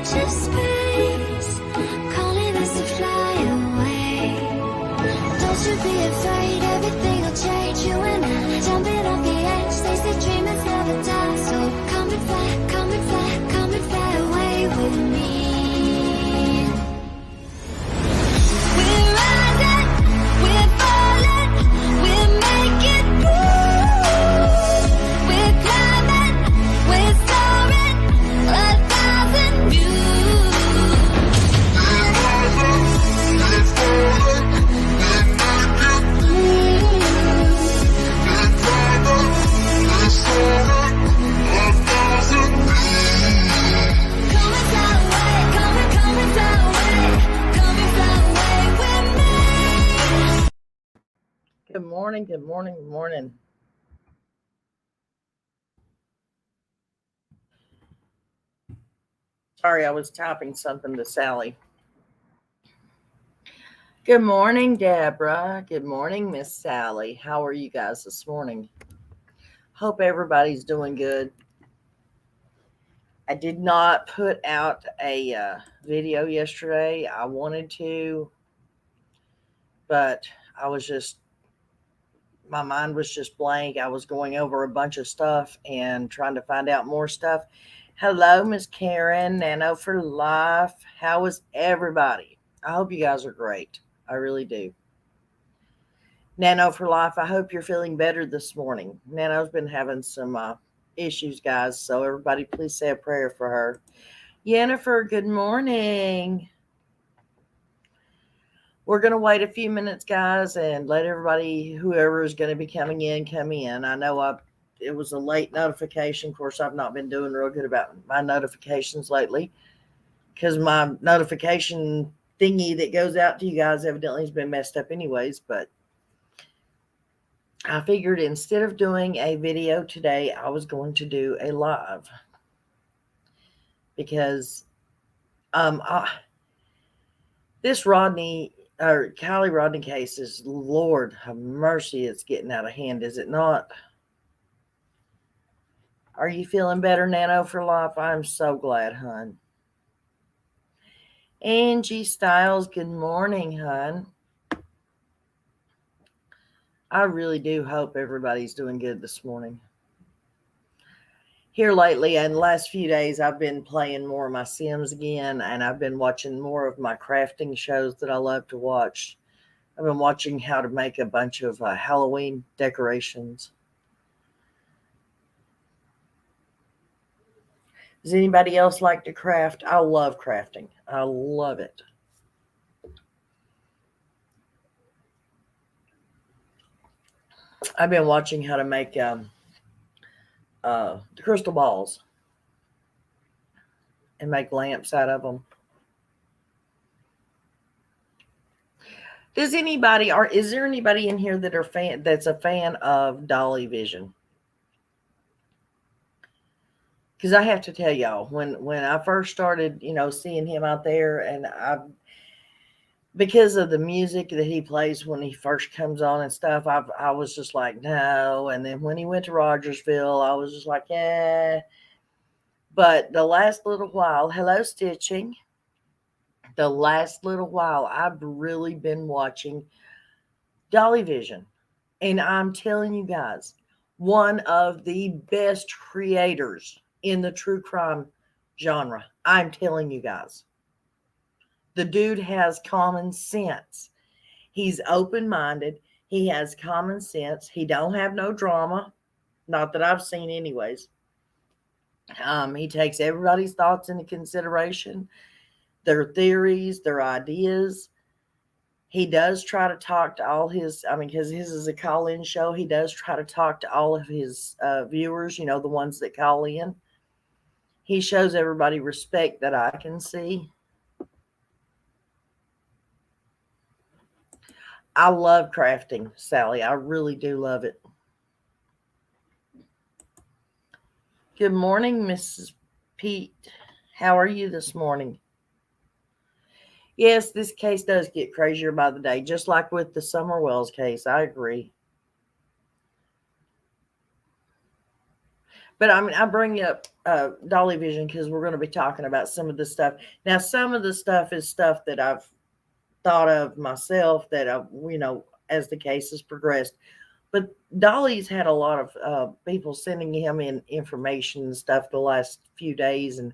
to space, calling us to fly away. Don't you be afraid, everything will change. You and I, jumping off the edge. They say dreamers never die, so come and fly, come and fly, come and fly away with me. We're rising, we're falling, we're making moves. We're climbing, we're soaring, 1,000 views. We're rising, we're falling, we're making moves. We're climbing, we're soaring, 1,000 views. Come and fly away, come and fly away, come and fly away with me. Good morning, good morning, good morning. Sorry, I was typing something to Sally. Good morning, Deborah. Good morning, Miss Sally. How are you guys this morning? Hope everybody's doing good. I did not put out a video yesterday. I wanted to, but my mind was just blank. I was going over a bunch of stuff and trying to find out more stuff. Hello, Miss Karen, Nano for Life. How is everybody? I hope you guys are great. I really do. Nano for Life, I hope you're feeling better this morning. Nano's been having some issues, guys, so everybody please say a prayer for her. Jennifer, good morning. We're going to wait a few minutes, guys, and let everybody, whoever is going to be coming in, come in. I know it was a late notification. Of course, I've not been doing real good about my notifications lately because my notification thingy that goes out to you guys evidently has been messed up anyways. But I figured instead of doing a video today, I was going to do a live because this Kiely Rodni case is, Lord have mercy, it's getting out of hand, is it not? Are you feeling better, Nano for Life? I'm so glad, hun. Angie Styles, good morning, hun. I really do hope everybody's doing good this morning. Here lately, and the last few days, I've been playing more of my Sims again, and I've been watching more of my crafting shows that I love to watch. I've been watching how to make a bunch of Halloween decorations. Does anybody else like to craft? I love crafting. I love it. I've been watching how to make the crystal balls and make lamps out of them. Is there anybody in here that's a fan of Dolly Vision? Because I have to tell y'all, when I first started, seeing him out there, and because of the music that he plays when he first comes on and stuff, I was just like, no. And then when he went to Rogersville, I was just like, yeah. But the last little while, hello, Stitching. The last little while, I've really been watching Dolly Vision. And I'm telling you guys, one of the best creators in the true crime genre. I'm telling you guys. The dude has common sense. He's open-minded. He has common sense. He don't have no drama. Not that I've seen anyways. He takes everybody's thoughts into consideration, their theories, their ideas. He does try to talk to all his, because his is a call-in show. He does try to talk to all of his viewers, the ones that call in. He shows everybody respect that I can see. I love crafting, Sally. I really do love it. Good morning, Mrs. Pete. How are you this morning? Yes, this case does get crazier by the day, just like with the Summer Wells case. I agree. But I mean, I bring up Dolly Vision because we're going to be talking about some of the stuff. Now, some of the stuff is stuff that I've thought of myself that I, as the case has progressed. But Dolly's had a lot of people sending him in information and stuff the last few days, and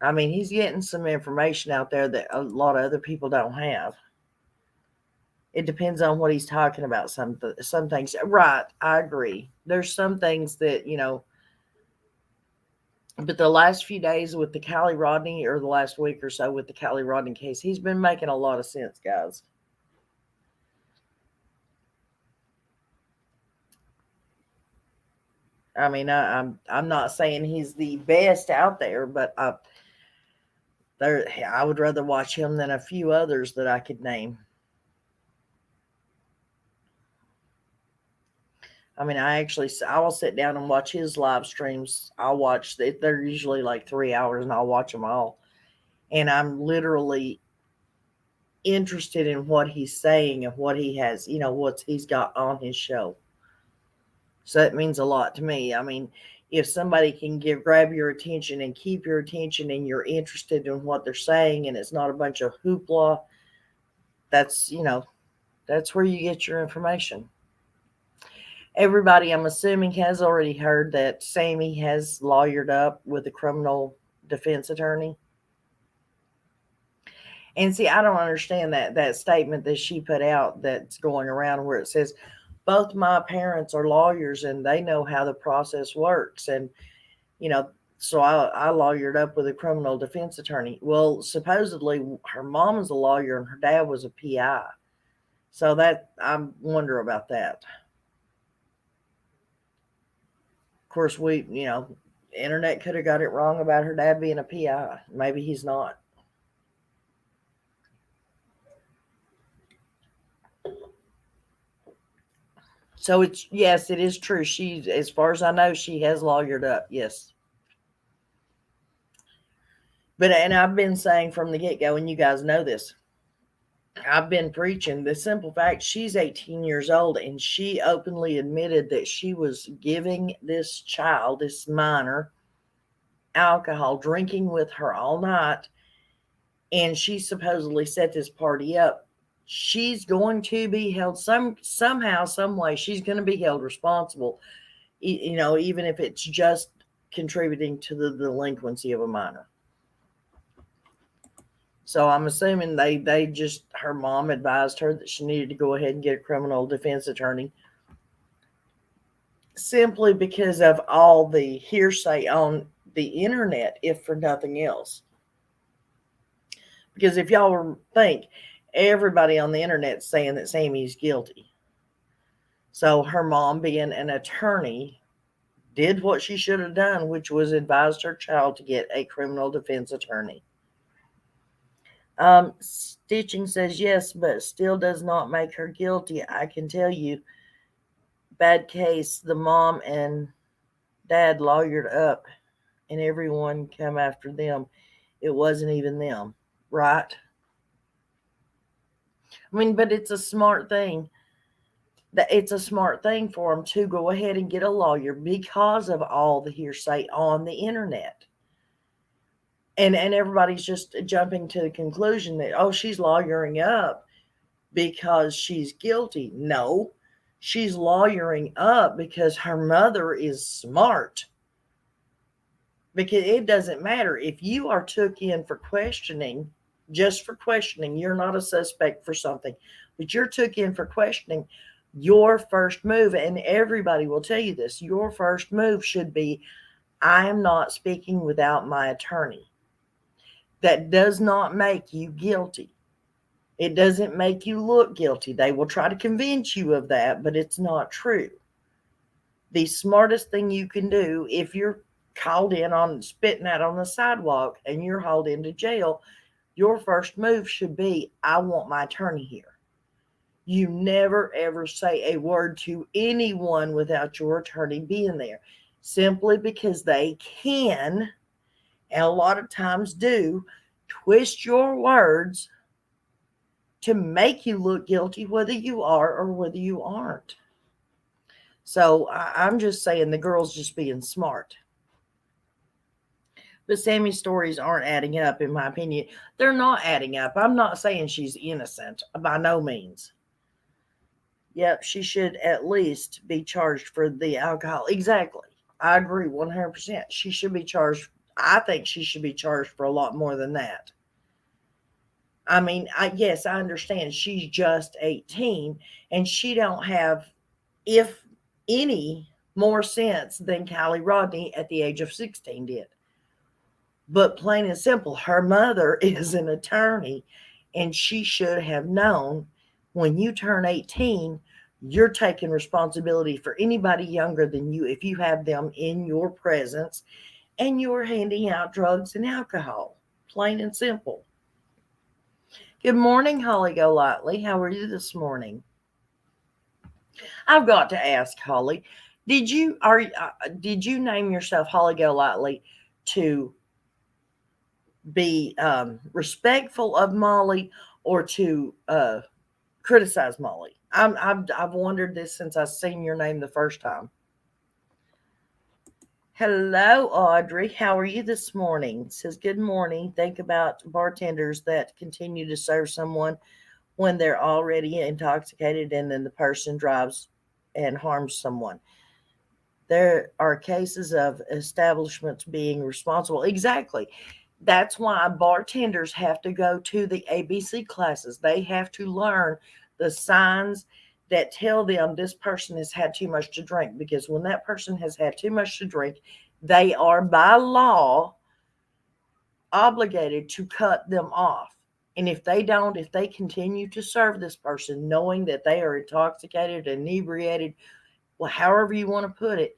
I mean, he's getting some information out there that a lot of other people don't have. It depends on what he's talking about. Some things, right? I agree. There's some things that but the last few days with the Kiely Rodni, or the last week or so with the Kiely Rodni case, he's been making a lot of sense, guys. I mean, I'm not saying he's the best out there, but I would rather watch him than a few others that I could name. I mean, I will sit down and watch his live streams. They're usually like 3 hours, and I'll watch them all. And I'm literally interested in what he's saying and what he has, what he's got on his show. So that means a lot to me. I mean, if somebody can grab your attention and keep your attention, and you're interested in what they're saying, and it's not a bunch of hoopla, that's, that's where you get your information. Everybody, I'm assuming, has already heard that Sammy has lawyered up with a criminal defense attorney. And see, I don't understand that statement that she put out that's going around where it says, both my parents are lawyers and they know how the process works. And, so I lawyered up with a criminal defense attorney. Well, supposedly her mom is a lawyer and her dad was a PI. So that, I wonder about that. Of course, internet could have got it wrong about her dad being a PI. Maybe he's not. So yes, it is true. As far as I know, she has lawyered up. Yes. And I've been saying from the get go, and you guys know this, I've been preaching the simple fact she's 18 years old, and she openly admitted that she was giving this child, this minor, alcohol, drinking with her all night, and she supposedly set this party up. She's going to be held somehow, some way. She's going to be held responsible, even if it's just contributing to the delinquency of a minor. So I'm assuming her mom advised her that she needed to go ahead and get a criminal defense attorney, simply because of all the hearsay on the internet, if for nothing else. Because if y'all think, everybody on the internet saying that Sammy's guilty. So her mom, being an attorney, did what she should have done, which was advised her child to get a criminal defense attorney. Stitching says yes, but still does not make her guilty. I can tell you, bad case, the mom and dad lawyered up and everyone come after them. It wasn't even them, right? I mean, but it's a smart thing. It's a smart thing for them to go ahead and get a lawyer because of all the hearsay on the internet. And everybody's just jumping to the conclusion that, oh, she's lawyering up because she's guilty. No, she's lawyering up because her mother is smart. Because it doesn't matter if you are took in for questioning, just for questioning. You're not a suspect for something, but you're took in for questioning. Your first move, and everybody will tell you this, your first move should be, I am not speaking without my attorney. That does not make you guilty. It doesn't make you look guilty. They will try to convince you of that, but it's not true. The smartest thing you can do, if you're called in on spitting out on the sidewalk and you're hauled into jail, your first move should be, I want my attorney here. You never ever say a word to anyone without your attorney being there, simply because they can, and a lot of times do, twist your words to make you look guilty, whether you are or whether you aren't. So I'm just saying the girl's just being smart. But Sammy's stories aren't adding up, in my opinion. They're not adding up. I'm not saying she's innocent, by no means. Yep, she should at least be charged for the alcohol. Exactly. I agree 100%. She should be charged. I think she should be charged for a lot more than that. I mean, yes, I understand she's just 18 and she don't have, if any, more sense than Kiely Rodni at the age of 16 did. But plain and simple, her mother is an attorney and she should have known when you turn 18, you're taking responsibility for anybody younger than you if you have them in your presence and you're handing out drugs and alcohol. Plain and simple. Good morning, Holly Golightly. How are you this morning? I've got to ask Holly, did you name yourself Holly Golightly to be respectful of Molly or to criticize Molly? I've wondered this since I've seen your name the first time. Hello, Audrey. How are you this morning? It says, good morning. Think about bartenders that continue to serve someone when they're already intoxicated and then the person drives and harms someone. There are cases of establishments being responsible. Exactly. That's why bartenders have to go to the ABC classes. They have to learn the signs that tell them this person has had too much to drink, because when that person has had too much to drink, they are by law obligated to cut them off. And if they don't, if they continue to serve this person knowing that they are intoxicated, inebriated, well, however you want to put it,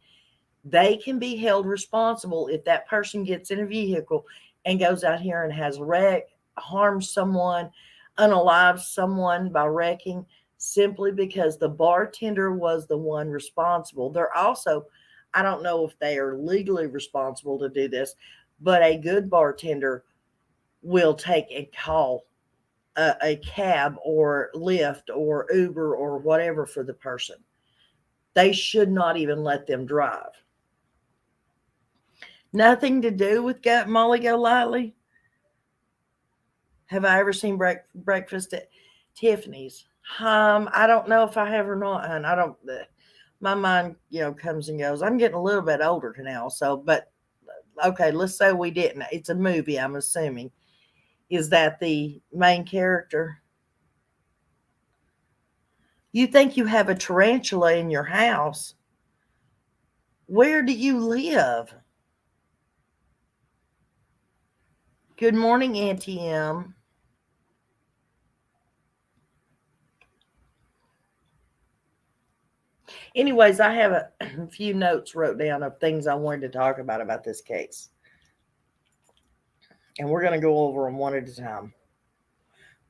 they can be held responsible if that person gets in a vehicle and goes out here and has a wreck, harms someone, unalives someone by wrecking, simply because the bartender was the one responsible. They're also, I don't know if they are legally responsible to do this, but a good bartender will take and call a cab or Lyft or Uber or whatever for the person. They should not even let them drive. Nothing to do with Molly Golightly. Have I ever seen Breakfast at Tiffany's? I don't know if I have or not, hon. I don't. My mind, comes and goes. I'm getting a little bit older now, so. But okay, let's say we didn't. It's a movie, I'm assuming. Is that the main character? You think you have a tarantula in your house? Where do you live? Good morning, Auntie M. Anyways, I have a few notes wrote down of things I wanted to talk about this case. And we're going to go over them one at a time.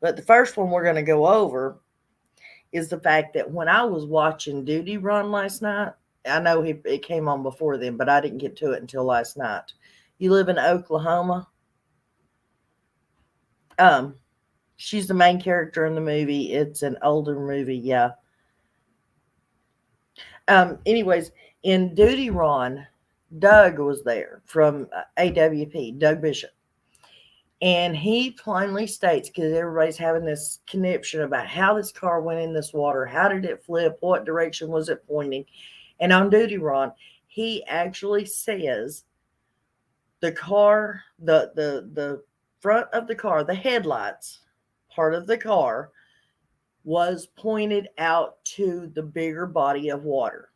But the first one we're going to go over is the fact that when I was watching Duty Run last night, I know it came on before then, but I didn't get to it until last night. You live in Oklahoma? She's the main character in the movie. It's an older movie, yeah. Anyways, in Duty Run, Doug was there from AWP, Doug Bishop. And he plainly states, because everybody's having this conniption about how this car went in this water, how did it flip, what direction was it pointing. And on Duty Run, he actually says the car, the front of the car, the headlights part of the car was pointed out to the bigger body of water,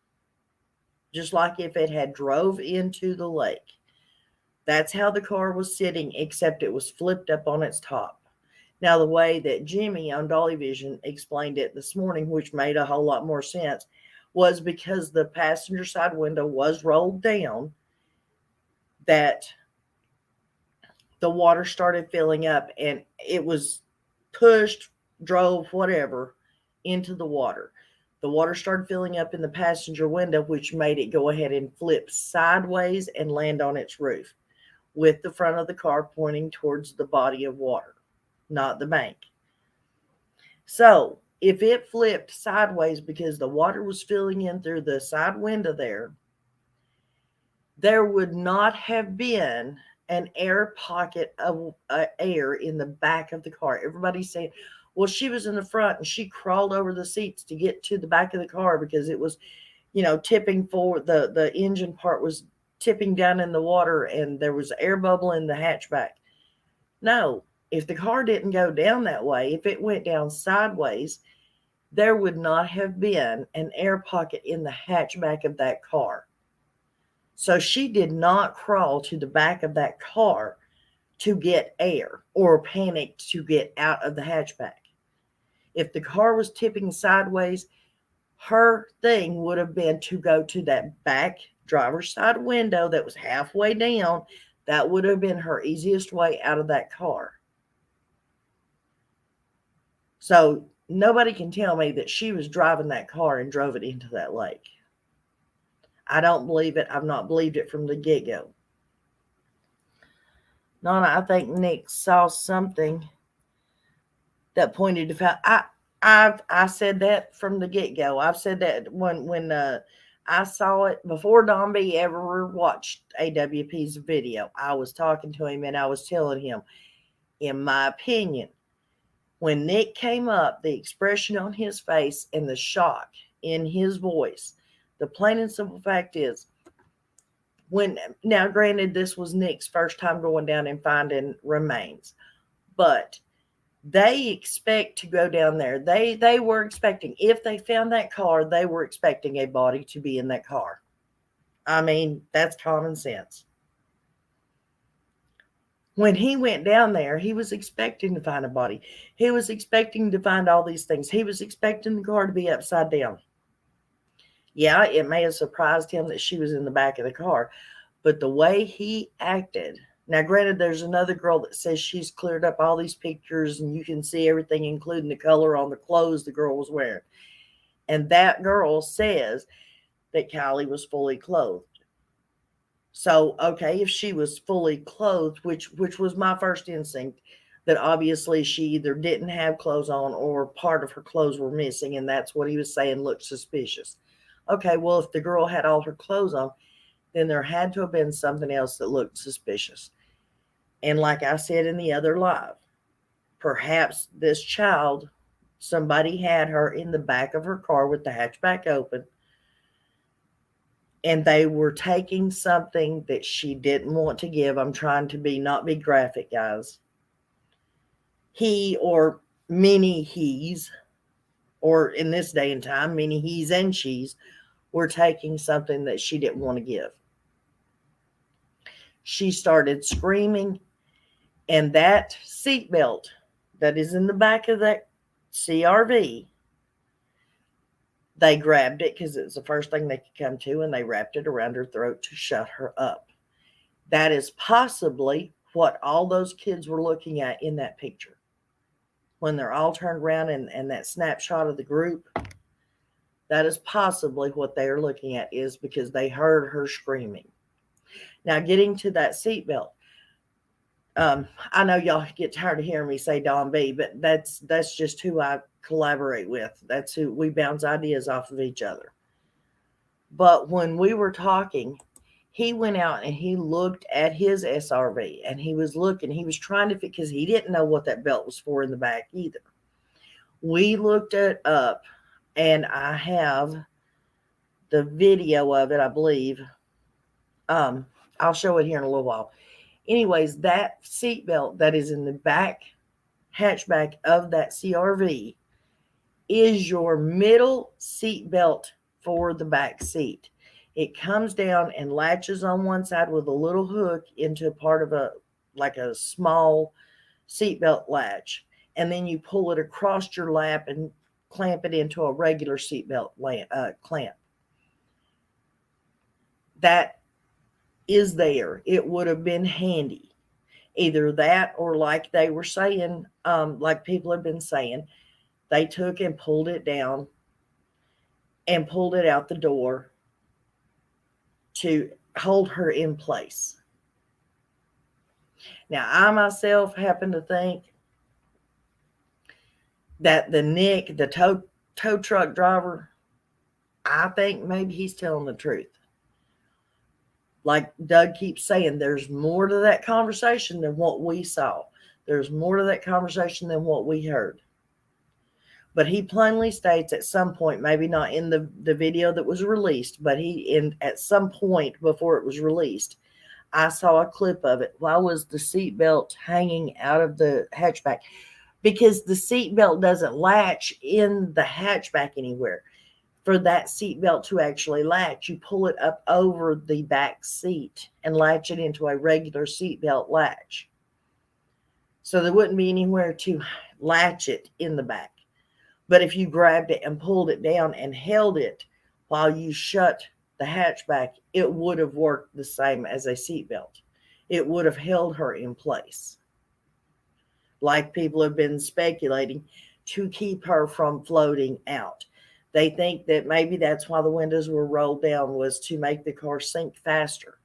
just like if it had drove into the lake. That's how the car was sitting, except it was flipped up on its top. Now, the way that Jimmy on Dolly Vision explained it this morning, which made a whole lot more sense, was because the passenger side window was rolled down, that the water started filling up and it was pushed, drove, whatever, into the water. The water started filling up in the passenger window, which made it go ahead and flip sideways and land on its roof, with the front of the car pointing towards the body of water, not the bank. So if it flipped sideways because the water was filling in through the side window there would not have been an air pocket of air in the back of the car. Everybody's saying, well, she was in the front and she crawled over the seats to get to the back of the car because it was, tipping forward. The engine part was tipping down in the water and there was air bubble in the hatchback. No, if the car didn't go down that way, if it went down sideways, there would not have been an air pocket in the hatchback of that car. So she did not crawl to the back of that car to get air or panic to get out of the hatchback. If the car was tipping sideways, her thing would have been to go to that back driver's side window that was halfway down. That would have been her easiest way out of that car. So nobody can tell me that she was driving that car and drove it into that lake. I don't believe it. I've not believed it from the get-go. Nana, I think Nick saw something that pointed to fact. I said that from the get-go. I've said that when I saw it before Don B ever watched AWP's video. I was talking to him and I was telling him, in my opinion, when Nick came up, the expression on his face and the shock in his voice, the plain and simple fact is, now granted, this was Nick's first time going down and finding remains, but they expect to go down there. They were expecting, if they found that car, they were expecting a body to be in that car. I mean, that's common sense. When he went down there, he was expecting to find a body. He was expecting to find all these things. He was expecting the car to be upside down. Yeah, it may have surprised him that she was in the back of the car, but the way he acted. Now, granted, there's another girl that says she's cleared up all these pictures and you can see everything, including the color on the clothes the girl was wearing. And that girl says that Kiely was fully clothed. So, okay, if she was fully clothed, which was my first instinct, that obviously she either didn't have clothes on or part of her clothes were missing, and that's what he was saying looked suspicious. Okay, well, if the girl had all her clothes on, then there had to have been something else that looked suspicious. And like I said in the other live, perhaps this child, somebody had her in the back of her car with the hatchback open, and they were taking something that she didn't want to give. I'm trying to not be graphic, guys. He or many he's, or in this day and time, many he's and she's were taking something that she didn't want to give. She started screaming, and that seatbelt that is in the back of that CRV, they grabbed it because it was the first thing they could come to, and they wrapped it around her throat to shut her up. That is possibly what all those kids were looking at in that picture. When they're all turned around and that snapshot of the group, that is possibly what they are looking at, is because they heard her screaming. Now, getting to that seatbelt, I know y'all get tired of hearing me say Don B, but that's just who I collaborate with. That's who we bounce ideas off of each other. But when we were talking, he went out and he looked at his SRV, and he was trying to, because he didn't know what that belt was for in the back either. We looked it up, and I have the video of it, I believe. I'll show it here in a little while. Anyways, that seatbelt that is in the back hatchback of that CRV is your middle seatbelt for the back seat. It comes down and latches on one side with a little hook into part of a small seatbelt latch. And then you pull it across your lap and clamp it into a regular seatbelt clamp. That is there. It would have been handy. Either that, or like they were saying, like people have been saying, they took and pulled it down and pulled it out the door to hold her in place. Now, I myself happen to think that the tow truck driver, I think maybe he's telling the truth. Like Doug keeps saying, there's more to that conversation than what we saw. There's more to that conversation than what we heard. But he plainly states at some point, maybe not in the video that was released, but at some point before it was released, I saw a clip of it. Why was the seatbelt hanging out of the hatchback? Because the seatbelt doesn't latch in the hatchback anywhere. For that seatbelt to actually latch, you pull it up over the back seat and latch it into a regular seatbelt latch. So there wouldn't be anywhere to latch it in the back. But if you grabbed it and pulled it down and held it while you shut the hatchback, it would have worked the same as a seatbelt. It would have held her in place. Like people have been speculating, to keep her from floating out. They think that maybe that's why the windows were rolled down, was to make the car sink faster.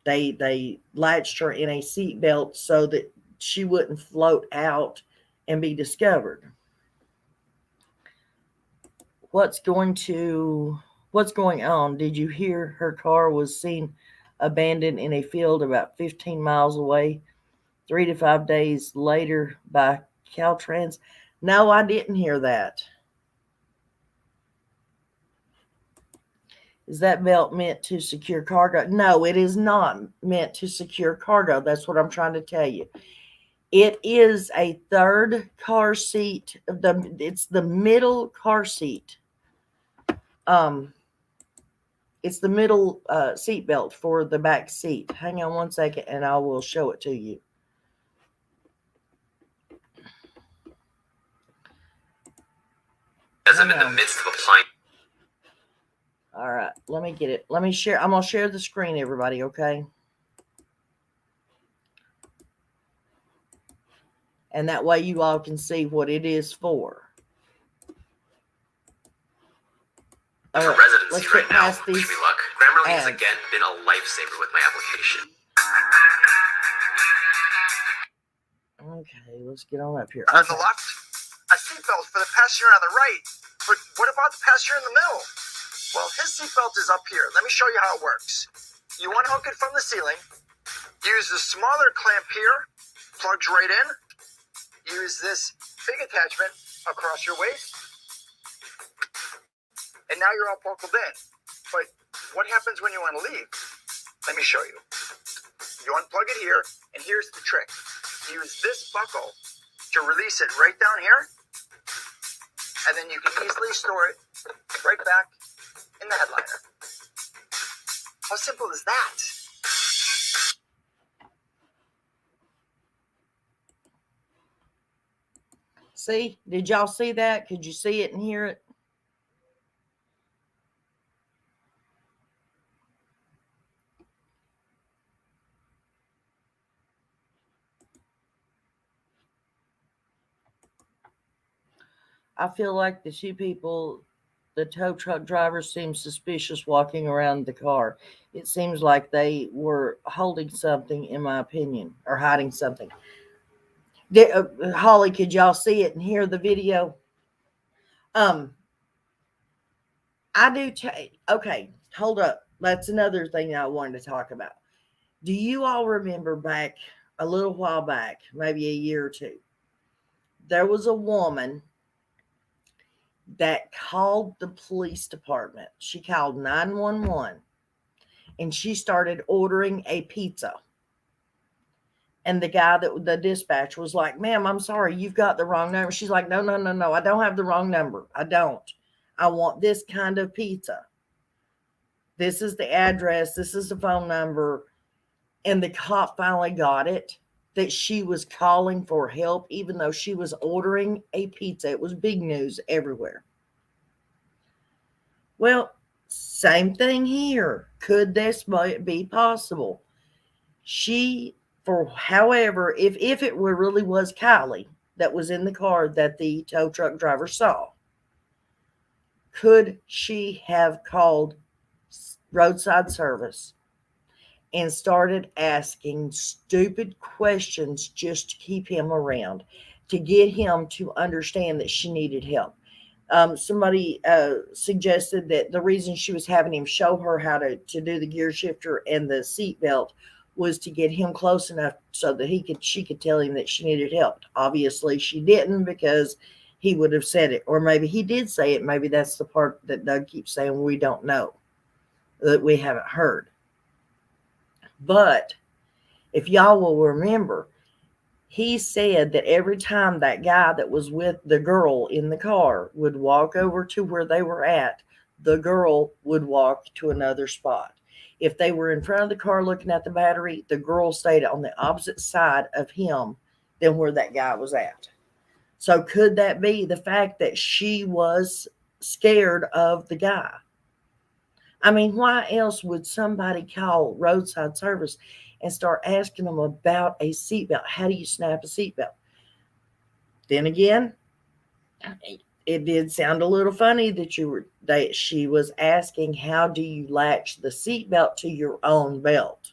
They latched her in a seatbelt so that she wouldn't float out and be discovered. What's going on? Did you hear her car was seen abandoned in a field about 15 miles away 3 to 5 days later by Caltrans? No, I didn't hear that. Is that belt meant to secure cargo? No, it is not meant to secure cargo. That's what I'm trying to tell you. It is a third car seat. It's the middle car seat. It's the middle seat belt for the back seat. Hang on one second and I will show it to you. As I'm in the midst of applying. All right, let me get it. Let me share. I'm going to share the screen, everybody, okay? And that way you all can see what it is for. For residency right now, wish me luck. Grammarly has again been a lifesaver with my application. Okay, let's get on up here. On the left, a seatbelt for the passenger on the right. But what about the passenger in the middle? Well, his seatbelt is up here. Let me show you how it works. You unhook it from the ceiling. Use the smaller clamp here. Plugs right in. Use this big attachment across your waist. And now you're all buckled in. But what happens when you want to leave? Let me show you. You unplug it here, and here's the trick. Use this buckle to release it right down here, and then you can easily store it right back in the headliner. How simple is that? See? Did y'all see that? Could you see it and hear it? I feel like the two people, the tow truck driver seems suspicious walking around the car. It seems like they were holding something, in my opinion, or hiding something. Holly, could y'all see it and hear the video? I do. Okay, hold up. That's another thing I wanted to talk about. Do you all remember back a little while back, maybe a year or two, there was a woman that called the police department. She called 911 and she started ordering a pizza. And the guy the dispatch was like, ma'am, I'm sorry, you've got the wrong number. She's like, no, I don't have the wrong number. I don't. I want this kind of pizza. This is the address. This is the phone number. And the cop finally got it, that she was calling for help, even though she was ordering a pizza. It was big news everywhere. Well, same thing here. Could this be possible? However, if it really was Kylie that was in the car that the tow truck driver saw, could she have called roadside service and started asking stupid questions just to keep him around, to get him to understand that she needed help. Somebody suggested that the reason she was having him show her how to do the gear shifter and the seat belt was to get him close enough so that she could tell him that she needed help. Obviously, she didn't, because he would have said it. Or maybe he did say it. Maybe that's the part that Doug keeps saying we don't know, that we haven't heard. But if y'all will remember, he said that every time that guy that was with the girl in the car would walk over to where they were at, the girl would walk to another spot. If they were in front of the car looking at the battery, the girl stayed on the opposite side of him than where that guy was at. So could that be the fact that she was scared of the guy? I mean, why else would somebody call roadside service and start asking them about a seatbelt? How do you snap a seatbelt? Then again, it did sound a little funny that she was asking, how do you latch the seatbelt to your own belt?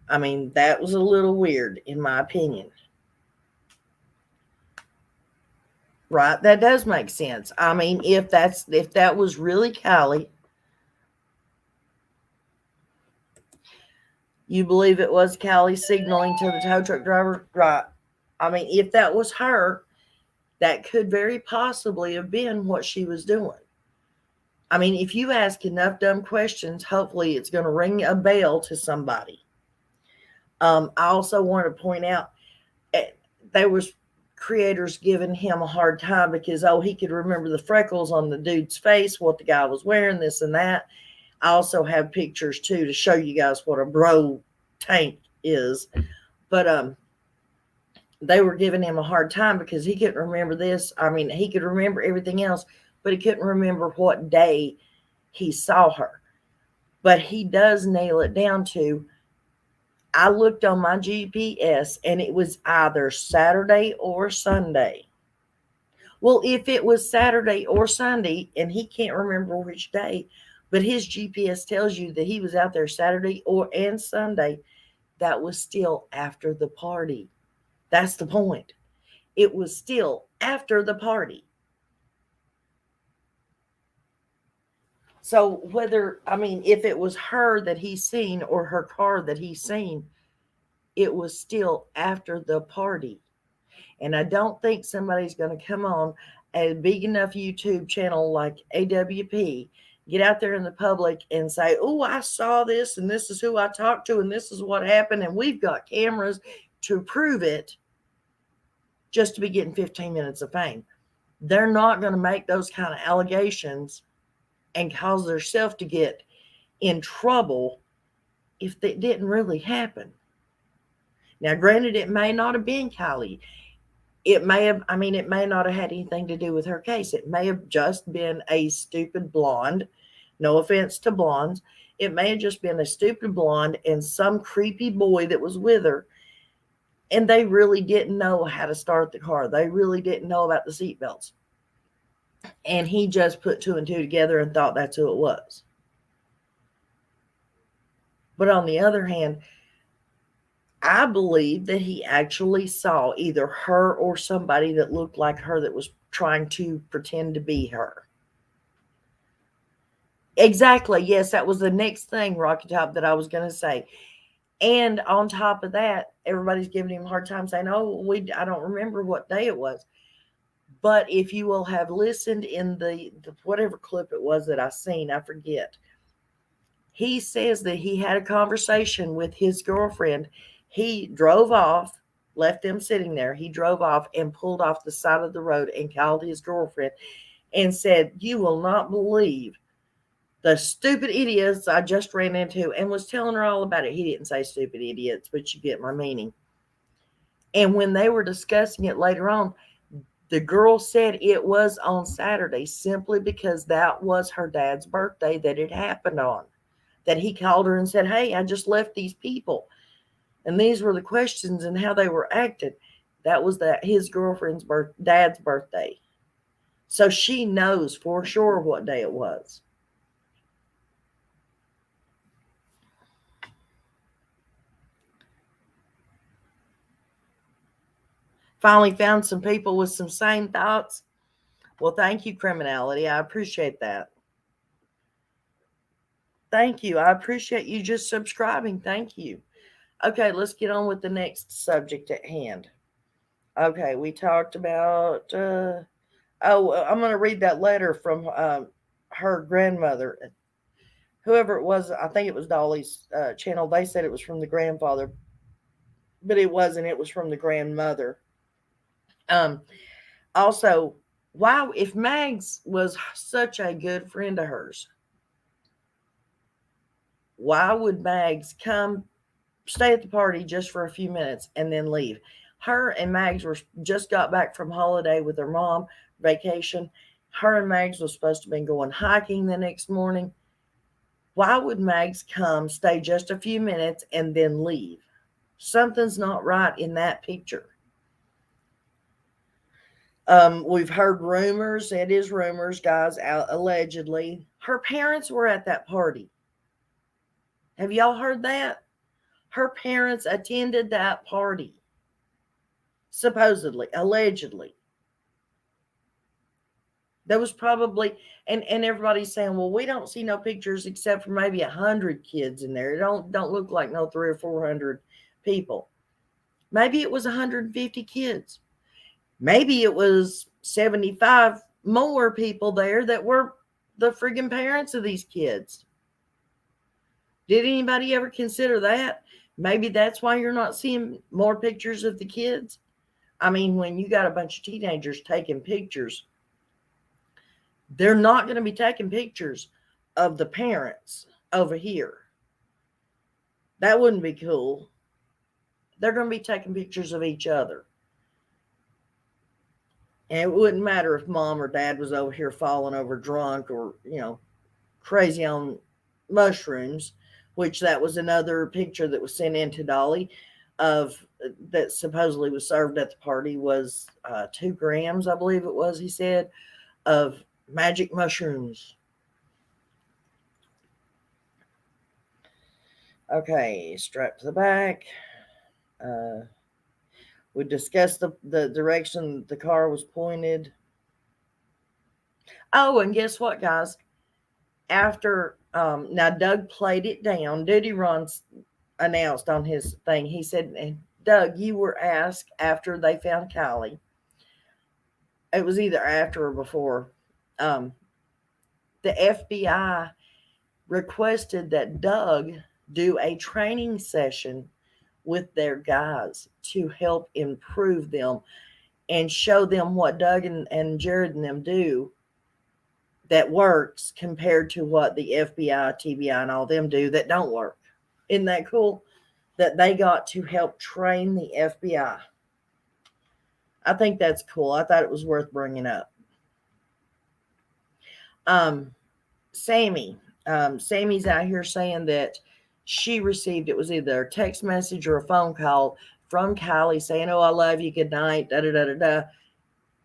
I mean, that was a little weird, in my opinion. Right? That does make sense. I mean, if that was really Kylie, you believe it was Kylie signaling to the tow truck driver? Right. I mean, if that was her, that could very possibly have been what she was doing. I mean, if you ask enough dumb questions, hopefully it's going to ring a bell to somebody. I also want to point out, there was creators giving him a hard time because, he could remember the freckles on the dude's face, what the guy was wearing, this and that. I also have pictures too to show you guys what a bro tank is. But they were giving him a hard time because he couldn't remember this. I mean, he could remember everything else, but he couldn't remember what day he saw her. But he does nail it down to, I looked on my GPS and it was either Saturday or Sunday. Well, if it was Saturday or Sunday and he can't remember which day, but his GPS tells you that he was out there Saturday and Sunday, that was still after the party. That's the point. It was still after the party. So if it was her that he's seen or her car that he's seen, it was still after the party. And I don't think somebody's going to come on a big enough YouTube channel like AWP, get out there in the public and say, oh, I saw this and this is who I talked to and this is what happened and we've got cameras to prove it, just to be getting 15 minutes of fame. They're not going to make those kind of allegations and cause themselves to get in trouble if it didn't really happen. Now, granted, it may not have been Kylie. It may not have had anything to do with her case. It may have just been a stupid blonde. No offense to blondes. It may have just been a stupid blonde and some creepy boy that was with her. And they really didn't know how to start the car. They really didn't know about the seatbelts. And he just put two and two together and thought that's who it was. But on the other hand, I believe that he actually saw either her or somebody that looked like her that was trying to pretend to be her. Exactly. Yes, that was the next thing, Rocky Top, that I was going to say. And on top of that, everybody's giving him a hard time saying, I don't remember what day it was. But if you will have listened in the whatever clip it was that I seen, I forget. He says that he had a conversation with his girlfriend. He drove off, left them sitting there. He drove off and pulled off the side of the road and called his girlfriend and said, you will not believe the stupid idiots I just ran into, and was telling her all about it. He didn't say stupid idiots, but you get my meaning. And when they were discussing it later on, the girl said it was on Saturday simply because that was her dad's birthday that it happened on. That he called her and said, hey, I just left these people. And these were the questions and how they were acting. That was his girlfriend's dad's birthday. So she knows for sure what day it was. Finally found some people with some sane thoughts. Well, thank you, Criminality. I appreciate that. Thank you. I appreciate you just subscribing. Thank you. Okay, let's get on with the next subject at hand. Okay, we talked about, I'm going to read that letter from her grandmother. Whoever it was, I think it was Dolly's channel. They said it was from the grandfather, but it wasn't. It was from the grandmother. Also, why, if Mags was such a good friend of hers, why would Mags come stay at the party just for a few minutes and then leave? Her and Mags were just got back from holiday with her mom, vacation. Her and Mags was supposed to be going hiking the next morning. Why would Mags come, stay just a few minutes, and then leave? Something's not right in that picture. We've heard rumors. It is rumors, guys, allegedly. Her parents were at that party. Have y'all heard that? Her parents attended that party. Supposedly, allegedly. There was probably, and everybody's saying, well, we don't see no pictures except for maybe 100 kids in there. It don't look like no 300 or 400 people. Maybe it was 150 kids. Maybe it was 75 more people there that were the friggin' parents of these kids. Did anybody ever consider that? Maybe that's why you're not seeing more pictures of the kids. I mean, when you got a bunch of teenagers taking pictures, they're not going to be taking pictures of the parents over here. That wouldn't be cool. They're going to be taking pictures of each other. And it wouldn't matter if mom or dad was over here falling over drunk or, crazy on mushrooms, which that was another picture that was sent in to Dolly of that supposedly was served at the party was 2 grams, I believe it was, he said, of magic mushrooms. Okay, strap to the back. We discussed the direction the car was pointed. Oh, and guess what, guys? After, now Doug played it down. Duty Ron announced on his thing, he said, Doug, you were asked after they found Kylie. It was either after or before. The FBI requested that Doug do a training session with their guys to help improve them and show them what Doug and Jared and them do that works compared to what the FBI, TBI, and all them do that don't work. Isn't that cool? That they got to help train the FBI. I think that's cool. I thought it was worth bringing up. Sammy. Sammy's out here saying that she received, it was either a text message or a phone call from Kylie saying, oh, I love you, good night, da-da-da-da-da,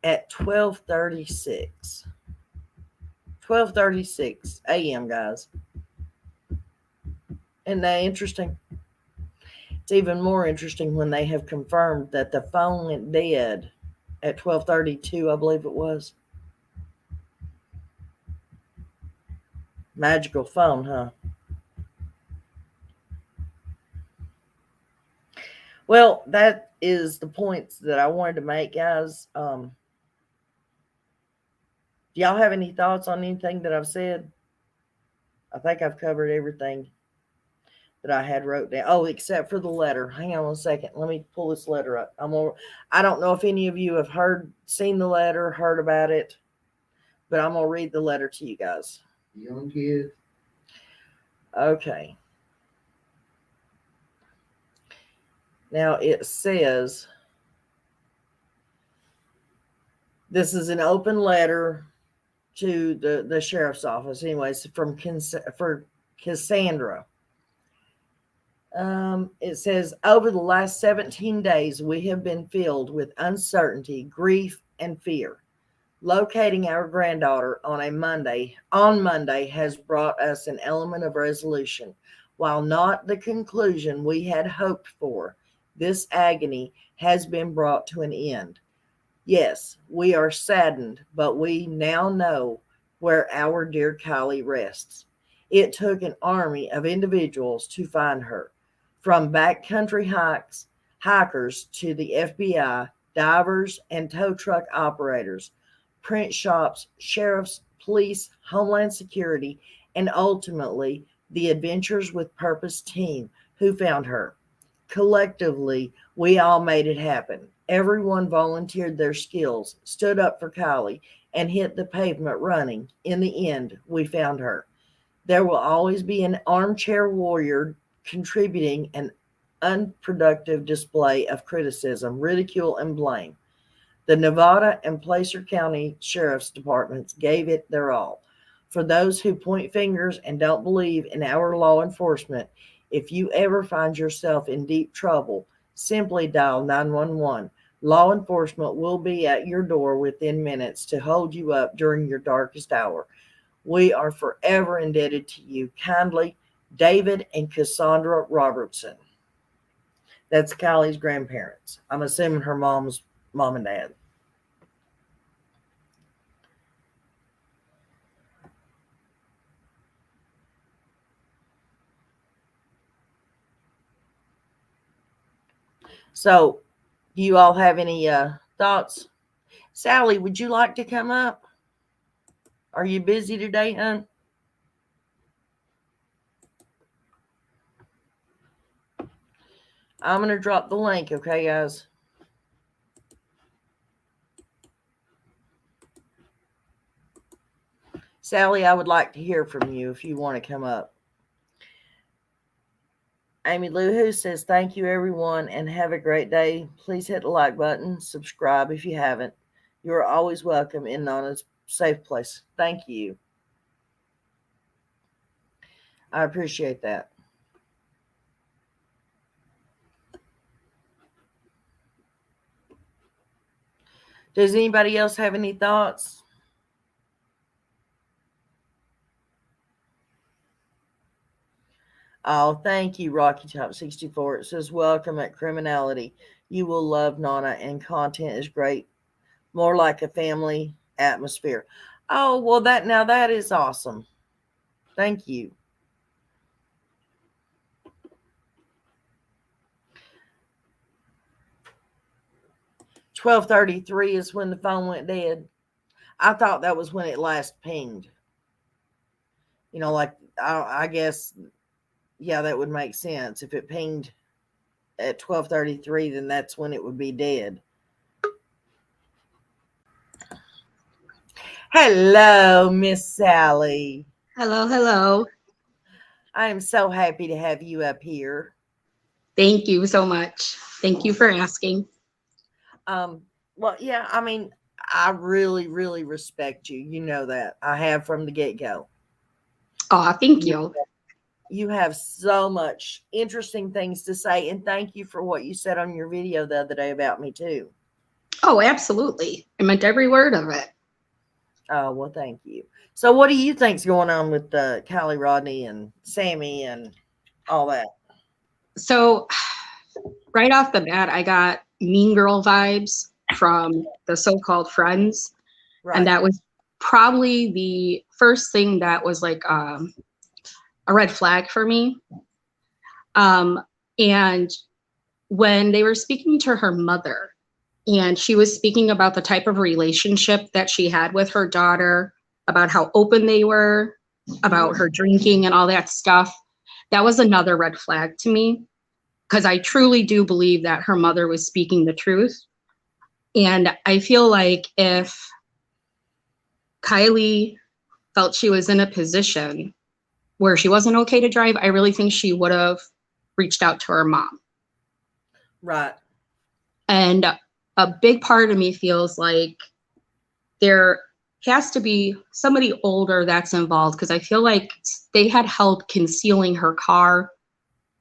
at 12:36. 12:36 a.m., guys. Isn't that interesting? It's even more interesting when they have confirmed that the phone went dead at 12:32, I believe it was. Magical phone, huh? Well, that is the points that I wanted to make, guys. Do y'all have any thoughts on anything that I've said? I think I've covered everything that I had wrote down. Oh, except for the letter. Hang on a second. Let me pull this letter up. I don't know if any of you have seen the letter, heard about it, but I'm going to read the letter to you guys. Young kids. Okay. Now it says, this is an open letter to the sheriff's office. Anyways, for Cassandra. It says, over the last 17 days, we have been filled with uncertainty, grief, and fear. Locating our granddaughter on Monday has brought us an element of resolution. While not the conclusion we had hoped for, this agony has been brought to an end. Yes, we are saddened, but we now know where our dear Kiely rests. It took an army of individuals to find her, from backcountry hikers to the FBI, divers and tow truck operators, print shops, sheriffs, police, Homeland Security, and ultimately the Adventures with Purpose team who found her. Collectively, we all made it happen. Everyone volunteered their skills, stood up for Kiely, and hit the pavement running. In the end, we found her. There will always be an armchair warrior contributing an unproductive display of criticism, ridicule, and blame. The Nevada and Placer County Sheriff's Departments gave it their all. For those who point fingers and don't believe in our law enforcement, if you ever find yourself in deep trouble, simply dial 911. Law enforcement will be at your door within minutes to hold you up during your darkest hour. We are forever indebted to you. Kindly, David and Cassandra Robertson. That's Kiely's grandparents. I'm assuming her mom's mom and dad. So, do you all have any thoughts? Sally, would you like to come up? Are you busy today, hon? I'm going to drop the link, okay, guys? Sally, I would like to hear from you if you want to come up. Amy Lou Who says, thank you, everyone, and have a great day. Please hit the like button. Subscribe if you haven't. You are always welcome in Nana's safe place. Thank you. I appreciate that. Does anybody else have any thoughts? Oh, thank you, Rocky Top 64. It says, welcome at Criminality. You will love Nana, and content is great. More like a family atmosphere. Oh, well, that is awesome. Thank you. $12:33 is when the phone went dead. I thought that was when it last pinged. You know, like, I guess, yeah, that would make sense. If it pinged at 12:33, then that's when it would be dead. Hello, Miss Sally. Hello, hello. I am so happy to have you up here. Thank you so much. Thank you for asking. Well, yeah, I mean, I really, really respect you. You know that. I have from the get-go. Oh, thank you. You have so much interesting things to say, and thank you for what you said on your video the other day about me, too. Oh, absolutely. I meant every word of it. Oh, well, thank you. So what do you think's going on with Kiely Rodni and Sammy and all that? So right off the bat, I got Mean Girl vibes from the so-called Friends. Right. And that was probably the first thing that was like a red flag for me. And when they were speaking to her mother, and she was speaking about the type of relationship that she had with her daughter, about how open they were, about her drinking and all that stuff, that was another red flag to me, because I truly do believe that her mother was speaking the truth. And I feel like if Kiely felt she was in a position where she wasn't okay to drive, I really think she would have reached out to her mom. Right. And a big part of me feels like there has to be somebody older that's involved, because I feel like they had help concealing her car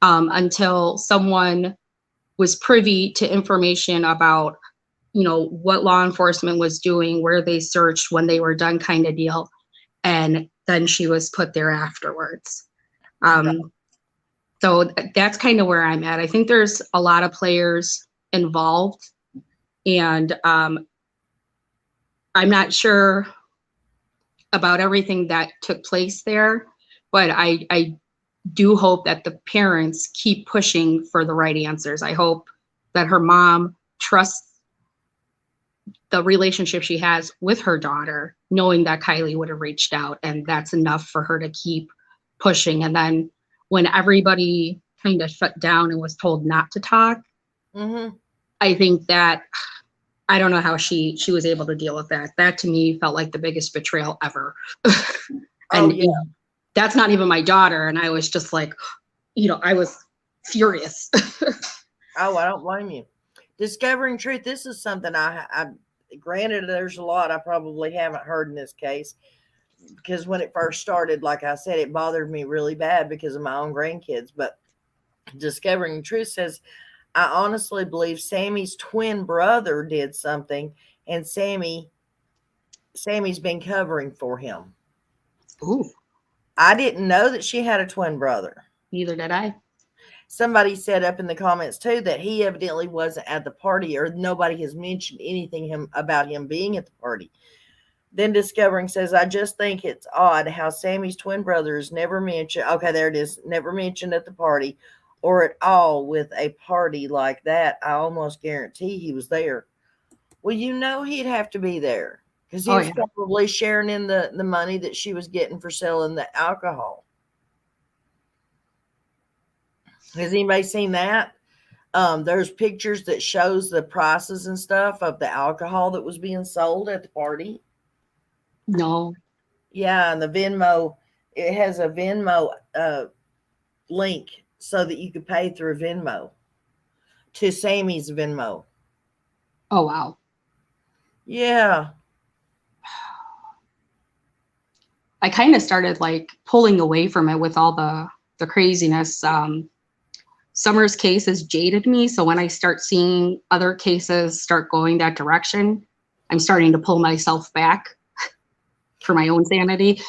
until someone was privy to information about, you know, what law enforcement was doing, where they searched, when they were done, kind of deal. And then she was put there afterwards. Right. So that's kind of where I'm at. I think there's a lot of players involved, and I'm not sure about everything that took place there, but I do hope that the parents keep pushing for the right answers. I hope that her mom trusts the relationship she has with her daughter, knowing that Kiely would have reached out, and that's enough for her to keep pushing. And then when everybody kind of shut down and was told not to talk, I think that, I don't know how she was able to deal with that. That to me felt like the biggest betrayal ever. And yeah. That's not even my daughter. And I was just like, I was furious. Oh, I don't blame you. Discovering truth. This is something I granted there's a lot I probably haven't heard in this case, because when it first started, like I said, it bothered me really bad because of my own grandkids. But Discovering Truth says, I honestly believe Sammy's twin brother did something, and Sammy's been covering for him. Ooh. I didn't know that she had a twin brother. Neither did I. Somebody said up in the comments too that he evidently wasn't at the party, or nobody has mentioned anything about him being at the party. Then Discovering says, I just think it's odd how Sammy's twin brother is never mentioned. Okay, there it is. Never mentioned at the party or at all with a party like that. I almost guarantee he was there. Well, he'd have to be there because he was probably sharing in the money that she was getting for selling the alcohol. Has anybody seen that? There's pictures that shows the prices and stuff of the alcohol that was being sold at the party. No. Yeah, and the Venmo, it has a Venmo link so that you could pay through Venmo to Sammy's Venmo. Oh, wow. Yeah. I kind of started like pulling away from it with all the craziness. Summer's case has jaded me. So when I start seeing other cases start going that direction, I'm starting to pull myself back for my own sanity.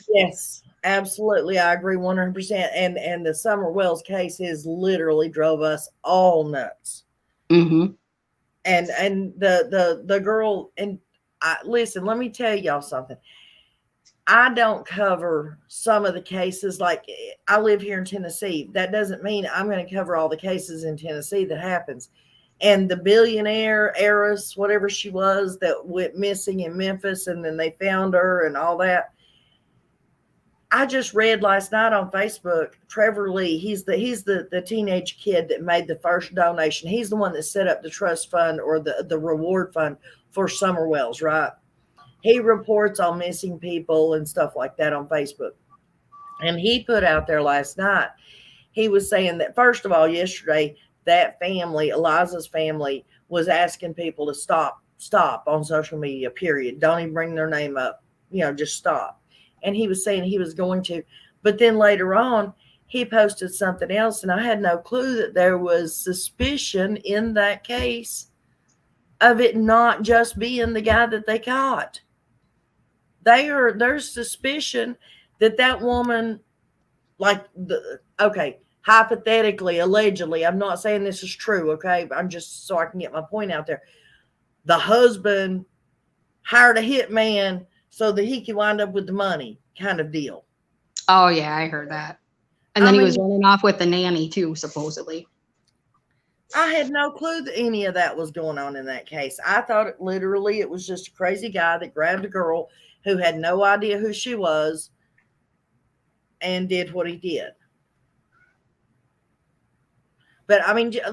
Yes, absolutely. I agree 100%. And the Summer Wells case has literally drove us all nuts. Mm-hmm. And the girl, and listen, let me tell y'all something. I don't cover some of the cases. Like, I live here in Tennessee. That doesn't mean I'm going to cover all the cases in Tennessee that happens. And the billionaire heiress, whatever she was, that went missing in Memphis, and then they found her and all that. I just read last night on Facebook, Trevor Lee, he's the teenage kid that made the first donation. He's the one that set up the trust fund or the reward fund for Summer Wells, right? He reports on missing people and stuff like that on Facebook. And he put out there last night, he was saying that, first of all, yesterday, that family, Eliza's family, was asking people to stop on social media, period. Don't even bring their name up, just stop. And he was saying he was going to. But then later on, he posted something else, and I had no clue that there was suspicion in that case of it not just being the guy that they caught. There's suspicion that woman, hypothetically, allegedly, I'm not saying this is true, okay? I'm just so I can get my point out there. The husband hired a hitman so that he could wind up with the money, kind of deal. Oh, yeah, I heard that. And then he was running off with the nanny, too, supposedly. I had no clue that any of that was going on in that case. I thought it was just a crazy guy that grabbed a girl who had no idea who she was and did what he did. But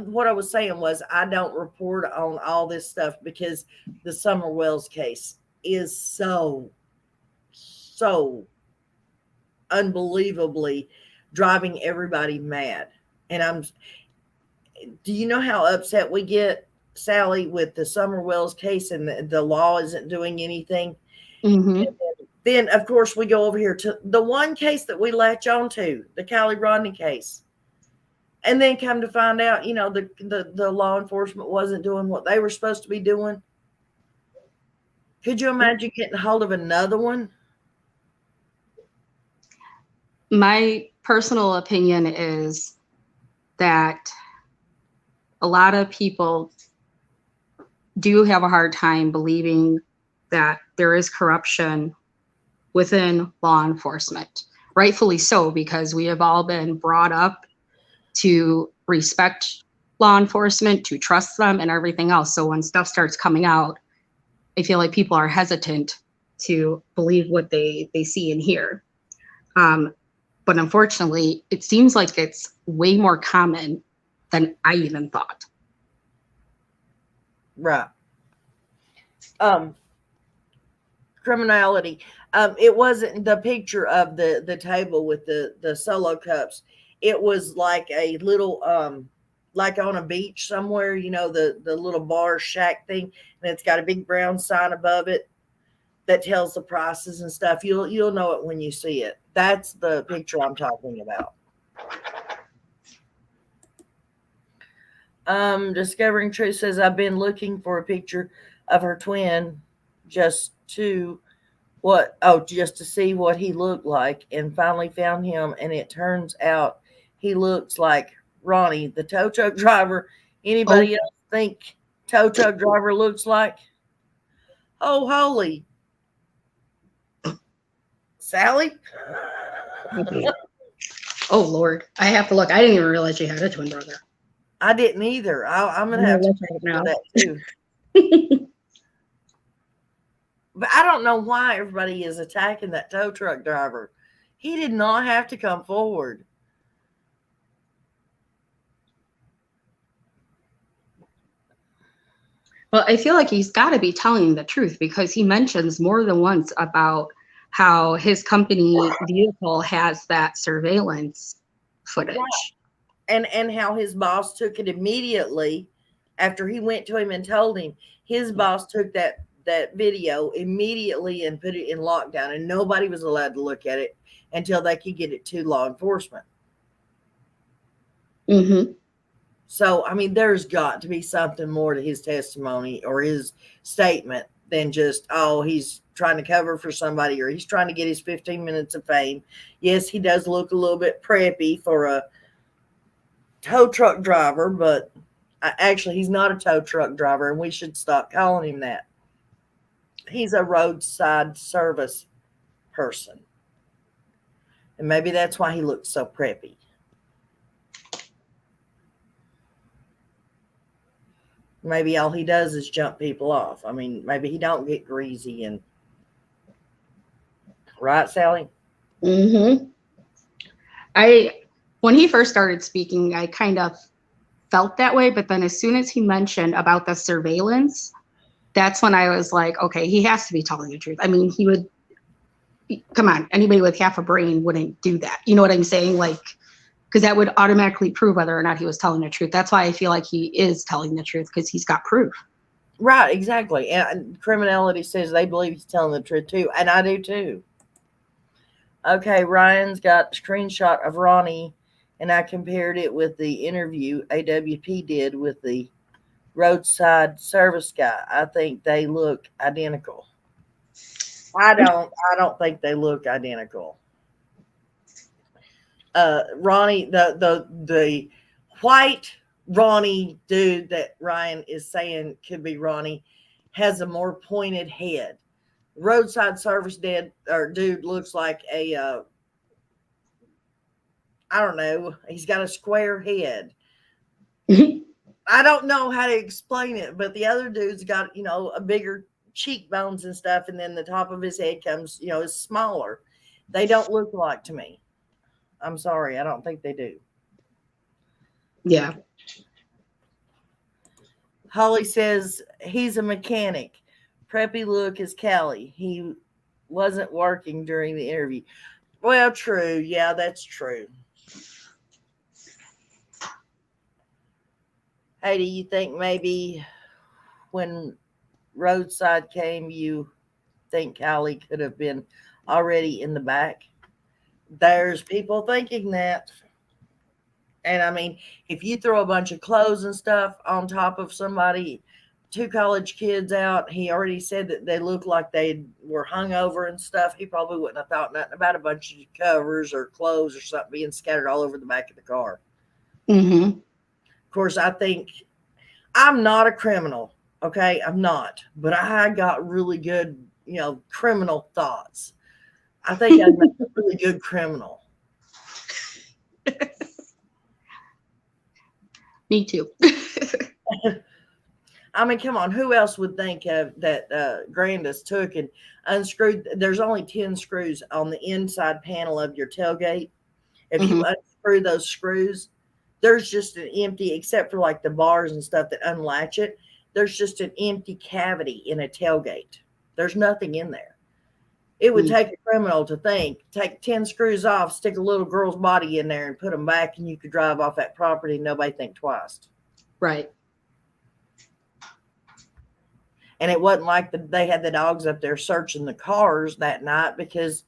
what I was saying was, I don't report on all this stuff because the Summer Wells case is so unbelievably driving everybody mad. And do you know how upset we get, Sally, with the Summer Wells case, and the law isn't doing anything? Mm-hmm. Then, of course, we go over here to the one case that we latch on to, the Kiely Rodni case. And then come to find out, the law enforcement wasn't doing what they were supposed to be doing. Could you imagine getting a hold of another one? My personal opinion is that a lot of people do have a hard time believing that there is corruption within law enforcement. Rightfully so, because we have all been brought up to respect law enforcement, to trust them and everything else. So when stuff starts coming out, I feel like people are hesitant to believe what they see and hear. But unfortunately, it seems like it's way more common than I even thought. Right. Criminality. It wasn't the picture of the table with the solo cups. It was like a little like on a beach somewhere, you know, the little bar shack thing, and it's got a big brown sign above it that tells the prices and stuff. You'll know it when you see it. That's the picture I'm talking about. Discovering Truth says, I've been looking for a picture of her twin just to see what he looked like, and finally found him, and it turns out he looks like Ronnie, the tow truck driver. Anybody else think tow truck driver looks like? Oh, holy. Sally? Oh, Lord. I have to look. I didn't even realize you had a twin brother. I didn't either. I'm going to have to look at that too. But I don't know why everybody is attacking that tow truck driver. He did not have to come forward. Well, I feel like he's got to be telling the truth, because he mentions more than once about how his company vehicle has that surveillance footage. Right. And how his boss took it immediately after he went to him and told him. His boss took that video immediately and put it in lockdown, and nobody was allowed to look at it until they could get it to law enforcement. Mm-hmm. So, I mean, there's got to be something more to his testimony or his statement than just, oh, he's trying to cover for somebody or he's trying to get his 15 minutes of fame. Yes, he does look a little bit preppy for a tow truck driver, but actually he's not a tow truck driver, and we should stop calling him that. He's a roadside service person. And maybe that's why he looks so preppy. Maybe all he does is jump people off. I mean, maybe he don't get greasy and right, Sally? Mm-hmm. When he first started speaking, I kind of felt that way, but then as soon as he mentioned about the surveillance, that's when I was like, okay, he has to be telling the truth. I mean, come on, anybody with half a brain wouldn't do that. You know what I'm saying? Like, because that would automatically prove whether or not he was telling the truth. That's why I feel like he is telling the truth, because he's got proof. Right, exactly. And criminality says they believe he's telling the truth too. And I do too. Okay, Ryan's got a screenshot of Ronnie, and I compared it with the interview AWP did with the roadside service guy. I think they look identical. I don't think they look identical. Ronnie, the white Ronnie dude that Ryan is saying could be Ronnie has a more pointed head. Roadside service dude looks like a I don't know. He's got a square head. I don't know how to explain it, but the other dude's got, a bigger cheekbones and stuff, and then the top of his head comes, is smaller. They don't look alike to me. I'm sorry. I don't think they do. Yeah. Holly says he's a mechanic. Preppy look is Callie. He wasn't working during the interview. Well, true. Yeah, that's true. Hey, do you think maybe when roadside came, you think Callie could have been already in the back? There's people thinking that. And I mean, if you throw a bunch of clothes and stuff on top of somebody, 2 college kids out. He already said that they looked like they were hungover and stuff. He probably wouldn't have thought nothing about a bunch of covers or clothes or something being scattered all over the back of the car. Mm-hmm. Of course, I think I'm not a criminal. Okay, I'm not, but I got really good, criminal thoughts. I think I'd make a really good criminal. Me too. I mean, come on, who else would think of that Grandis took and unscrewed? There's only 10 screws on the inside panel of your tailgate. If you unscrew those screws, there's just an empty, except for like the bars and stuff that unlatch it, there's just an empty cavity in a tailgate. There's nothing in there. It would take a criminal to take 10 screws off, stick a little girl's body in there and put them back, and you could drive off that property and nobody think twice. Right. And it wasn't like they had the dogs up there searching the cars that night, because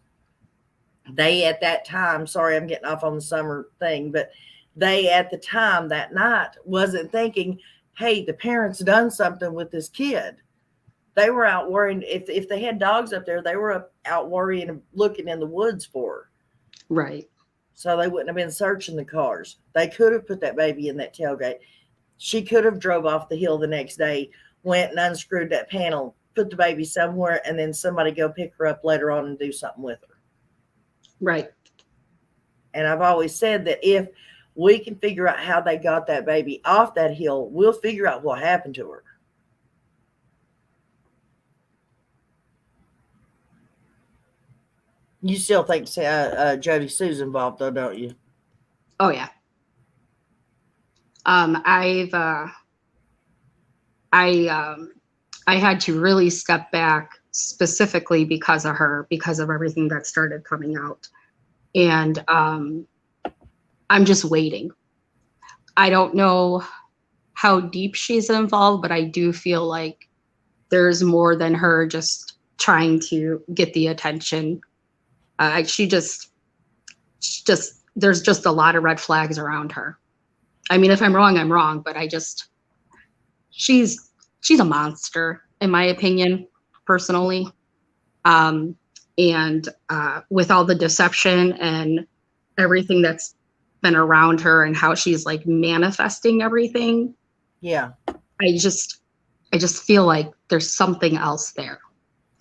they at that time, sorry, I'm getting off on the summer thing, but they at the time that night wasn't thinking, hey, the parents done something with this kid. They were out worrying. If they had dogs up there, they were out worrying and looking in the woods for her. Right. So they wouldn't have been searching the cars. They could have put that baby in that tailgate. She could have drove off the hill the next day, went and unscrewed that panel, put the baby somewhere, and then somebody go pick her up later on and do something with her. Right. And I've always said that if we can figure out how they got that baby off that hill, we'll figure out what happened to her. You still think Jody Sue's involved, though, don't you? Oh yeah. I had to really step back specifically because of her, because of everything that started coming out, and I'm just waiting. I don't know how deep she's involved, but I do feel like there's more than her just trying to get the attention. There's just a lot of red flags around her. I mean, if I'm wrong, I'm wrong, but she's a monster, in my opinion, personally. And with all the deception and everything that's been around her and how she's like manifesting everything. Yeah. I just feel like there's something else there.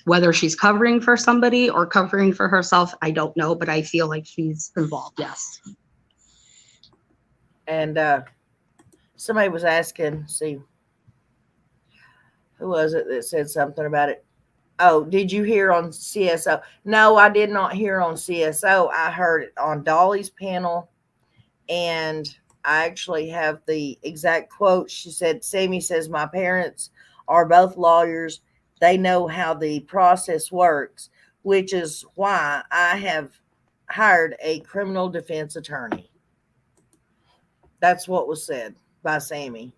Whether she's covering for somebody or covering for herself, I don't know, but I feel like she's involved, yes. And somebody was asking, see, who was it that said something about it? Oh, did you hear on CSO? No, I did not hear on CSO. I heard it on Dolly's panel, and I actually have the exact quote. She said, Sammy says, my parents are both lawyers. They know how the process works, which is why I have hired a criminal defense attorney. That's what was said by Sammy.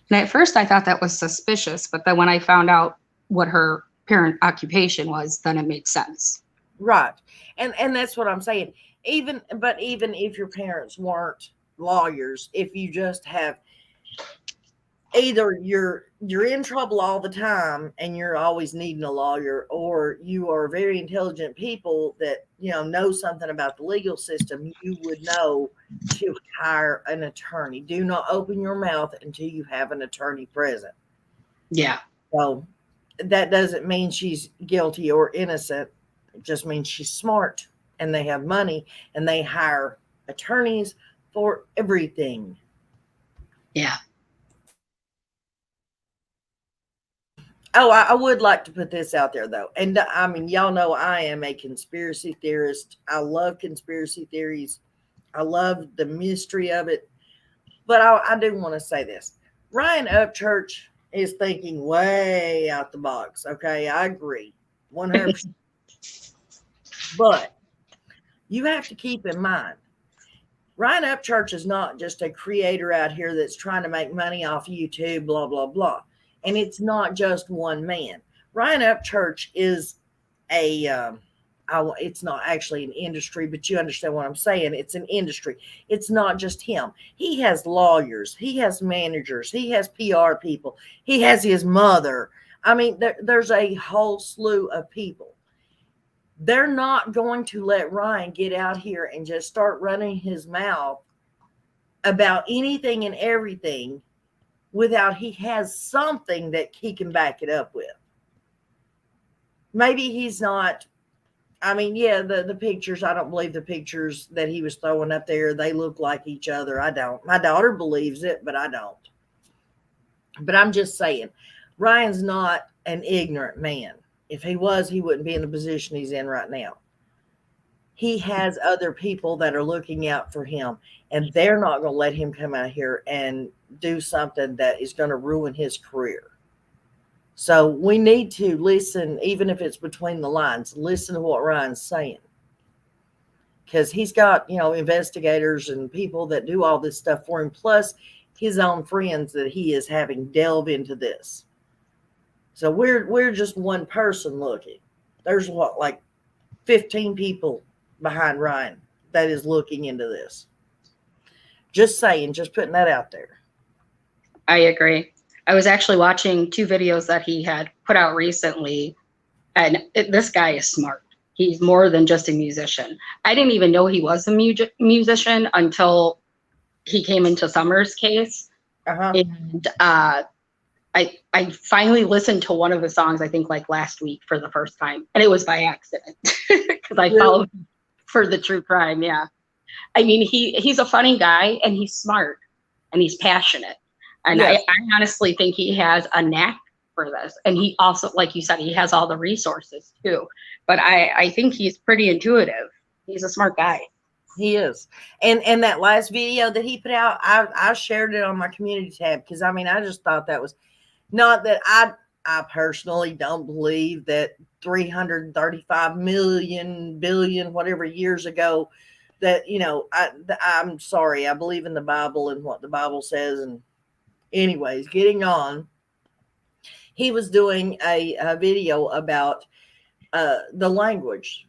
And at first I thought that was suspicious, but then when I found out what her parent occupation was, then it made sense. Right. And that's what I'm saying. Even if your parents weren't lawyers, if you just have either you're in trouble all the time and you're always needing a lawyer, or you are very intelligent people that know something about the legal system, you would know to hire an attorney. Do not open your mouth until you have an attorney present. Yeah. So that doesn't mean she's guilty or innocent. It just means she's smart and they have money and they hire attorneys for everything. Yeah. Oh, I would like to put this out there, though. And I mean, y'all know I am a conspiracy theorist. I love conspiracy theories. I love the mystery of it. But I do want to say this. Ryan Upchurch is thinking way out the box. Okay, I agree. 100%. But you have to keep in mind, Ryan Upchurch is not just a creator out here that's trying to make money off YouTube, blah, blah, blah. And it's not just one man. Ryan Upchurch is a it's not actually an industry, but you understand what I'm saying. It's an industry. It's not just him. He has lawyers. He has managers. He has PR people. He has his mother. I mean, there's a whole slew of people. They're not going to let Ryan get out here and just start running his mouth about anything and everything without he has something that he can back it up with. Maybe he's not, I mean, yeah, the pictures, I don't believe the pictures that he was throwing up there. They look like each other. I don't. My daughter believes it, but I don't. But I'm just saying, Ryan's not an ignorant man. If he was, he wouldn't be in the position he's in right now. He has other people that are looking out for him, and they're not going to let him come out here and do something that is going to ruin his career. So we need to listen, even if it's between the lines, listen to what Ryan's saying. Because he's got, investigators and people that do all this stuff for him, plus his own friends that he is having delve into this. So we're just one person looking. There's like 15 people behind Ryan that is looking into this. Just saying, just putting that out there. I agree. I was actually watching 2 videos that he had put out recently, and this guy is smart. He's more than just a musician. I didn't even know he was a musician until he came into Summer's case. And I finally listened to one of the songs, I think like last week for the first time, and it was by accident because I followed him for the true crime. Yeah. I mean, he's a funny guy, and he's smart, and he's passionate. And yes. I honestly think he has a knack for this. And he also, like you said, he has all the resources too. But I think he's pretty intuitive. He's a smart guy. He is. And that last video that he put out, I shared it on my community tab because, I mean, I just thought that was not that I personally don't believe that 335 million, billion, whatever years ago that, I'm sorry. I believe in the Bible and what the Bible says. And anyways, getting on, he was doing a video about the language,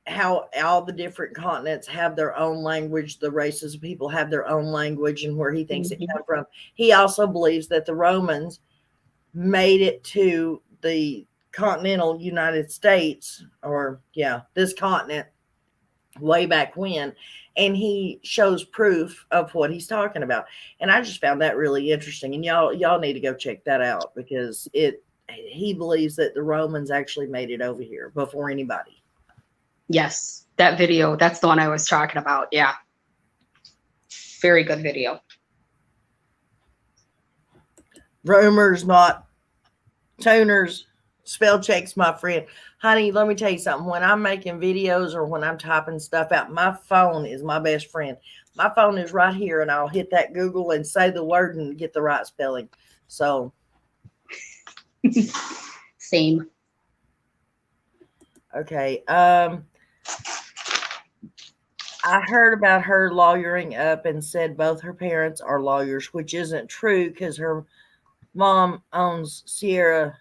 how all the different continents have their own language, the races of people have their own language, and where he thinks it came from. He also believes that the Romans made it to the continental United States, or this continent way back when, and he shows proof of what he's talking about. And I just found that really interesting, and y'all need to go check that out, because he believes that the Romans actually made it over here before anybody. Yes, that video, that's the one I was talking about. Yeah, very good video. Rumors, not tuners. Spell checks, my friend. Honey, let me tell you something. When I'm making videos or when I'm typing stuff out, my phone is my best friend. My phone is right here, and I'll hit that Google and say the word and get the right spelling. So. Same. Okay. I heard about her lawyering up and said both her parents are lawyers, which isn't true because her mom owns Sierra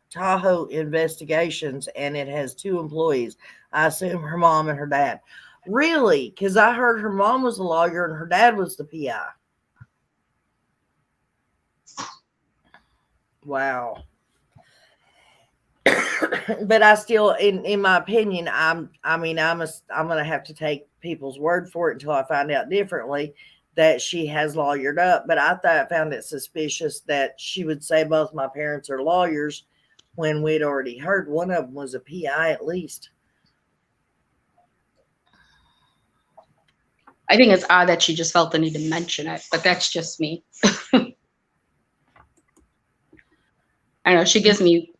Tahoe Investigations, and it has 2 employees. I assume her mom and her dad. Really? Because I heard her mom was a lawyer and her dad was the PI. Wow. But I still, in my opinion, I'm going to have to take people's word for it until I find out differently that she has lawyered up. But I found it suspicious that she would say both my parents are lawyers when we'd already heard one of them was a PI at least. I think it's odd that she just felt the need to mention it, but that's just me. I know, she gives me,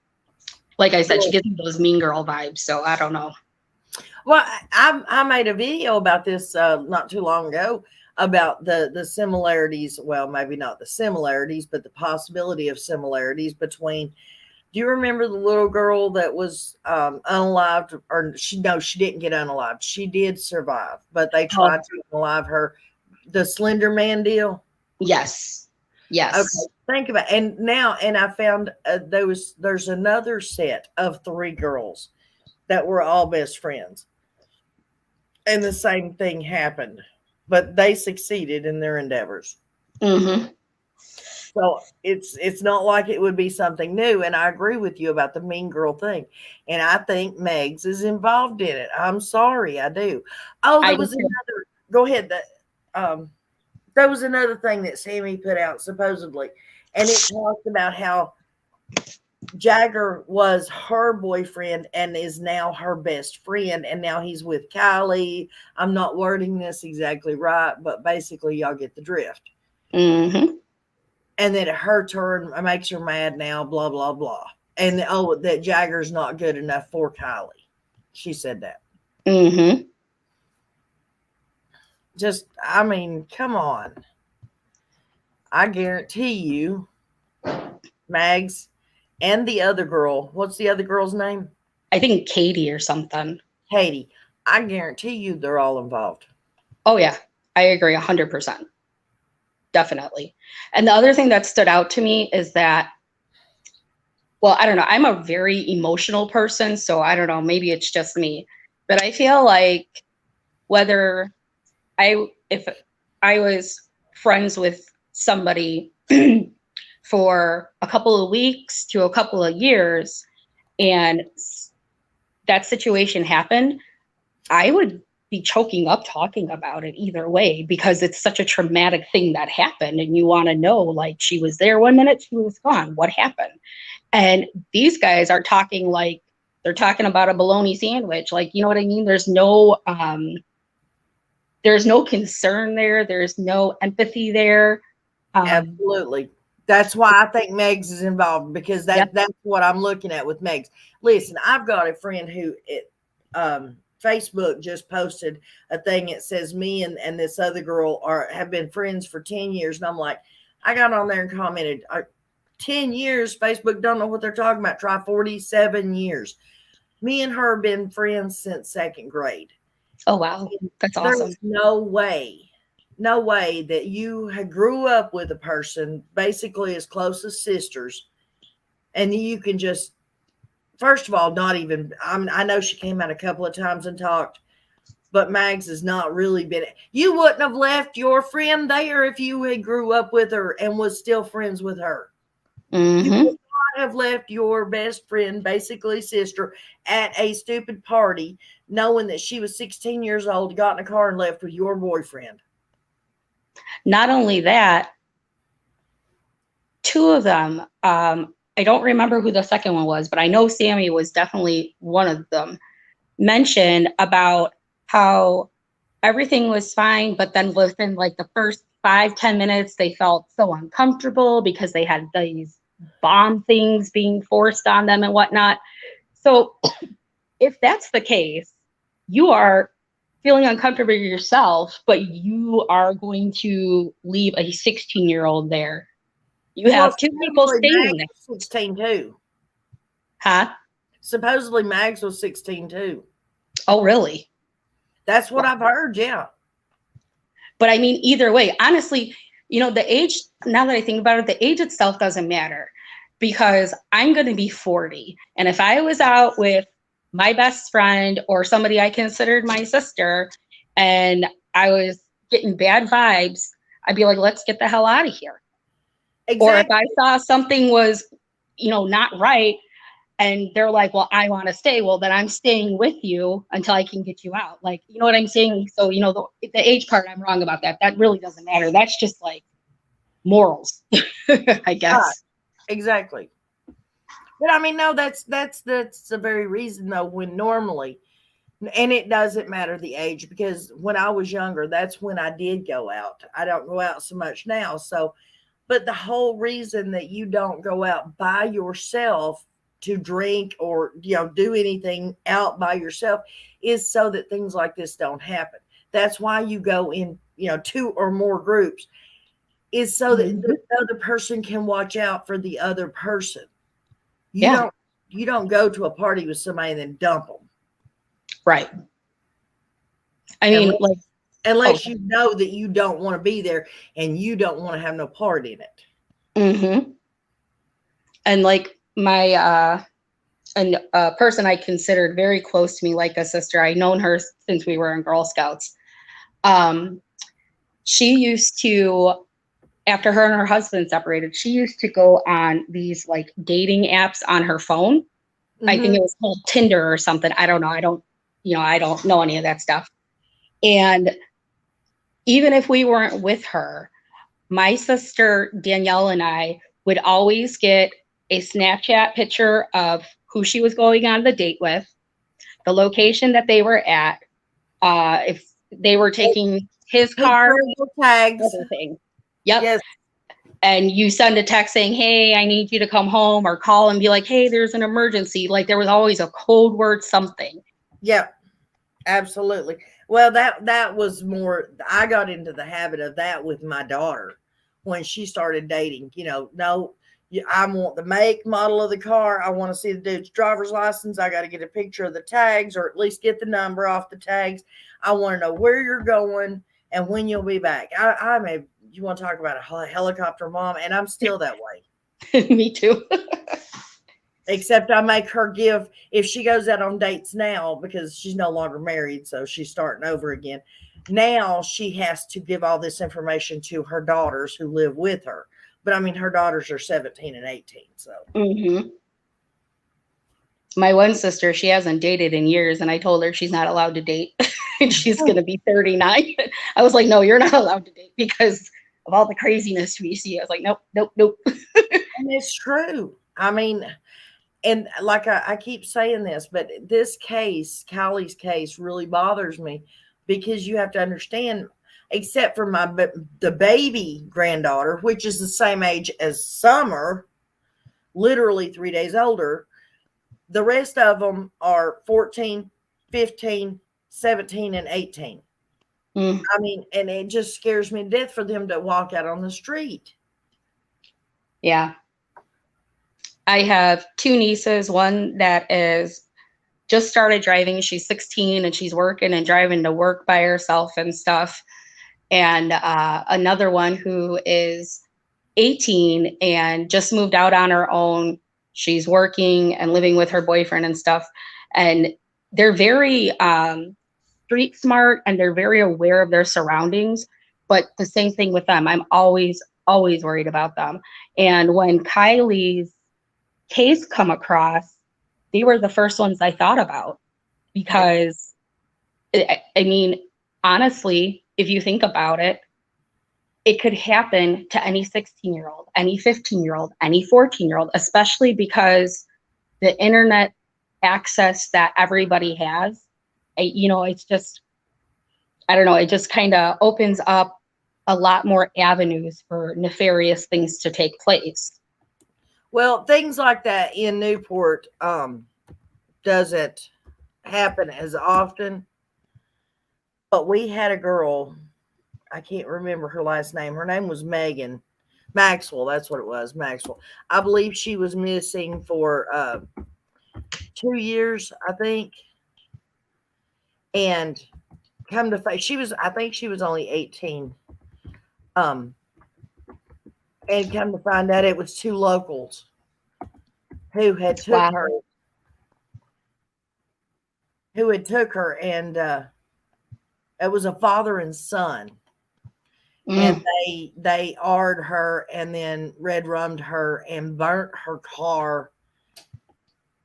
like I said, she gives me those mean girl vibes, so I don't know. Well, I made a video about this not too long ago about the similarities. Well, maybe not the similarities, but the possibility of similarities between. Do you remember the little girl that was unalived? Or she didn't get unalived. She did survive, but they tried to unalive her. The Slender Man deal. Yes. Yes. Okay. Think about it. And I found there's another set of 3 girls that were all best friends. And the same thing happened, but they succeeded in their endeavors. Mm-hmm. So it's not like it would be something new. And I agree with you about the mean girl thing. And I think Megs is involved in it. I'm sorry, I do. Oh, there was another. Go ahead. There was another thing that Sammy put out supposedly, and it talked about how Jagger was her boyfriend and is now her best friend, and now he's with Kylie. I'm not wording this exactly right, but basically, y'all get the drift. Mm-hmm. And that her turn makes her mad now, blah, blah, blah. And that Jagger's not good enough for Kylie. She said that. Mm-hmm. Just, I mean, come on. I guarantee you, Mags and the other girl, what's the other girl's name? I think Katie or something. Katie. I guarantee you they're all involved. Oh, yeah. I agree 100%. Definitely. And the other thing that stood out to me is that, well, I don't know. I'm a very emotional person, so I don't know. Maybe it's just me. But I feel like if I was friends with somebody for a couple of weeks to a couple of years and that situation happened, I would be choking up talking about it either way, because it's such a traumatic thing that happened and you want to know, like, she was there 1 minute, she was gone, what happened? And these guys are talking like they're talking about a bologna sandwich, like, you know what I mean? There's no concern there, there's no empathy there. Absolutely. That's why I think Megs is involved, because that's what I'm looking at with Megs. Listen, I've got a friend who Facebook just posted a thing. It says me and this other girl have been friends for 10 years. And I'm like, I got on there and commented, 10 years, Facebook don't know what they're talking about. Try 47 years. Me and her have been friends since second grade. Oh, wow. That's awesome. There's no way that you grew up with a person basically as close as sisters. And you can just, first of all, not even, I know she came out a couple of times and talked, but Mags has not really been, you wouldn't have left your friend there if you had grew up with her and was still friends with her. Mm-hmm. You would not have left your best friend, basically sister, at a stupid party, knowing that she was 16 years old, got in a car and left with your boyfriend. Not only that, two of them, I don't remember who the second one was, but I know Sammy was definitely one of them, mentioned about how everything was fine, but then within like the first 5-10 minutes, they felt so uncomfortable because they had these bomb things being forced on them and whatnot. So if that's the case, you are feeling uncomfortable yourself, but you are going to leave a 16-year-old there. You have two people staying there. 16 too. Huh? Supposedly Mags was 16 too. Oh, really? That's what I've heard, yeah. But I mean, either way, honestly, you know, the age, now that I think about it, the age itself doesn't matter, because I'm going to be 40. And if I was out with my best friend or somebody I considered my sister and I was getting bad vibes, I'd be like, let's get the hell out of here. Exactly. Or if I saw something was, you know, not right, and they're like, well, I want to stay. Well, then I'm staying with you until I can get you out. Like, you know what I'm saying? So, you know, the age part, I'm wrong about that. That really doesn't matter. That's just like morals, I guess. Exactly. But I mean, no, that's the very reason though, when normally, and it doesn't matter the age, because when I was younger, that's when I did go out. I don't go out so much now. So, but the whole reason that you don't go out by yourself to drink or, you know, do anything out by yourself is so that things like this don't happen. That's why you go in, you know, 2 or more groups, is so that the other person can watch out for the other person. You don't go to a party with somebody and then dump them. Right. I mean, unless you know that you don't want to be there and you don't want to have no part in it. Mm-hmm. And like my a person I considered very close to me, like a sister. I've known her since we were in Girl Scouts. She used to, after her and her husband separated, she used to go on these like dating apps on her phone. Mm-hmm. I think it was called Tinder or something. I don't know. I don't know any of that stuff. And even if we weren't with her, my sister Danielle and I would always get a Snapchat picture of who she was going on the date with, the location that they were at, if they were taking his car, tags, everything. Yep. Yes. And you send a text saying, hey, I need you to come home, or call and be like, hey, there's an emergency. Like there was always a code word, something. Yep. Absolutely. Well, that was more, I got into the habit of that with my daughter when she started dating. No, I want the make, model of the car. I want to see the dude's driver's license. I got to get a picture of the tags, or at least get the number off the tags. I want to know where you're going and when you'll be back. You want to talk about a helicopter mom, and I'm still that way. Me too. Except I make her give, if she goes out on dates now, because she's no longer married, so she's starting over again. Now she has to give all this information to her daughters who live with her. But I mean, her daughters are 17 and 18. So my one sister, she hasn't dated in years, and I told her she's not allowed to date. She's going to be 39. I was like, no, you're not allowed to date because of all the craziness we see. I was like, nope. And it's true. I mean, and like I keep saying this, but this case, Kylie's case, really bothers me, because you have to understand, except for the baby granddaughter, which is the same age as Summer, literally 3 days older, the rest of them are 14, 15, 17, and 18. I mean, and it just scares me to death for them to walk out on the street. Yeah. I have two nieces, one that is just started driving. She's 16 and she's working and driving to work by herself and stuff. And another one who is 18 and just moved out on her own. She's working and living with her boyfriend and stuff. And they're very street smart, and they're very aware of their surroundings. But the same thing with them. I'm always worried about them. And when Kylie's case come across, they were the first ones I thought about, because I mean, honestly, if you think about it, it could happen to any 16-year-old, any 15-year-old, any 14-year-old, especially because the internet access that everybody has, it's just, I don't know, it just kind of opens up a lot more avenues for nefarious things to take place. Well, things like that in Newport doesn't happen as often. But we had a girl, I can't remember her last name. Her name was Megan Maxwell. That's what it was, Maxwell. I believe she was missing for 2 years, I think. And come to find, I think she was only 18. And come to find out, it was two locals who had took her, and it was a father and son. And they AR'd her and then red rummed her and burnt her car.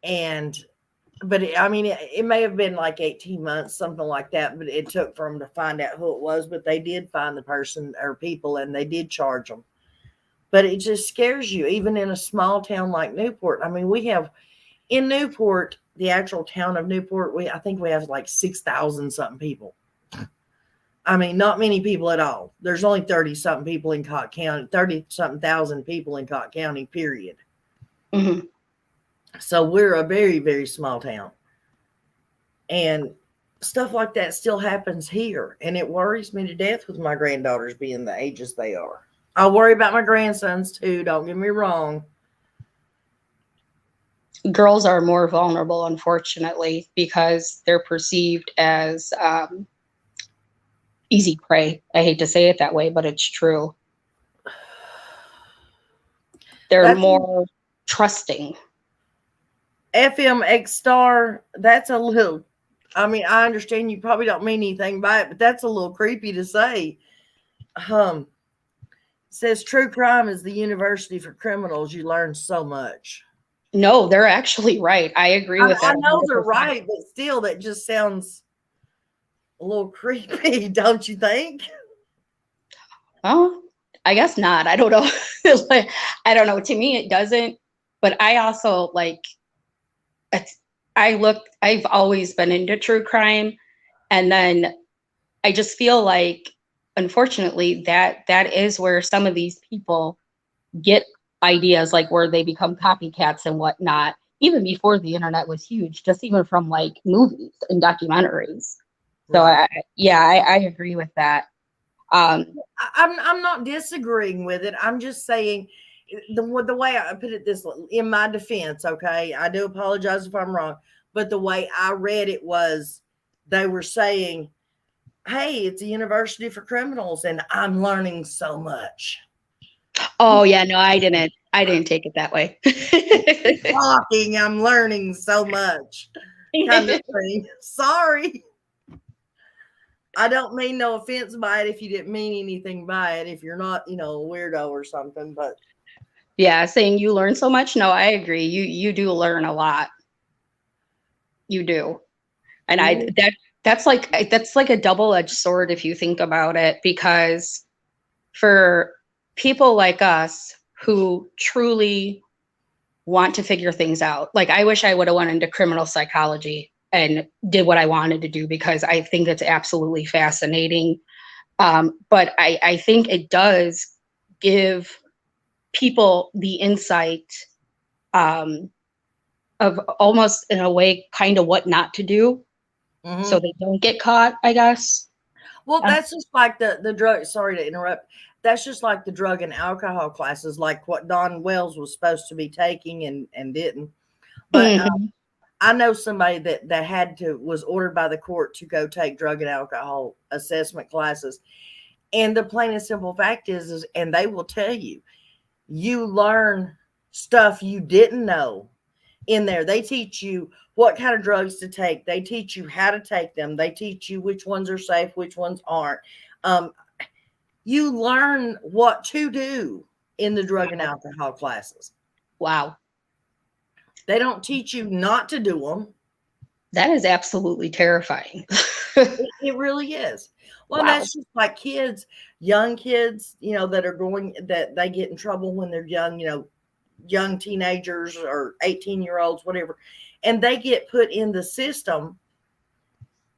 But it may have been like 18 months, something like that. But it took for them to find out who it was. But they did find the person or people, and they did charge them. But it just scares you, even in a small town like Newport. I mean, we have in Newport, the actual town of Newport, I think we have like 6,000 something people. I mean, not many people at all. There's only 30 something people in Cott County, 30 something thousand people in Cott County, period. Mm-hmm. So we're a very, very small town. And stuff like that still happens here. And it worries me to death with my granddaughters being the ages they are. I worry about my grandsons too, don't get me wrong. Girls are more vulnerable, unfortunately, because they're perceived as easy prey. I hate to say it that way, but it's true. They're more trusting. FMX Star, that's a little, I mean, I understand you probably don't mean anything by it, but that's a little creepy to say. Says true crime is the university for criminals. You learn so much. No, they're actually right. I agree with I that. know they're 100%. right, but still, that just sounds a little creepy, don't you think? Oh, I guess not. I don't know. Like, I don't know. To me, it doesn't. But I also like. I've always been into true crime, and then I just feel like, unfortunately, that is where some of these people get ideas, like where they become copycats and whatnot. Even before the internet was huge, just even from like movies and documentaries. So Right. I agree with that. I'm not disagreeing with it. I'm just saying the way I put it this in my defense, okay? I do apologize if I'm wrong, but the way I read it was they were saying, "Hey, it's a university for criminals and I'm learning so much." Oh yeah, no, I didn't take it that way. Talking, I'm learning so much kind of thing. Sorry. I don't mean no offense by it if you didn't mean anything by it, if you're not, a weirdo or something, but Yeah, saying you learn so much. No, I agree. You do learn a lot. You do. And mhm. that's like a double-edged sword if you think about it, because for people like us who truly want to figure things out, like I wish I would have went into criminal psychology and did what I wanted to do, because I think it's absolutely fascinating. But I think it does give people the insight, of almost in a way kind of what not to do, so Mhm. they don't get caught, I guess. Well, Uh, that's just like the drug. Sorry to interrupt. That's just like the drug and alcohol classes, like what Don Wells was supposed to be taking and didn't. But mhm. I know somebody that had to was ordered by the court to go take drug and alcohol assessment classes. And the plain and simple fact is and they will tell you, you learn stuff you didn't know in there. They teach you what kind of drugs to take. They teach you how to take them. They teach you which ones are safe, which ones aren't. Um, you learn what to do in the drug and Wow. alcohol classes. Wow. They don't teach you not to do them. That is absolutely terrifying. It really is. Well, Wow. that's just like kids, young kids, that are going that they get in trouble when they're young, young teenagers or 18-year-olds, whatever, and they get put in the system.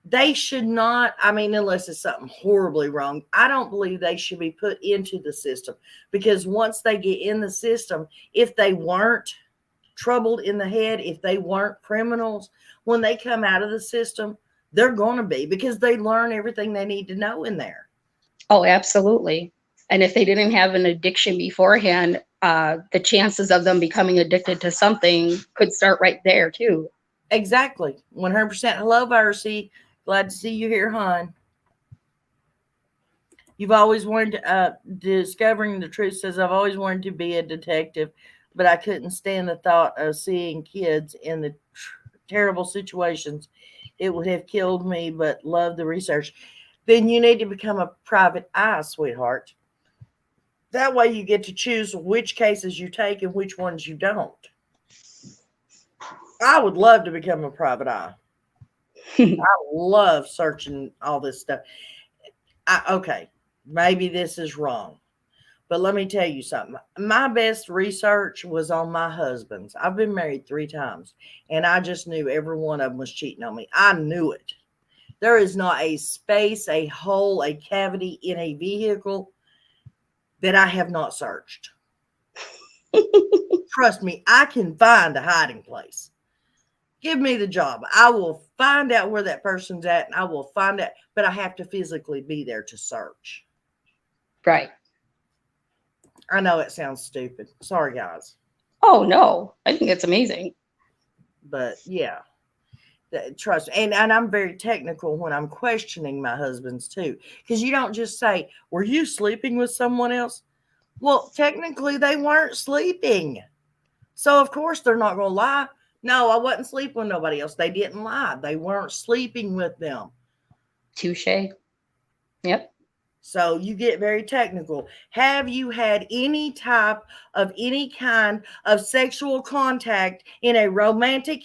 They should not, I mean, unless it's something horribly wrong, I don't believe they should be put into the system, because once they get in the system, if they weren't troubled in the head, if they weren't criminals, when they come out of the system, they're going to be, because they learn everything they need to know in there. Oh, absolutely. And if they didn't have an addiction beforehand, the chances of them becoming addicted to something could start right there too. Exactly. 100%. Hello, Versi. Glad to see you here, hon. You've always wanted to, discovering the truth says, I've always wanted to be a detective, but I couldn't stand the thought of seeing kids in the terrible situations. It would have killed me, but love the research. Then you need to become a private eye, sweetheart. That way you get to choose which cases you take and which ones you don't. I would love to become a private eye. I love searching all this stuff. Okay, maybe this is wrong, but let me tell you something. My best research was on my husband's. I've been married 3 times, and I just knew every one of them was cheating on me. I knew it. There is not a space, a hole, a cavity in a vehicle that I have not searched. Trust me, I can find a hiding place. Give me the job. I will find out where that person's at, and I will find out, but I have to physically be there to search. Right. I know it sounds stupid. Sorry, guys. Oh no, I think it's amazing. But yeah, trust me. And I'm very technical when I'm questioning my husbands too, because you don't just say, were you sleeping with someone else? Well, technically they weren't sleeping, so of course they're not going to lie. No, I wasn't sleeping with nobody else. They didn't lie. They weren't sleeping with them. Touche. Yep. So you get very technical. Have you had any type of any kind of sexual contact in a romantic,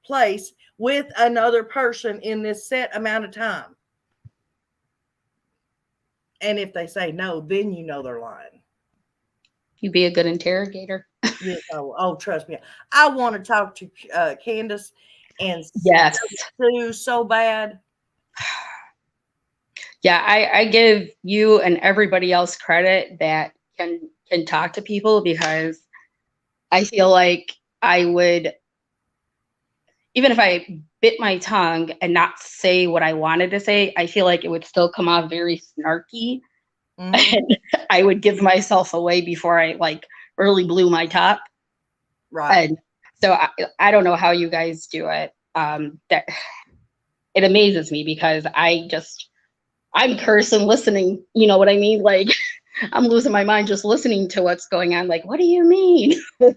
place with another person in this set amount of time? And if they say no, then you know they're lying. You be a good interrogator. Yes. Oh, trust me. I want to talk to Candace and Yes. Sue so bad. Yeah, I give you and everybody else credit that can talk to people, because I feel like I would, even if I bit my tongue and not say what I wanted to say, I feel like it would still come off very snarky. Mm-hmm. And I would give myself away before I really blew my top. Right. And so I don't know how you guys do it. That it amazes me, because I'm cursing listening. You know what I mean? Like, I'm losing my mind just listening to what's going on. Like, what do you mean? So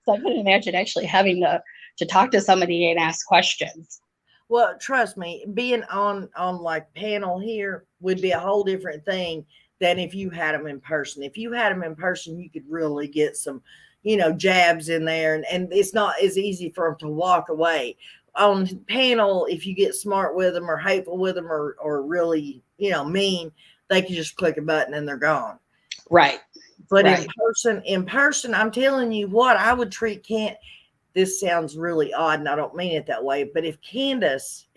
I couldn't imagine actually having to talk to somebody and ask questions. Well, trust me, being on like panel here would be a whole different thing than if you had them in person. If you had them in person, you could really get some, jabs in there, and it's not as easy for them to walk away. On panel, if you get smart with them or hateful with them or really, mean, they can just click a button and they're gone. Right. But right. in person, I'm telling you what, I would treat this sounds really odd and I don't mean it that way, but if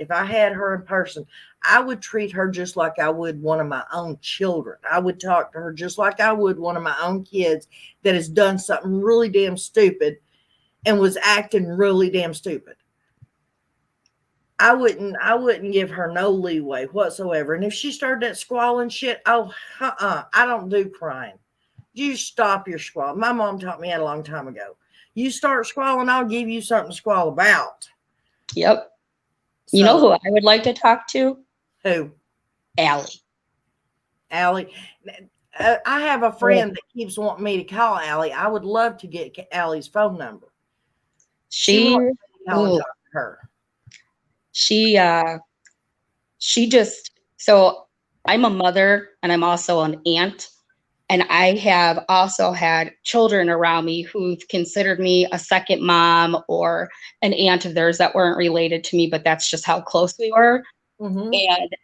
I had her in person, I would treat her just like I would one of my own children. I would talk to her just like I would one of my own kids that has done something really damn stupid and was acting really damn stupid. I wouldn't give her no leeway whatsoever. And if she started that squalling shit, I don't do crying. You stop your squall. My mom taught me that a long time ago. You start squalling, I'll give you something to squall about. Yep. So, you know who I would like to talk to? Who? Ally. Ally. I have a friend that keeps wanting me to call Ally. I would love to get Ally's phone number. She wants me to call and talk to her. She just, so I'm a mother and I'm also an aunt. And I have also had children around me who've considered me a second mom or an aunt of theirs that weren't related to me, but that's just how close we were. Mm-hmm. And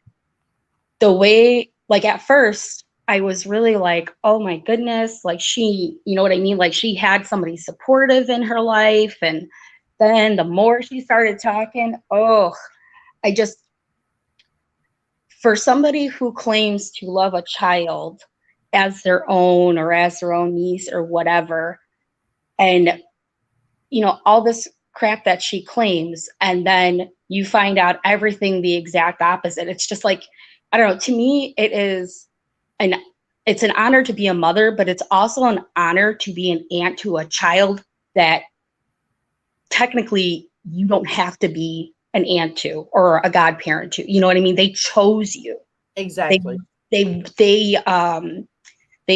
the way, at first, I was really like, oh my goodness, she, you know what I mean? Like, she had somebody supportive in her life. And then the more she started talking, for somebody who claims to love a child as their own or as their own niece or whatever, and all this crap that she claims, and then you find out everything the exact opposite. It's just like, I don't know, to me it's an honor to be a mother, but it's also an honor to be an aunt to a child that technically you don't have to be an aunt to or a godparent to. You know what I mean? They chose you. Exactly. They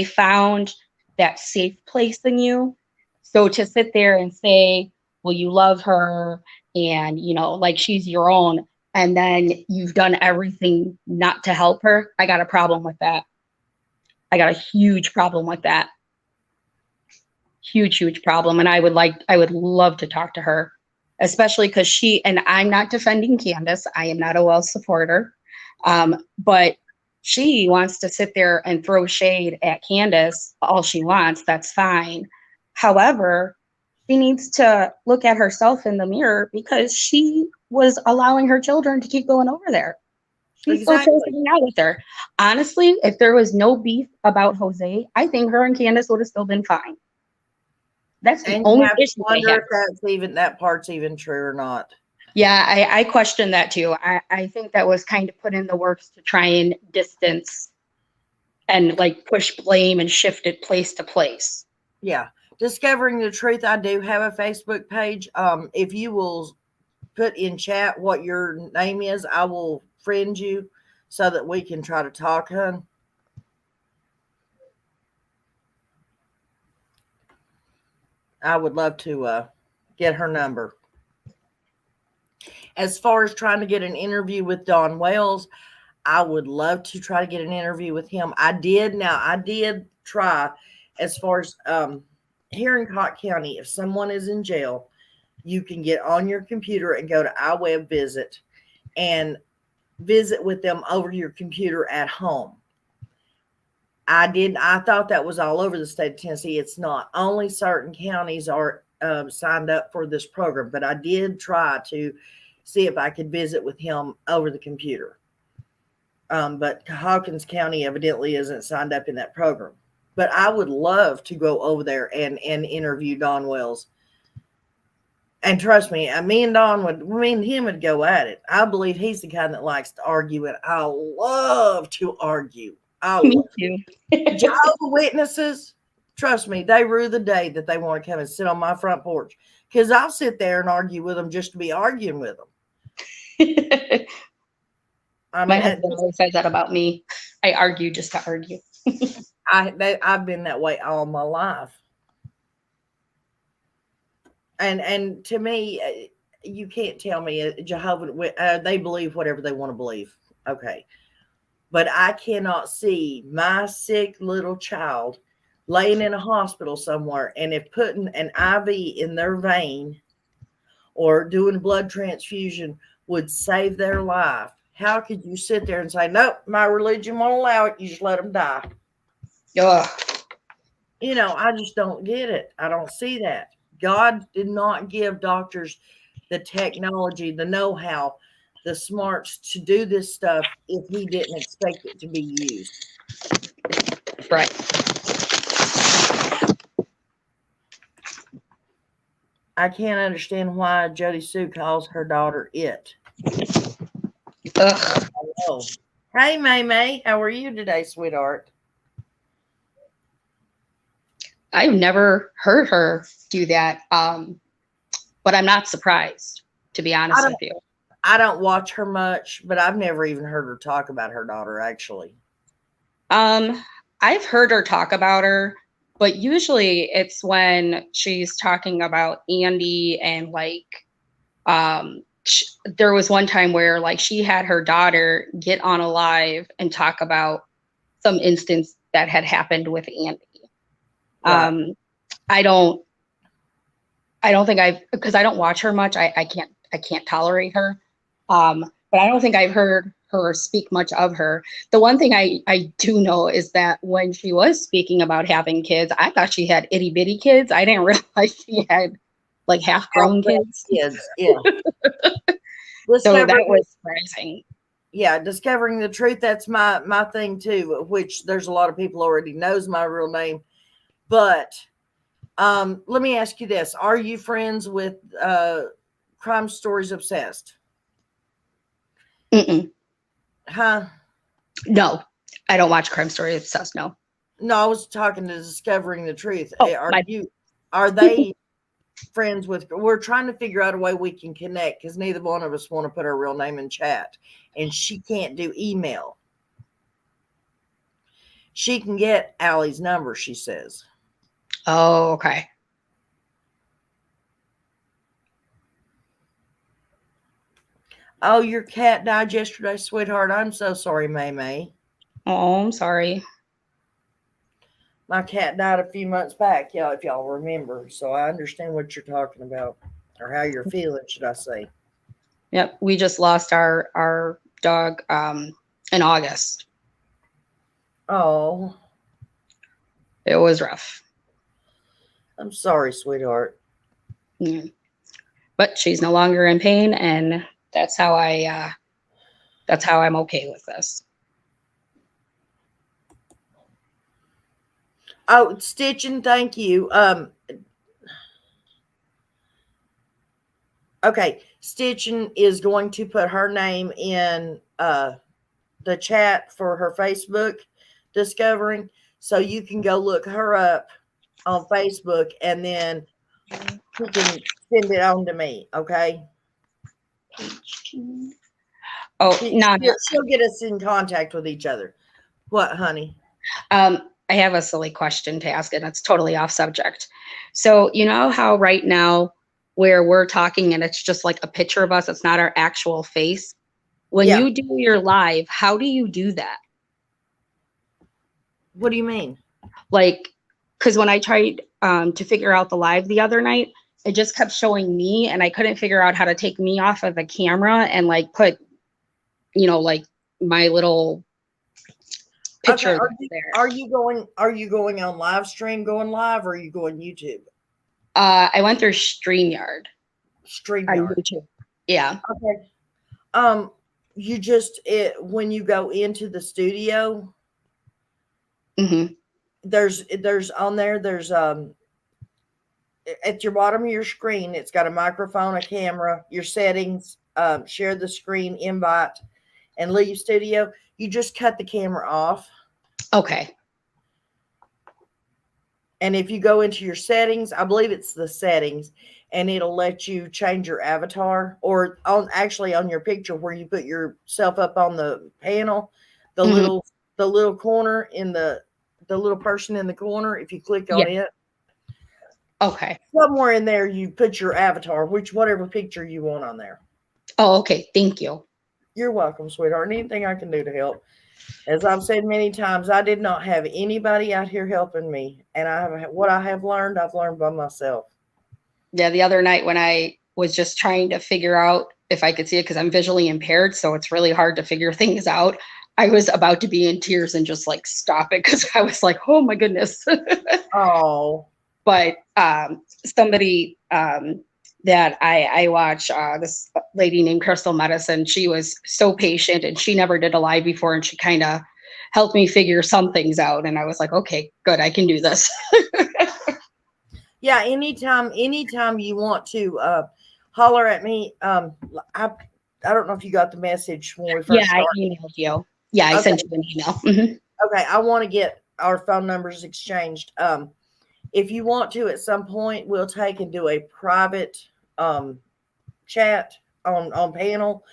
found that safe place in you. So to sit there and say, well, you love her and, she's your own, and then you've done everything not to help her, I got a problem with that. I got a huge problem with that. Huge problem. And I would love to talk to her, especially because and I'm not defending Candace. I am not a Wells supporter. But she wants to sit there and throw shade at Candace all she wants. That's fine. However, she needs to look at herself in the mirror, because she was allowing her children to keep going over there. She still chose to hang out with her. Honestly, if there was no beef about Jose, I think her and Candace would have still been fine. That's the only issue. I wonder if that part's even true or not. Yeah, I question that too. I think that was kind of put in the works to try and distance and push blame and shift it place to place. Yeah. Discovering the Truth. I do have a Facebook page. If you will put in chat what your name is, I will friend you so that we can try to talk, hun. I would love to get her number. As far as trying to get an interview with Don Wells, I would love to try to get an interview with him. I did try, as far as here in Talk County, if someone is in jail, you can get on your computer and go to iWeb Visit and visit with them over your computer at home. I thought that was all over the state of Tennessee. It's not. Only certain counties are signed up for this program, but I did try to see if I could visit with him over the computer. But Hawkins County evidently isn't signed up in that program. But I would love to go over there and interview Don Wells. And trust me, me and him would go at it. I believe he's the kind that likes to argue, and I love to argue. Me too. Jehovah's Witnesses, trust me, they rue the day that they want to come and sit on my front porch, because I'll sit there and argue with them just to be arguing with them. My husband always says that about me. I argue just to argue. I've been that way all my life. And to me, you can't tell me Jehovah, they believe whatever they want to believe. Okay. But I cannot see my sick little child laying in a hospital somewhere, and if putting an IV in their vein or doing a blood transfusion would save their life. How could you sit there and say, nope, my religion won't allow it. You just let them die. Ugh. You know, I just don't get it. I don't see that. God did not give doctors the technology, the know-how, the smarts to do this stuff if he didn't expect it to be used. Right. I can't understand why Jody Sue calls her daughter it. Ugh. Oh. Hey, May, how are you today, sweetheart? I've never heard her do that, but I'm not surprised, to be honest with you. I don't watch her much, but I've never even heard her talk about her daughter, actually. I've heard her talk about her, but usually it's when she's talking about Andy and like, there was one time where like she had her daughter get on a live and talk about some instance that had happened with Andy. Right. I don't think because I don't watch her much. I can't tolerate her. But I don't think I've heard her speak much of her. The one thing I do know is that when she was speaking about having kids, I thought she had itty bitty kids. I didn't realize she had like half grown kids. Yeah. So that was surprising. Yeah, discovering the truth. That's my thing too, which there's a lot of people already knows my real name. But let me ask you this. Are you friends with Crime Stories Obsessed? Mm-mm. Huh? No, I don't watch Crime Story Obsessed. No, I was talking to Discovering the Truth. Oh, Are they friends with? We're trying to figure out a way we can connect, because neither one of us want to put our real name in chat, and she can't do email. She can get Allie's number, she says. Oh, okay. Oh, your cat died yesterday, sweetheart. I'm so sorry, May. Oh, I'm sorry. My cat died a few months back, y'all, if y'all remember. So I understand what you're talking about, or how you're feeling, should I say. Yep, we just lost our dog in August. Oh. It was rough. I'm sorry, sweetheart. Yeah. But she's no longer in pain, and that's how I'm okay with this. Oh, Stitching, thank you. Okay, Stitching is going to put her name in the chat for her Facebook, Discovering, so you can go look her up on Facebook, and then you can send it on to me, okay? Oh, no. She'll get us in contact with each other. What, honey? I have a silly question to ask, and it's totally off subject. So you know how right now where we're talking and it's just like a picture of us. It's not our actual face. When Yeah. you do your live, how do you do that? What do you mean? Like, because when I tried to figure out the live the other night, it just kept showing me and I couldn't figure out how to take me off of the camera and like put, you know, like my little picture there. Are you going on live stream, going live, or are you going YouTube? I went through StreamYard. StreamYard. On YouTube. Yeah. Okay. You just when you go into the studio, Mm-hmm. there's on there, there's at your bottom of your screen, it's got a microphone, a camera, your settings, share the screen, invite, and leave studio. You just cut the camera off. Okay. And if you go into your settings, I believe it's the settings, and it'll let you change your avatar, or on your picture where you put yourself up on the panel, the little corner in the little person in the corner. If you click on it, okay, somewhere in there you put your avatar, whatever picture you want on there. Oh, okay. Thank you. You're welcome, sweetheart. Anything I can do to help. As I've said many times, I did not have anybody out here helping me, and what I have learned, I've learned by myself. Yeah, the other night when I was just trying to figure out if I could see it, because I'm visually impaired, so it's really hard to figure things out. I was about to be in tears and just like stop it because I was like, oh my goodness. Oh. But somebody that I watch, this lady named Crystal Medicine, she was so patient and she never did a live before, and she kind of helped me figure some things out. And I was like, okay, good, I can do this. Yeah, anytime you want to holler at me. I don't know if you got the message when we first started. I emailed you. Yeah, I sent you an email. Mm-hmm. Okay, I want to get our phone numbers exchanged. If you want to, at some point, we'll take and do a private chat on panel,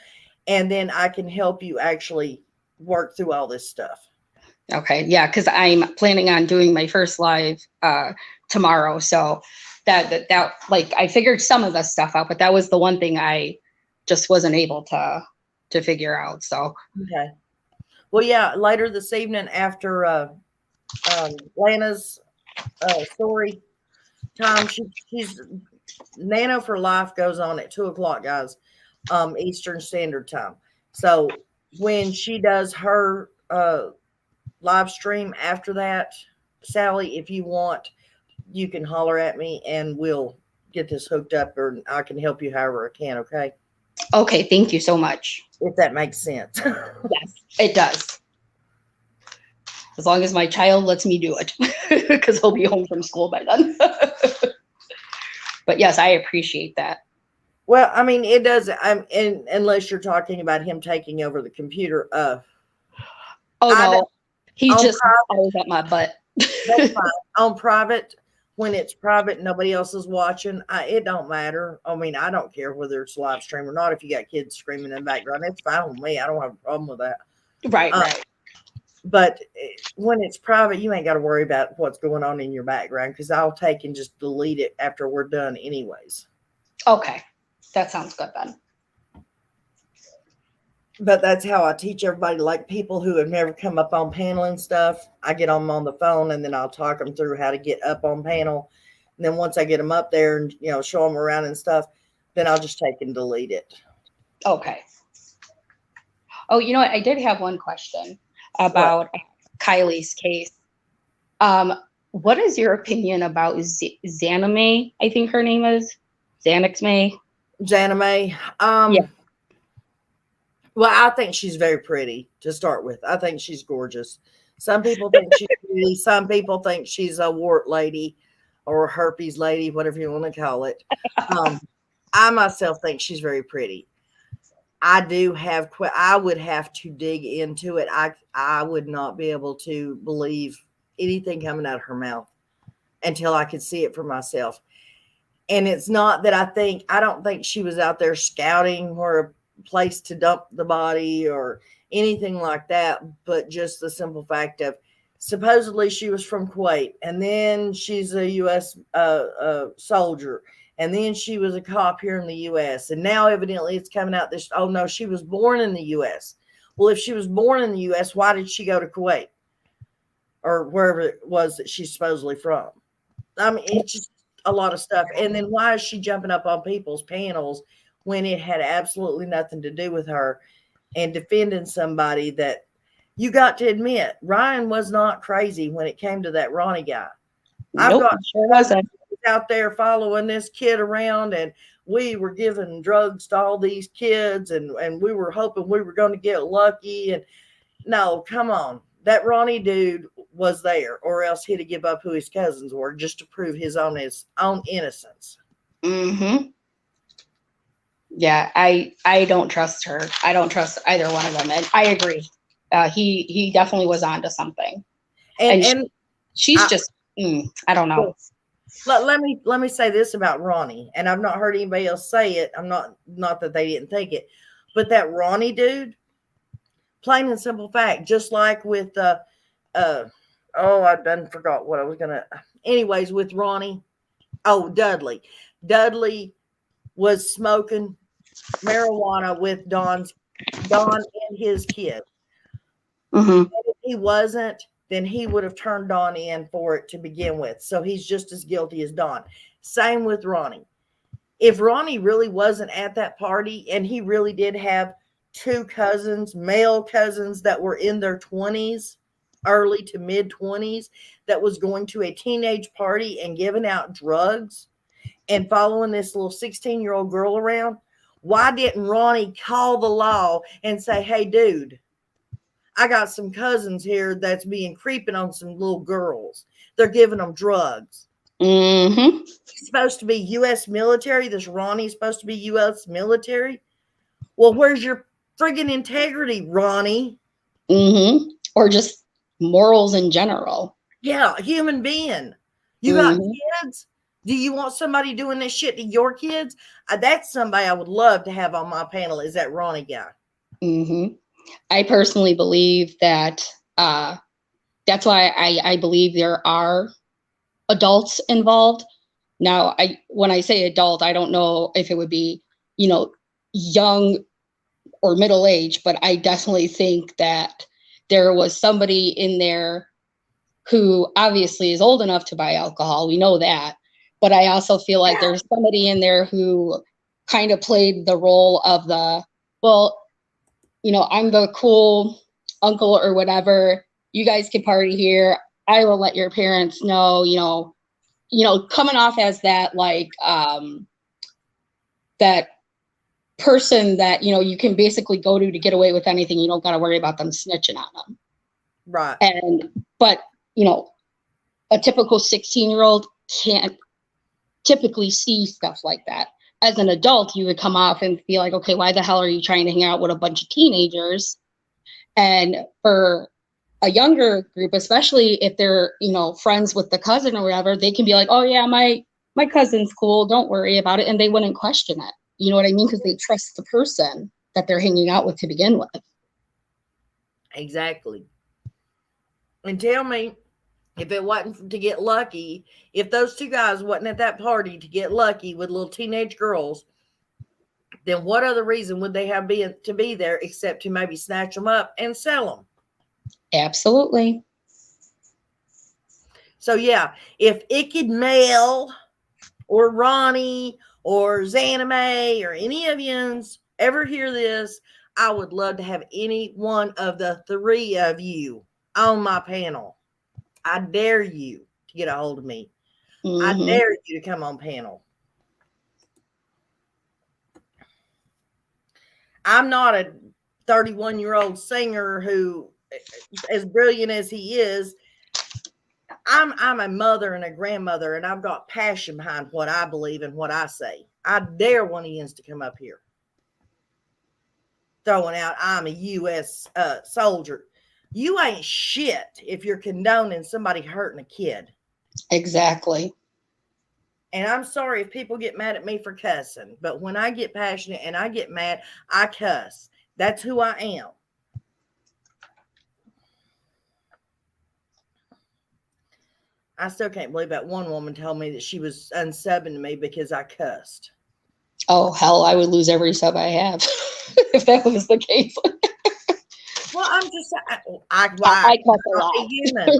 and then I can help you actually work through all this stuff. Okay, yeah, because I'm planning on doing my first live tomorrow. So that like I figured some of the stuff out, but that was the one thing I just wasn't able to figure out. So okay. Well, yeah, later this evening after Lana's story time, she's Nano for Life goes on at 2:00, guys, Eastern Standard Time. So when she does her live stream after that, Sally, if you want, you can holler at me and we'll get this hooked up, or I can help you however I can. Okay. Okay, thank you so much. If that makes sense. Yes, it does. As long as my child lets me do it, because he'll be home from school by then. But yes, I appreciate that. Well, I mean, it does. Unless you're talking about him taking over the computer. Oh no, he's just always at my butt. That's fine. On private, when it's private, nobody else is watching. It don't matter. I mean, I don't care whether it's live stream or not. If you got kids screaming in the background, it's fine with me. I don't have a problem with that. Right, right. But when it's private, you ain't got to worry about what's going on in your background, because I'll take and just delete it after we're done anyways. Okay. That sounds good then. But that's how I teach everybody, like people who have never come up on panel and stuff. I get them on the phone and then I'll talk them through how to get up on panel. And then once I get them up there and, show them around and stuff, then I'll just take and delete it. Okay. Oh, you know what? I did have one question about Kylie's case. What is your opinion about Xaname? I think her name is Xaname. Xaname. Yeah. Well, I think she's very pretty to start with. I think she's gorgeous. Some people think she's pretty. Some people think she's a wart lady or a herpes lady, whatever you want to call it. I myself think she's very pretty. I would have to dig into it. I would not be able to believe anything coming out of her mouth until I could see it for myself. And it's not that I don't think she was out there scouting for a place to dump the body or anything like that, but just the simple fact of supposedly she was from Kuwait, and then she's a U.S. Soldier, And then she was a cop here in the U.S. And now evidently it's coming out this, oh no, she was born in the U.S. Well, if she was born in the U.S., why did she go to Kuwait? Or wherever it was that she's supposedly from. I mean, it's just a lot of stuff. And then why is she jumping up on people's panels when it had absolutely nothing to do with her, and defending somebody that you got to admit, Ryan was not crazy when it came to that Ronnie guy. I've Nope, got sure wasn't. out there following this kid around, and we were giving drugs to all these kids, and we were hoping we were going to get lucky. And no, come on. That Ronnie dude was there, or else he'd have give up who his cousins were just to prove his own innocence. Mm-hmm. Yeah, I don't trust her. I don't trust either one of them. And I agree. He definitely was onto something. And she's just, I don't know. Let me say this about Ronnie, and I've not heard anybody else say it. I'm not that they didn't think it, but that Ronnie dude, plain and simple fact, just like with I done forgot what I was gonna. Anyways, with Ronnie, Dudley was smoking marijuana with Don and his kid. Mm-hmm. If he wasn't, then he would have turned Don in for it to begin with. So he's just as guilty as Don. Same with Ronnie. If Ronnie really wasn't at that party and he really did have two cousins, male cousins that were in their 20s, early to mid 20s, that was going to a teenage party and giving out drugs and following this little 16-year-old girl around, why didn't Ronnie call the law and say, hey, dude, I got some cousins here that's being creeping on some little girls. They're giving them drugs. Mm-hmm. He's supposed to be U.S. military. This Ronnie's supposed to be U.S. military. Well, where's your friggin' integrity, Ronnie? Mm-hmm. Or just morals in general. Yeah, human being. You got kids? Do you want somebody doing this shit to your kids? That's somebody I would love to have on my panel, is that Ronnie guy. Mm-hmm. I personally believe that that's why I believe there are adults involved. Now, when I say adult, I don't know if it would be, young or middle age, but I definitely think that there was somebody in there who obviously is old enough to buy alcohol. We know that. But I also feel like there's somebody in there who kind of played the role of I'm the cool uncle or whatever. You guys can party here. I will let your parents know, coming off as that, that person that, you can basically go to get away with anything. You don't got to worry about them snitching on them. Right. But a typical 16-year-old can't typically see stuff like that. As an adult, you would come off and be like, okay, why the hell are you trying to hang out with a bunch of teenagers? And for a younger group, especially if they're, friends with the cousin or whatever, they can be like, oh yeah, my cousin's cool. Don't worry about it. And they wouldn't question it. You know what I mean? Because they trust the person that they're hanging out with to begin with. Exactly. And tell me, if it wasn't to get lucky, if those two guys wasn't at that party to get lucky with little teenage girls, then what other reason would they have to be there except to maybe snatch them up and sell them? Absolutely. So yeah, if Icked Mel or Ronnie or Zanime or any of yous ever hear this, I would love to have any one of the three of you on my panel. I dare you to get a hold of me. Mm-hmm. I dare you to come on panel. I'm not a 31-year-old singer who, as brilliant as he is, I'm a mother and a grandmother, and I've got passion behind what I believe and what I say. I dare one of yous to come up here throwing out, I'm a U.S. soldier. You ain't shit if you're condoning somebody hurting a kid. Exactly. And I'm sorry if people get mad at me for cussing, but when I get passionate and I get mad, I cuss. That's who I am. I still can't believe that one woman told me that she was unsubbing to me because I cussed. Oh, hell, I would lose every sub I have if that was the case. Well, I'm just, I cuss a lot. Be human.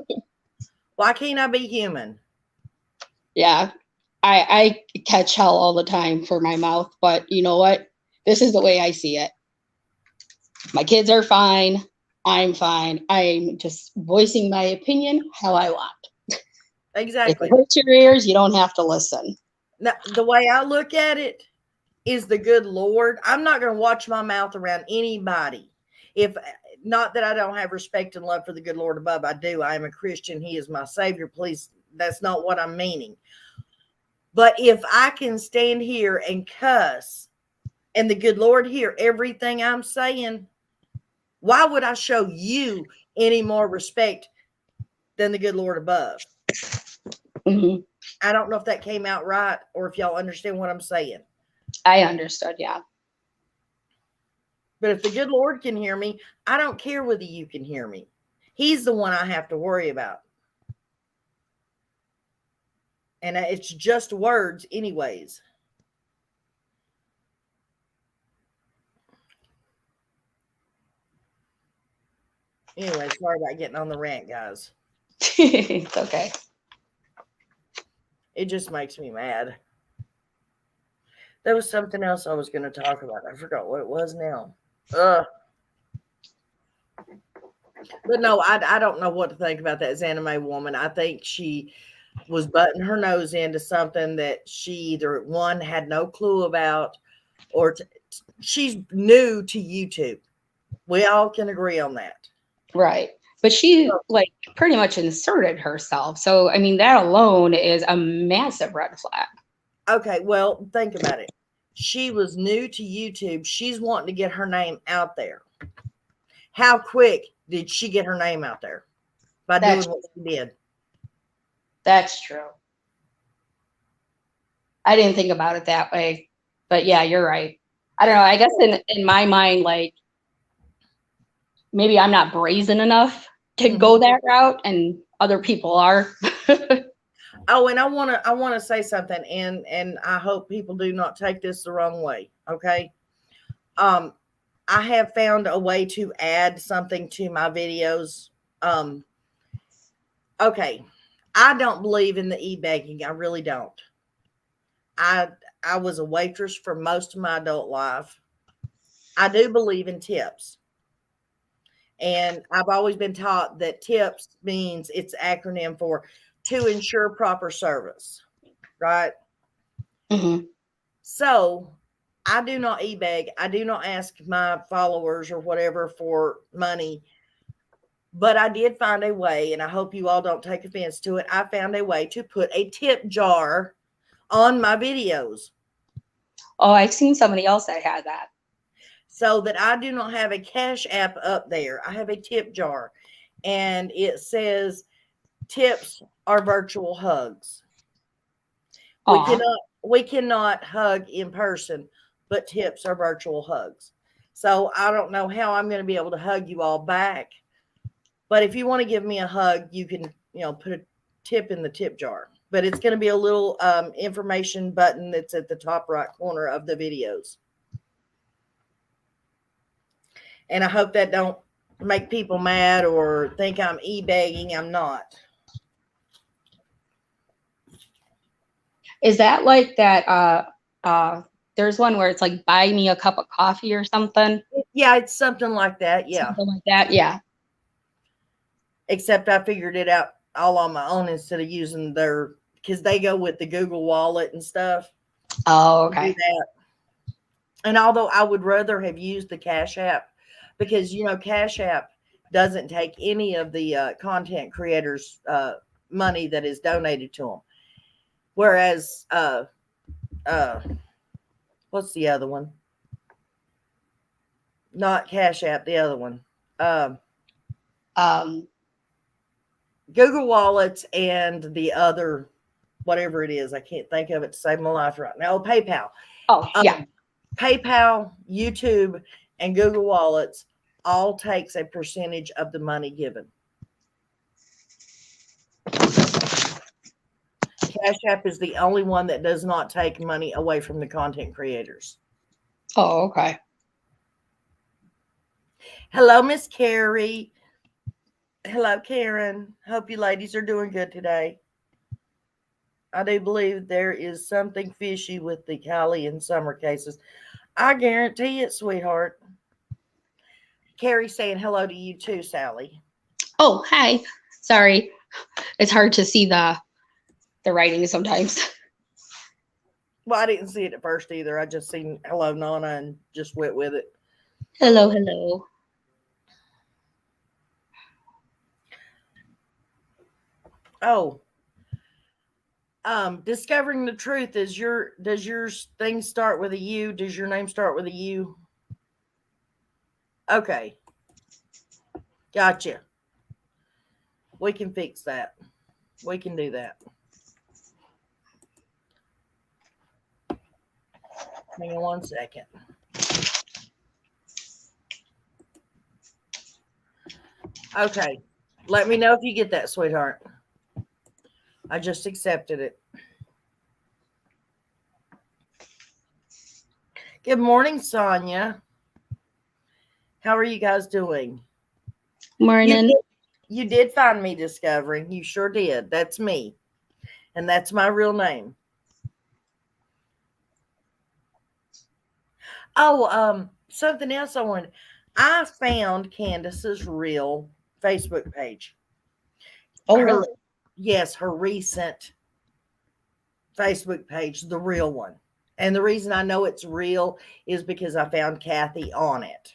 Why can't I be human? Yeah, I catch hell all the time for my mouth, but you know what? This is the way I see it. My kids are fine. I'm fine. I'm just voicing my opinion how I want. Exactly. If it hurts your ears, you don't have to listen. Now, the way I look at it is the good Lord. I'm not going to watch my mouth around anybody. If not that I don't have respect and love for the good Lord above, I do. I am a Christian. He is my Savior. Please, that's not what I'm meaning. But if I can stand here and cuss and the good Lord hear everything I'm saying, why would I show you any more respect than the good Lord above? Mm-hmm. I don't know if that came out right or if y'all understand what I'm saying. I understood, yeah. But if the good Lord can hear me, I don't care whether you can hear me. He's the one I have to worry about. And it's just words anyways. Anyway, sorry about getting on the rant, guys. It's okay. It just makes me mad. There was something else I was going to talk about. I forgot what it was now. But no, I don't know what to think about that Zanime woman. I think she was butting her nose into something that she either, one, had no clue about, or she's new to YouTube. We all can agree on that. Right. But she like pretty much inserted herself. So, I mean, that alone is a massive red flag. Okay, well, think about it. She was new to YouTube. She's wanting to get her name out there. How quick did she get her name out there? By doing what she did. That's true. I didn't think about it that way. But yeah, you're right. I don't know. I guess in my mind, like, maybe I'm not brazen enough to go that route, and other people are. Oh, and I want to say something, and I hope people do not take this the wrong way. Okay. I have found a way to add something to my videos. Okay. I don't believe in the e-begging. I really don't. I was a waitress for most of my adult life. I do believe in tips. And I've always been taught that tips means it's acronym for to ensure proper service, right? Mm-hmm. So I do not e-beg. I do not ask my followers or whatever for money. But I did find a way, and I hope you all don't take offense to it. I found a way to put a tip jar on my videos. Oh, I've seen somebody else that had that. So that I do not have a Cash App up there. I have a tip jar, and it says tips are virtual hugs. We cannot hug in person, but tips are virtual hugs. So I don't know how I'm going to be able to hug you all back. But if you want to give me a hug, you can, put a tip in the tip jar. But it's going to be a little information button that's at the top right corner of the videos. And I hope that don't make people mad or think I'm e-begging. I'm not. Is that like that? There's one where it's like buy me a cup of coffee or something. Yeah, it's something like that. Yeah. Something like that. Yeah. Except I figured it out all on my own instead of using because they go with the Google Wallet and stuff. Oh, okay. And although I would rather have used the Cash App, because, Cash App doesn't take any of the content creators' money that is donated to them. Whereas, what's the other one? Not Cash App, the other one. Google Wallets and the other, whatever it is, I can't think of it to save my life right now. PayPal. Oh, yeah. PayPal, YouTube, and Google Wallets all takes a percentage of the money given. Cash App is the only one that does not take money away from the content creators. Oh, okay. Hello, Miss Carrie. Hello, Karen. Hope you ladies are doing good today. I do believe there is something fishy with the Kylie and Summer cases. I guarantee it, sweetheart. Carrie saying hello to you too, Sally. Oh, hi. Sorry. It's hard to see the writing sometimes. Well, I didn't see it at first either. I just seen hello, Nana, and just went with it. Hello, hello. Oh. Discovering the truth does your thing start with a U? Does your name start with a U? Okay. Gotcha. We can fix that. We can do that. Hang on 1 second. Okay. Let me know if you get that, sweetheart. I just accepted it. Good morning, Sonia. How are you guys doing? Morning. You did find me, Discovering. You sure did. That's me. And that's my real name. Oh, something else I wanted. I found Candace's real Facebook page. Oh, really? Yes, her recent Facebook page, the real one. And the reason I know it's real is because I found Kathy on it.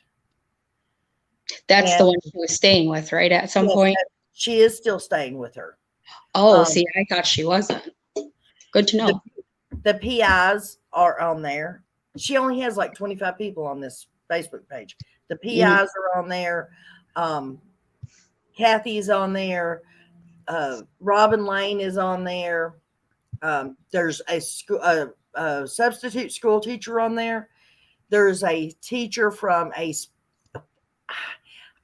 That's the one she was staying with, right? At some point? She is still staying with her. Oh, see, I thought she wasn't. Good to know. The PIs are on there. She only has like 25 people on this Facebook page. The PIs are on there. Kathy's on there. Robin Lane is on there. There's a substitute school teacher on there. There's a teacher from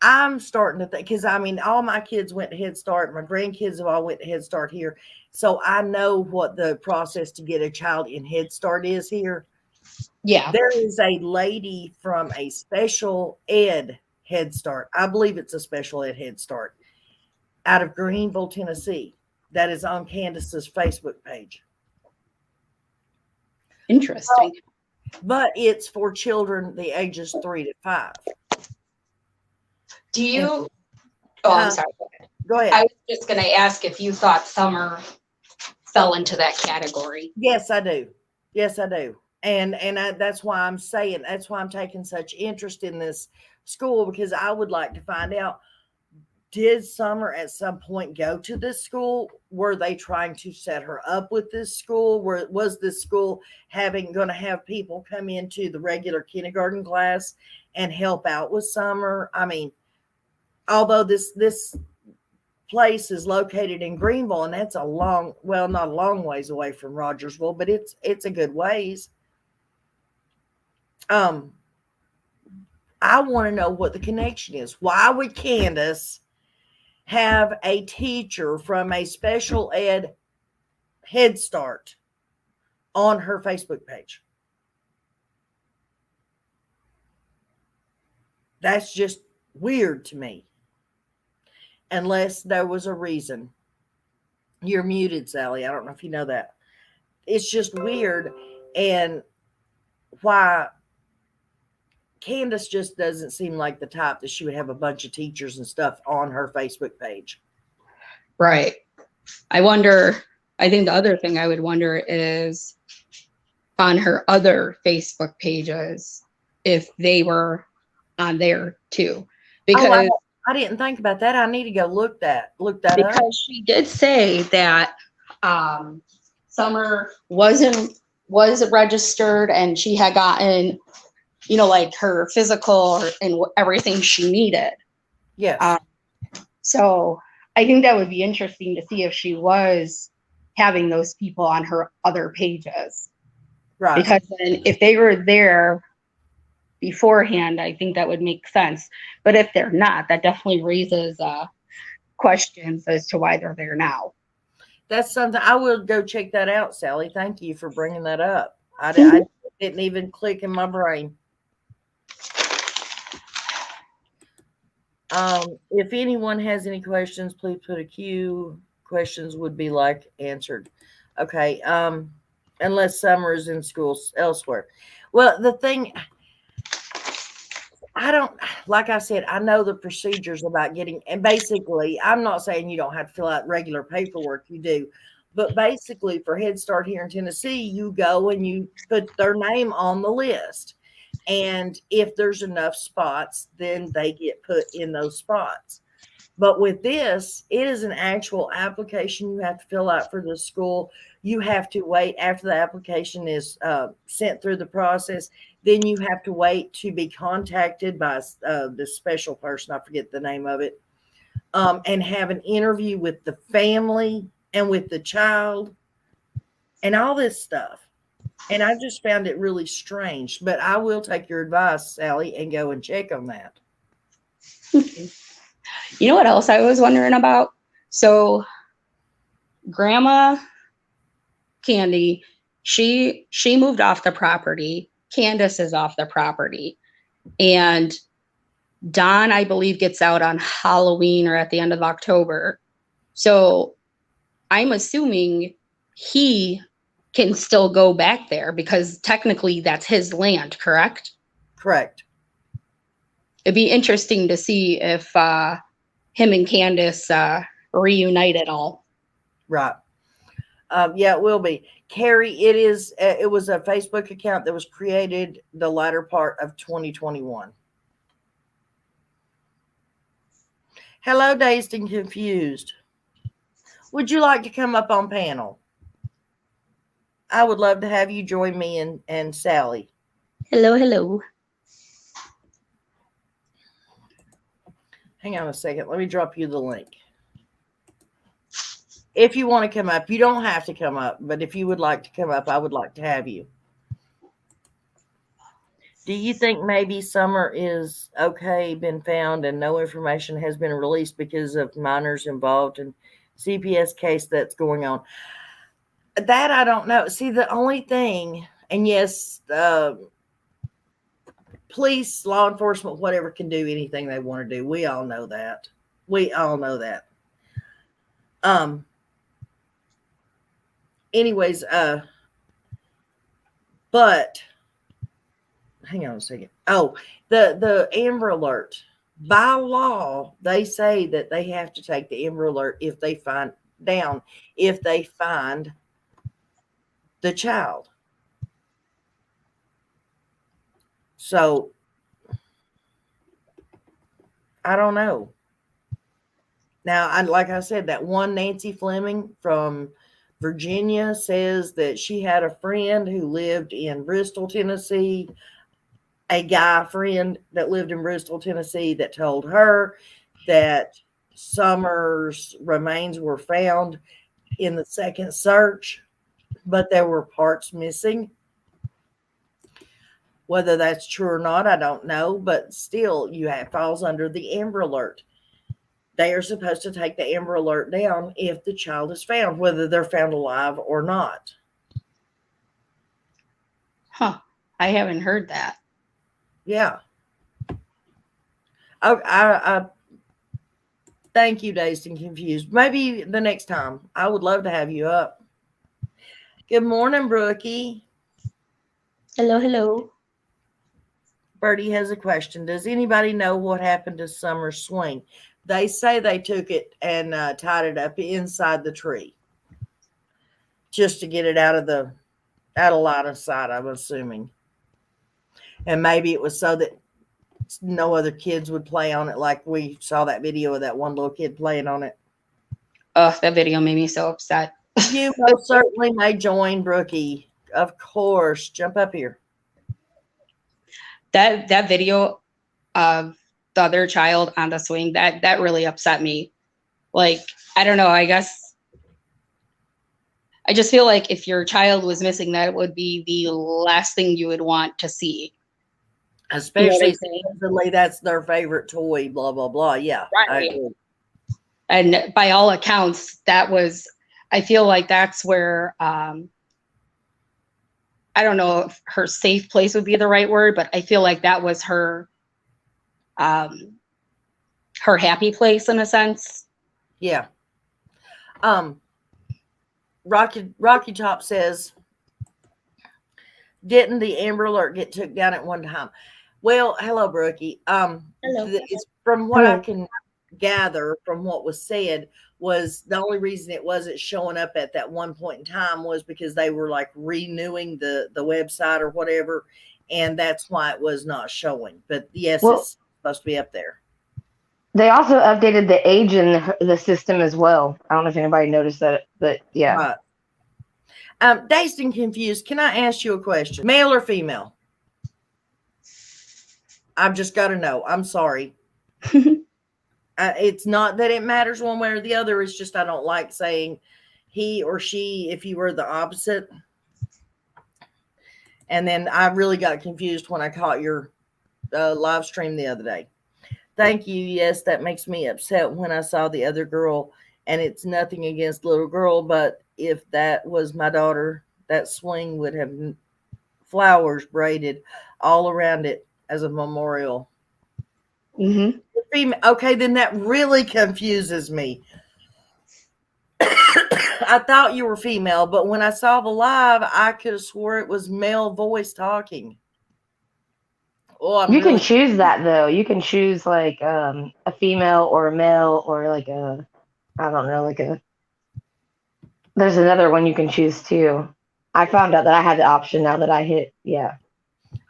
I'm starting to think, because I mean, all my kids went to Head Start. My grandkids have all went to Head Start here. So I know what the process to get a child in Head Start is here. Yeah. There is a lady from a special ed Head Start. I believe it's a special ed Head Start out of Greenville, Tennessee. That is on Candace's Facebook page. Interesting. But it's for children the ages 3 to 5. Do you? I'm sorry. Go ahead. I was just going to ask if you thought Summer fell into that category. Yes, I do. Yes, I do. And that's why I'm saying, that's why I'm taking such interest in this school, because I would like to find out, did Summer at some point go to this school? Were they trying to set her up with this school? Was this school going to have people come into the regular kindergarten class and help out with Summer? I mean, although this place is located in Greenville, and that's not a long ways away from Rogersville, but it's a good ways. I want to know what the connection is. Why would Candace have a teacher from a special ed Head Start on her Facebook page? That's just weird to me. Unless there was a reason. You're muted, Sally. I don't know if you know that. It's just weird. And why Candace just doesn't seem like the type that she would have a bunch of teachers and stuff on her Facebook page. Right. I think the other thing I would wonder is on her other Facebook pages, if they were on there too. Because I didn't think about that. I need to go look that up. Because she did say that Summer was registered and she had gotten, like her physical and everything she needed. Yes. So I think that would be interesting to see if she was having those people on her other pages. Right. Because then if they were there beforehand, I think that would make sense. But if they're not, that definitely raises questions as to why they're there now. That's something I will go check that out, Sally. Thank you for bringing that up. I didn't even click in my brain. If anyone has any questions, please put a Q. Questions would be like answered. Okay. Unless Summer is in schools elsewhere. Well, the thing, I don't, like I said, I know the procedures about getting, and basically, I'm not saying you don't have to fill out regular paperwork, you do, but basically for Head Start here in Tennessee, you go and you put their name on the list. And if there's enough spots, then they get put in those spots. But with this, it is an actual application you have to fill out for the school. You have to wait after the application is sent through the process. Then you have to wait to be contacted by the special person. I forget the name of it. And have an interview with the family and with the child and all this stuff. And I just found it really strange. But I will take your advice, Sally, and go and check on that. You know what else I was wondering about? So Grandma Candy, she moved off the property. Candace is off the property. And Don, I believe, gets out on Halloween or at the end of October. So I'm assuming he can still go back there because technically that's his land, correct? Correct. It'd be interesting to see if him and Candace reunite at all. Right. Yeah, it will be. Carrie, it was a Facebook account that was created the latter part of 2021. Hello, Dazed and Confused. Would you like to come up on panel? I would love to have you join me and Sally. Hello, hello. Hang on a second. Let me drop you the link. If you want to come up, you don't have to come up, but if you would like to come up, I would like to have you. Do you think maybe Summer is okay, been found, and no information has been released because of minors involved in CPS case that's going on? That I don't know. See, the only thing, and yes, police, law enforcement, whatever, can do anything they want to do. We all know that. We all know that. Anyways, but hang on a second. Oh, the Amber Alert. By law, they say that they have to take the Amber Alert if they find the child. So I don't know. Now, like I said, that one Nancy Fleming from Virginia says that she had a friend who lived in Bristol, Tennessee, a guy friend that lived in Bristol, Tennessee, that told her that Summer's remains were found in the second search, but there were parts missing. Whether that's true or not, I don't know, but still, falls under the Amber Alert. They are supposed to take the Amber Alert down if the child is found, whether they're found alive or not. Huh. I haven't heard that. Yeah. I thank you, Dazed and Confused. Maybe the next time. I would love to have you up. Good morning, Brookie. Hello, hello. Bertie has a question. Does anybody know what happened to Summer's swing? They say they took it and tied it up inside the tree just to get it out of line of sight, I'm assuming. And maybe it was so that no other kids would play on it, like we saw that video of that one little kid playing on it. Oh, that video made me so upset. You most certainly may join, Brookie. Of course. Jump up here. That video of the other child on the swing, that really upset me. Like, I don't know, I guess I just feel like if your child was missing, that would be the last thing you would want to see. Especially supposedly that's their favorite toy, blah, blah, blah. Yeah. Right. And by all accounts, that was I feel like that's where I don't know if her safe place would be the right word, but I feel like that was her happy place in a sense. Yeah. Rocky Top says, didn't the Amber Alert get took down at one time? Well, hello, Brookie. Hello. It's from what I can gather from what was said, was the only reason it wasn't showing up at that one point in time was because they were like renewing the website or whatever, and that's why it was not showing. But yes, it's supposed to be up there. They also updated the age in the system as well. I don't know if anybody noticed that, but yeah. Right. Dazed and confused. Can I ask you a question? Male or female? I've just got to know. I'm sorry. It's not that it matters one way or the other. It's just I don't like saying he or she if you were the opposite. And then I really got confused when I caught your live stream the other day. Thank you. Yes, that makes me upset when I saw the other girl. And it's nothing against little girl, but if that was my daughter, that swing would have flowers braided all around it as a memorial. Mm-hmm. Okay, then that really confuses me. I thought you were female, but when I saw the live, I could have swore it was male voice talking. Oh, you can choose that though. You can choose like a female or a male or like a, I don't know, like a. There's another one you can choose too. I found out that I had the option now that I hit, yeah.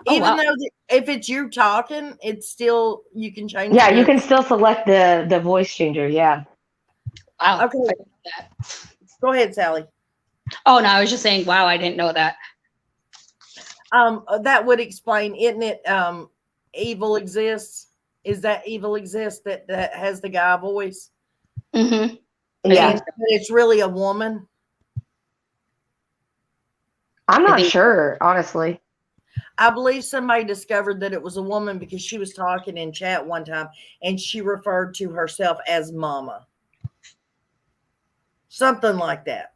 Even though if it's you talking, it's still, you can change. Yeah, you can still select the voice changer, yeah. Wow. Okay. Go ahead, Sally. Oh, no, I was just saying, wow, I didn't know that. That would explain, isn't it? Evil exists. Is that evil exists that has the guy voice? Mm-hmm. Yeah. But it's really a woman. I'm not sure, honestly. I believe somebody discovered that it was a woman because she was talking in chat one time and she referred to herself as Mama. Something like that.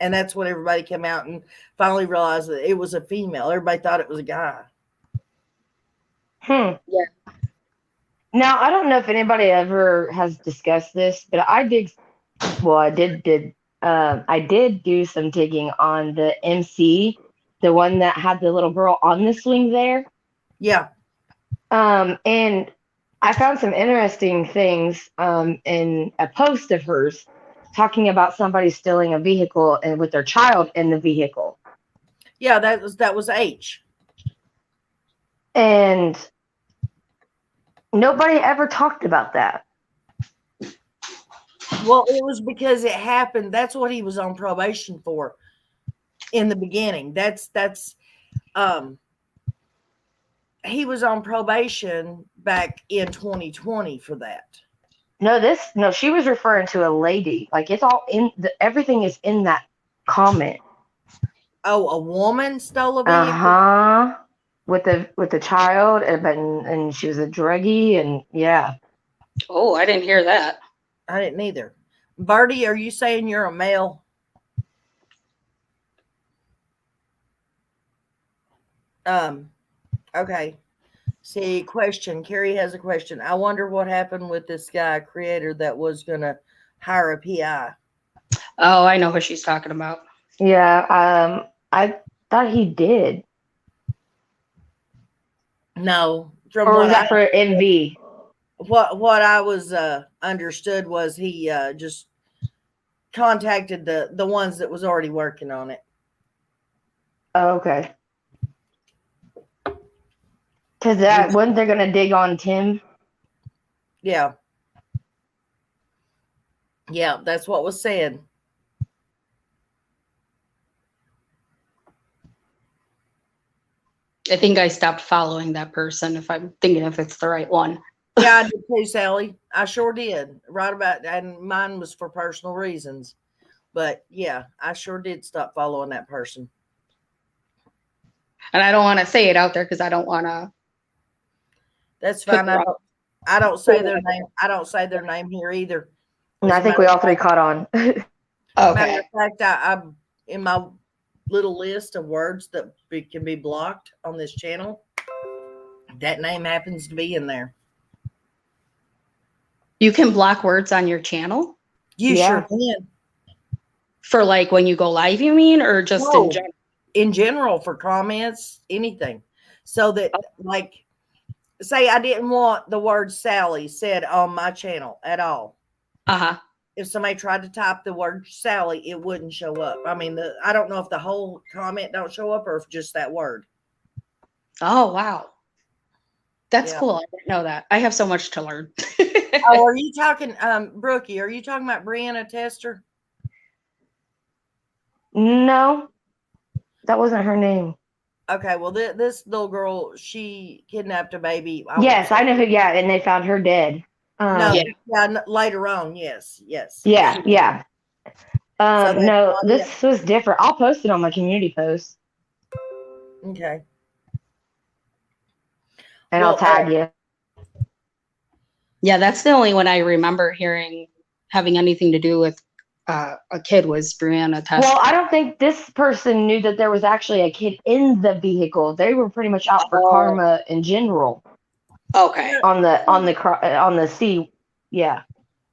And that's when everybody came out and finally realized that it was a female. Everybody thought it was a guy. Yeah. Now, I don't know if anybody ever has discussed this, but I did do some digging on the MC, the one that had the little girl on the swing there. Yeah. And I found some interesting things in a post of hers talking about somebody stealing a vehicle and with their child in the vehicle. Yeah, that was H. And nobody ever talked about that. Well, it was because it happened. That's what he was on probation for in the beginning. He was on probation back in 2020 for that. No, she was referring to a lady. Like it's all everything is in that comment. Oh, a woman stole a vehicle? Uh-huh. With the child and she was a druggie and yeah. Oh, I didn't hear that. I didn't either. Birdie, are you saying you're a male? Okay. See, question. Carrie has a question. I wonder what happened with this guy creator that was gonna hire a PI. Oh, I know what she's talking about. Yeah, I thought he did. No, from or what was that for MV? What I was understood was he just contacted the ones that was already working on it. Oh, okay. Because that wasn't they gonna dig on Tim? Yeah. Yeah, that's what was said. I think I stopped following that person if I'm thinking if it's the right one. Yeah, I did too, Sally. I sure did. Right about, and mine was for personal reasons. But yeah, I sure did stop following that person. And I don't want to say it out there because I don't want to. That's fine. I don't say their name. I don't say their name here either. And I think we all three caught on. Matter Okay. of fact, I in my little list of words that can be blocked on this channel, that name happens to be in there. You can block words on your channel You Yeah. sure can. for like when you go live, you mean, or just in No, general? in general, for comments, anything. So that, like, say I didn't want the word Sally said on my channel at all. Uh-huh. If somebody tried to type the word Sally, it wouldn't show up. I mean, I don't know if the whole comment don't show up or if just that word. Oh, wow. That's Yeah. cool. I didn't know that. I have so much to learn. Oh, are you talking, Brookie? Are you talking about Brianna Tester? No, that wasn't her name. Okay, well, this little girl, she kidnapped a baby. Yes, I know who. Yeah, and they found her dead. No, Yeah. yeah, later on, yes. Yeah, yeah. So No, this was different. I'll post it on my community post, okay. and Well, I'll tag you. Yeah, that's the only one I remember having anything to do with a kid was Brianna Test. Well, I don't think this person knew that there was actually a kid in the vehicle. They were pretty much out for karma in general Okay. on the sea. Yeah.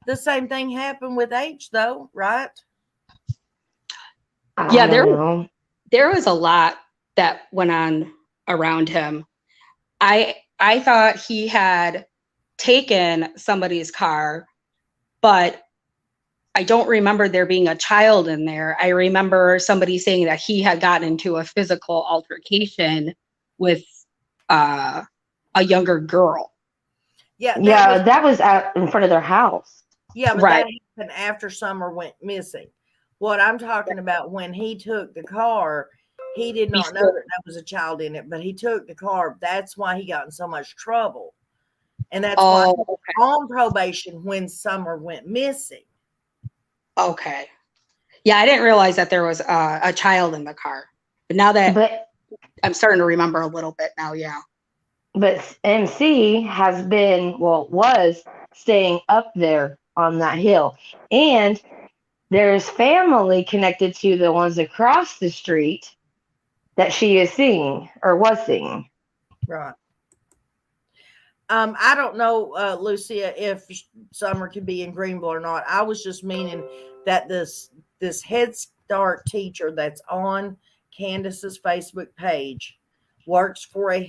the same thing happened with H, though, right? Yeah, I don't know. there was a lot that went on around him. I thought he had taken somebody's car, but I don't remember there being a child in there. I remember somebody saying that he had gotten into a physical altercation with a younger girl. Yeah, That was out in front of their house. Yeah, but Right. that happened after Summer went missing. What I'm talking about, when he took the car, he did not know that there was a child in it, but he took the car. That's why he got in so much trouble. And that's why he was on probation when Summer went missing. Okay. Yeah, I didn't realize that there was a child in the car. But now that I'm starting to remember a little bit now, yeah. But MC was staying up there on that hill. And there's family connected to the ones across the street that she is seeing or was seeing. Right. I don't know, Lucia, if Summer could be in Greenville or not. I was just meaning that this Head Start teacher that's on Candace's Facebook page works for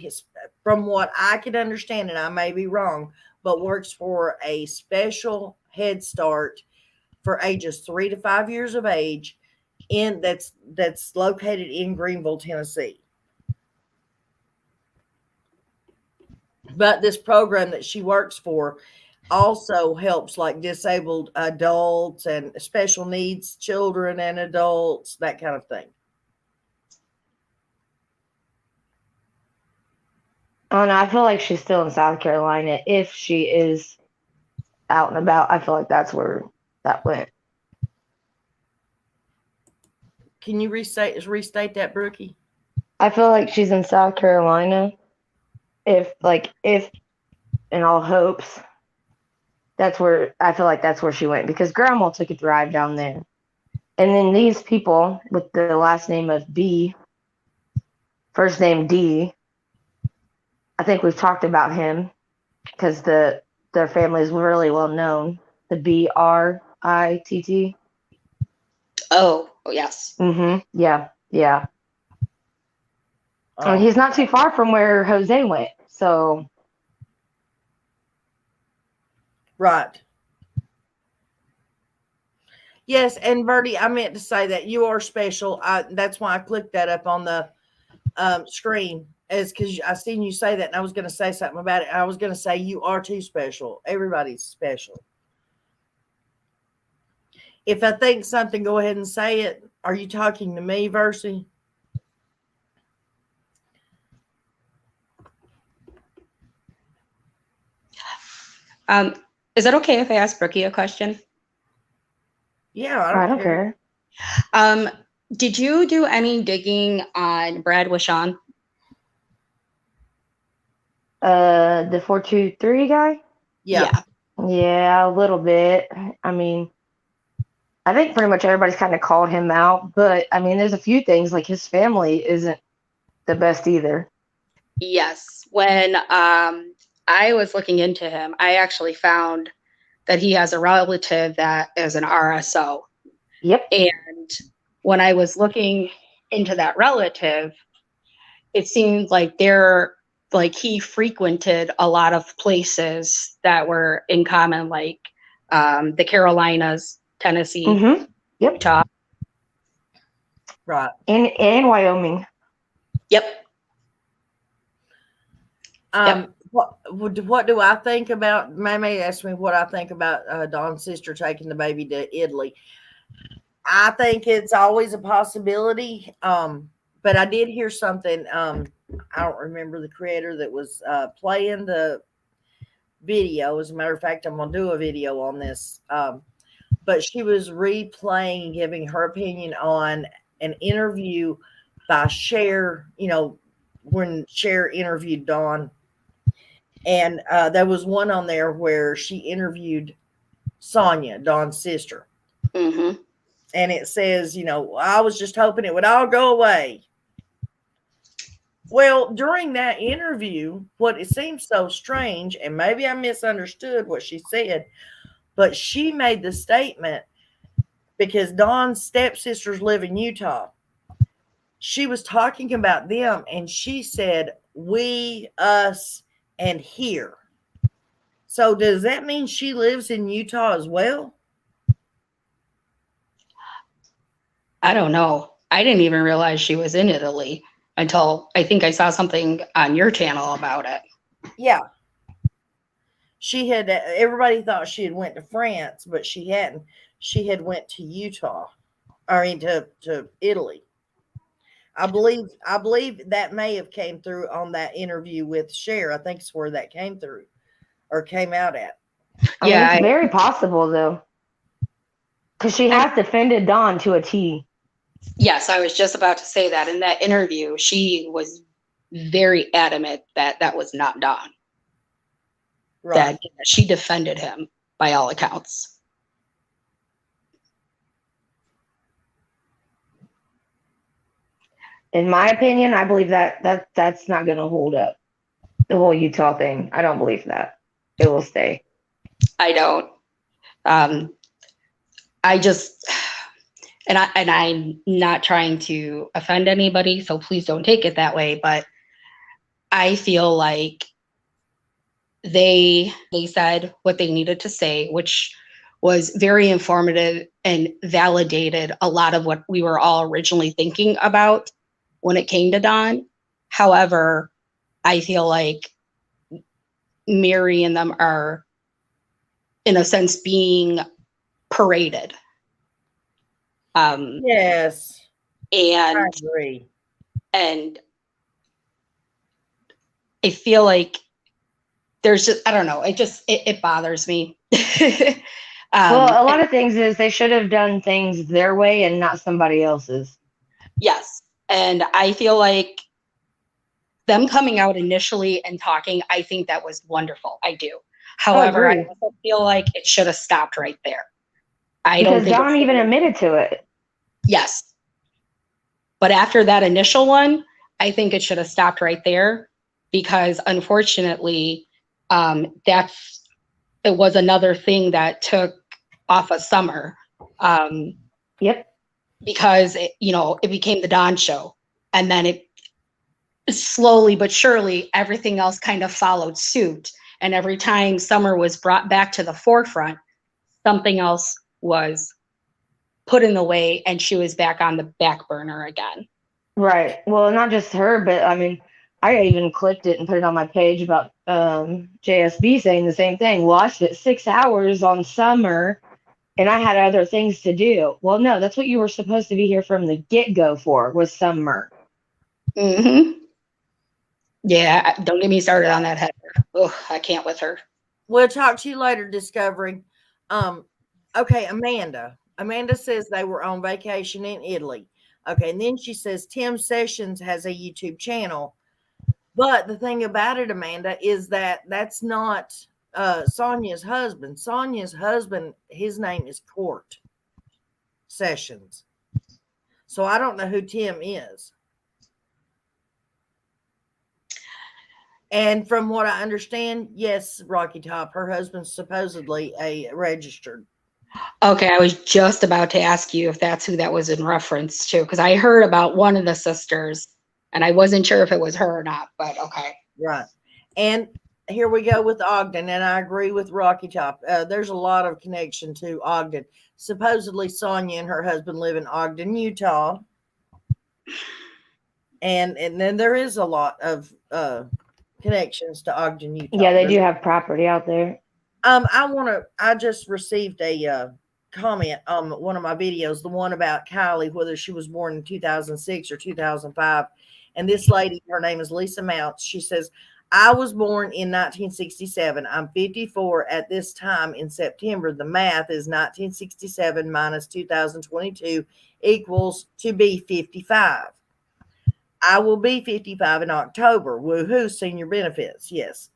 from what I could understand, and I may be wrong, but works for a special Head Start for ages 3 to 5 years of age that's located in Greenville, Tennessee. But this program that she works for also helps like disabled adults and special needs children and adults, that kind of thing. Oh no, I feel like she's still in South Carolina. If she is out and about, I feel like that's where that went. Can you restate that, Brookie? I feel like she's in South Carolina. If in all hopes, I feel like that's where she went, because Grandma took a drive down there. And then these people with the last name of B, first name D, I think we've talked about him because their family is really well known. The BRITT. Oh, yes. Mm-hmm. Yeah. Oh. And he's not too far from where Jose went. So. Right. Yes, and Verdi, I meant to say that you are special. That's why I clicked that up on the screen, is because I seen you say that, and I was going to say something about it. I was going to say you are too special. Everybody's special. If I think something, go ahead and say it. Are you talking to me, Versi? Is it okay if I ask Brookie a question? Yeah, I don't care. Did you do any digging on Brad Wishon? The 423 guy? Yeah. Yeah, a little bit. I mean, I think pretty much everybody's kind of called him out, but I mean, there's a few things like his family isn't the best either. Yes. When I was looking into him, I actually found that he has a relative that is an RSO. Yep. And when I was looking into that relative, it seemed like he frequented a lot of places that were in common, like the Carolinas, Tennessee, Mm-hmm. Yep. Utah. Right. And Wyoming. Yep. What do I think about? Mammy asked me what I think about Don's sister taking the baby to Italy. I think it's always a possibility. But I did hear something. I don't remember the creator that was playing the video. As a matter of fact, I'm gonna do a video on this. But she was replaying, giving her opinion on an interview by Cher. You know, when Cher interviewed Dawn. And there was one on there where she interviewed Sonia, Dawn's sister. Mm-hmm. And it says, you know, I was just hoping it would all go away. Well, during that interview, what it seems so strange, and maybe I misunderstood what she said, but she made the statement because Dawn's stepsisters live in Utah. She was talking about them, and she said, we, us, and here. So does that mean she lives in Utah as well? I don't know. I didn't even realize she was in Italy until I think I saw something on your channel about it. Yeah. She had, everybody thought she had went to France, but she hadn't. She had went to Utah, to Italy. I believe that may have came through on that interview with Cher. I think it's where that came through or came out at. Yeah, it's very possible though, because she has defended Dawn to a T. Yes, I was just about to say that in that interview, she was very adamant that was not Dawn. Right. That she defended him by all accounts. In my opinion, I believe that's not going to hold up. The whole Utah thing, I don't believe that it will stay. I don't. I just, and I'm not trying to offend anybody, so please don't take it that way. But I feel like they said what they needed to say, which was very informative and validated a lot of what we were all originally thinking about when it came to Dawn. However, I feel like Mary and them are, in a sense, being paraded. Yes. And I agree. And I feel like there's just, I don't know, it bothers me. Well, a lot of things is they should have done things their way and not somebody else's. Yes. And I feel like them coming out initially and talking, I think that was wonderful. I do. However, I also feel like it should have stopped right there. Because Dawn even admitted to it. Yes. But after that initial one, I think it should have stopped right there, because unfortunately, it was another thing that took off of Summer. Yep. Because it became the Dawn show, and then it slowly but surely everything else kind of followed suit. And every time Summer was brought back to the forefront, something else was put in the way, and she was back on the back burner again. Right. Well, not just her, but I mean, I even clipped it and put it on my page about JSB saying the same thing. Watched it 6 hours on Summer, and I had other things to do. Well, no, that's what you were supposed to be here from the get-go for, was Summer. Mm-hmm. Yeah, don't get me started on that Heather. Oh, I can't with her. We'll talk to you later, Discovery. Okay, Amanda. Amanda says they were on vacation in Italy. Okay, and then she says Tim Sessions has a YouTube channel. But the thing about it, Amanda, is that that's not Sonia's husband. Sonia's husband, his name is Court. sessions. So I don't know who Tim is. And from what I understand, yes, Rocky Top, her husband's supposedly a registered. Okay, I was just about to ask you if that's who that was in reference to, because I heard about one of the sisters, and I wasn't sure if it was her or not, but okay. Right. And here we go with Ogden, and I agree with Rocky Top. There's a lot of connection to Ogden. Supposedly, Sonia and her husband live in Ogden, Utah. And then there is a lot of connections to Ogden, Utah. Yeah, they do have property out there. I just received a comment on one of my videos, the one about Kylie, whether she was born in 2006 or 2005. And this lady, her name is Lisa Mounts. She says, I was born in 1967. I'm 54 at this time in September. The math is 1967 minus 2022 equals to be 55. I will be 55 in October. Woohoo, senior benefits. Yes.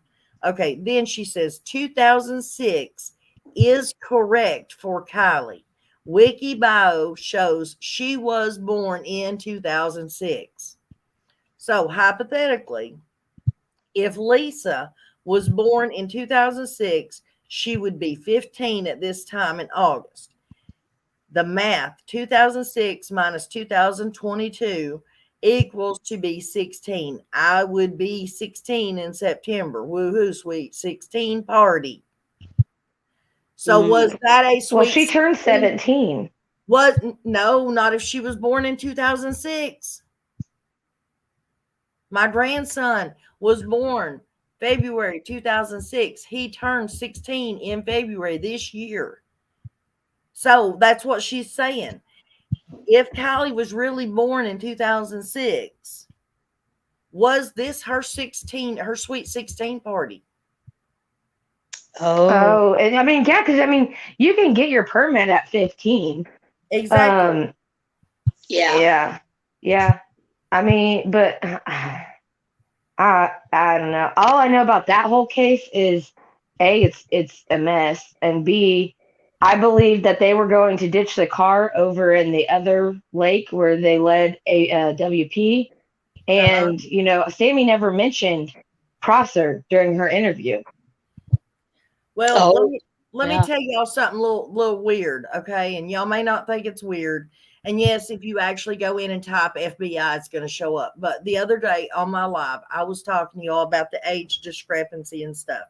Okay, then she says 2006 is correct for Kylie. WikiBio shows she was born in 2006. So hypothetically, if Lisa was born in 2006, she would be 15 at this time in August. The math, 2006 minus 2022 equals to be 16. I would be 16 in September. Woohoo, sweet 16 party. So was that a sweet? Well, she turned 17. No, not if she was born in 2006. My grandson was born February 2006. He turned 16 in February this year. So that's what she's saying. If Kylie was really born in 2006, was this her sweet 16 party? Oh, and I mean, yeah, because I mean, you can get your permit at 15. Exactly. Yeah. I mean, but I don't know. All I know about that whole case is A, it's a mess, and B, I believe that they were going to ditch the car over in the other lake where they led a WP. And, Sammy never mentioned Prosser during her interview. Well, let me tell y'all something a little weird, okay? And y'all may not think it's weird. And yes, if you actually go in and type FBI, it's going to show up. But the other day on my live, I was talking to y'all about the age discrepancy and stuff.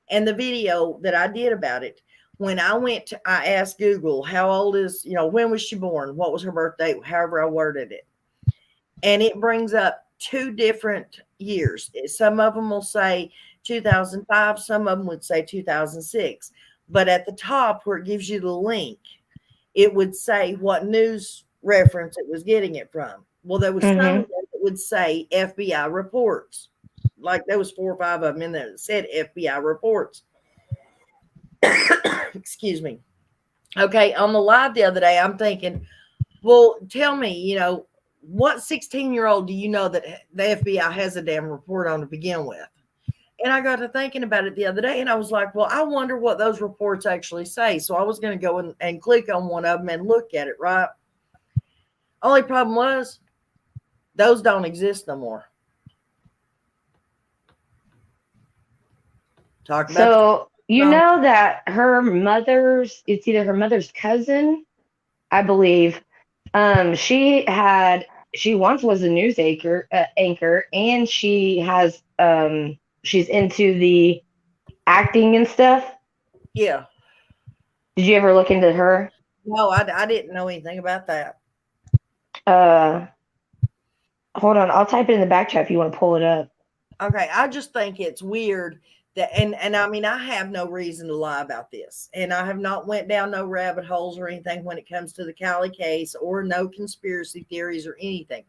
And the video that I did about it, when I asked Google, how old is, when was she born? What was her birth date? However I worded it. And it brings up 2 different years. Some of them will say 2005. Some of them would say 2006. But at the top where it gives you the link, it would say what news reference it was getting it from. Well, there was some that would say FBI reports. Like there was 4 or 5 of them in there that said FBI reports. Excuse me. Okay, on the live the other day, I'm thinking, well, tell me, what 16-year-old do you know that the FBI has a damn report on to begin with? And I got to thinking about it the other day, and I was like, well, I wonder what those reports actually say. So I was going to go and click on one of them and look at it, right? Only problem was those don't exist no more. So you know that it's either her mother's cousin, I believe. She once was a news anchor, and she has she's into the acting and stuff. Yeah. Did you ever look into her? No, I didn't know anything about that. Hold on, I'll type it in the back chat if you want to pull it up. Okay, I just think it's weird that, and I mean, I have no reason to lie about this, and I have not went down no rabbit holes or anything when it comes to the Kylie case, or no conspiracy theories or anything.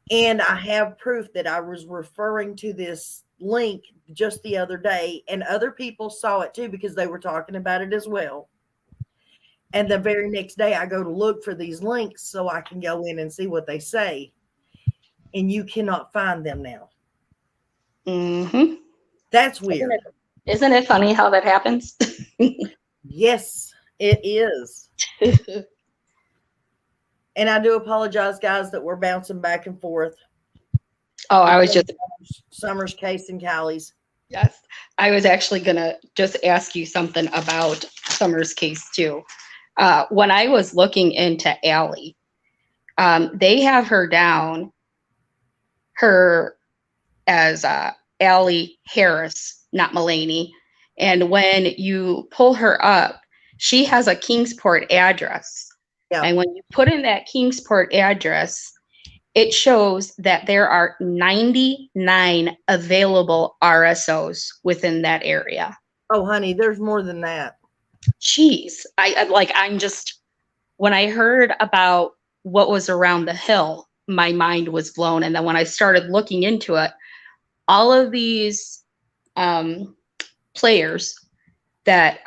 And I have proof that I was referring to this link just the other day, and other people saw it too because they were talking about it as well. And the very next day, I go to look for these links so I can go in and see what they say, and you cannot find them now. Mm-hmm. That's weird. Isn't it funny how that happens? Yes, it is. And I do apologize, guys, that we're bouncing back and forth. Oh, I was just Summer's case and Callie's. yes. I was actually gonna just ask you something about Summer's case too. When I was looking into Ally, they have her down as Ally Harris, not Mulaney. And when you pull her up, she has a Kingsport address. Yeah. And when you put in that Kingsport address, it shows that there are 99 available RSOs within that area. Oh, honey, there's more than that. Jeez. I'm just, when I heard about what was around the hill, my mind was blown. And then when I started looking into it, all of these players that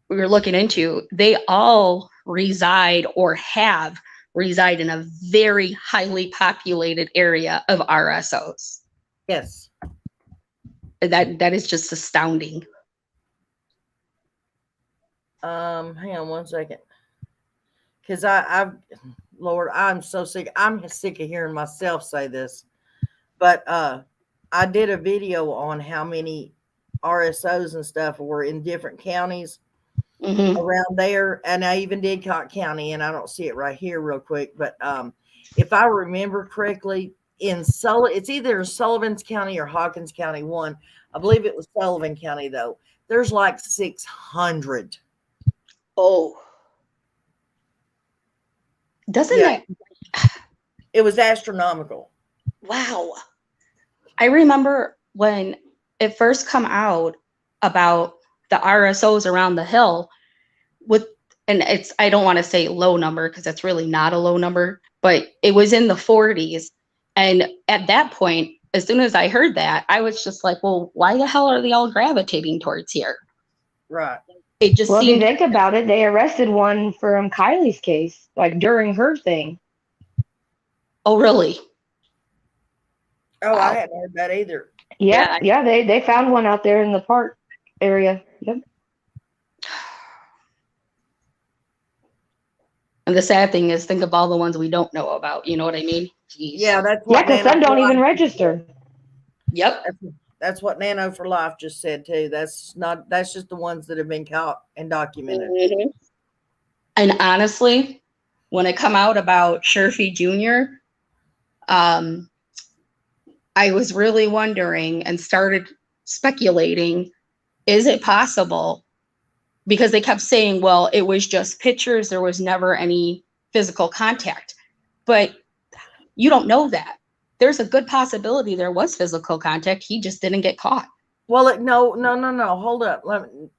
we were looking into, they all reside or have reside in a very highly populated area of RSOs. Yes. That is just astounding. Hang on one second. Because Lord, I'm so sick. I'm sick of hearing myself say this. But I did a video on how many RSOs and stuff were in different counties around there. And I even did Talk County, and I don't see it right here real quick. But if I remember correctly, it's either Sullivan's County or Hawkins County one. I believe it was Sullivan County, though. There's like 600. Oh. Doesn't that? It was astronomical. Wow. I remember when it first come out about the RSOs around the hill and I don't want to say low number because it's really not a low number, but it was in the 40s. And at that point, as soon as I heard that, I was just like, well, why the hell are they all gravitating towards here? Right. It just Well, if you seemed. think about it, they arrested one from Kylie's case, like during her thing. Oh, really? Oh, Wow. I hadn't heard that either. Yeah, they found one out there in the park area. Yep. And the sad thing is, think of all the ones we don't know about. You know what I mean? Jeez. Yeah, that's Yeah, what. because some don't even register. Yep. That's what Nano for Life just said too. That's just the ones that have been caught and documented. Mm-hmm. And honestly, when it come out about Sherfy Jr., I was really wondering and started speculating, is it possible? Because they kept saying, well, it was just pictures. There was never any physical contact. But you don't know that. There's a good possibility there was physical contact. He just didn't get caught. Well, no. Hold up.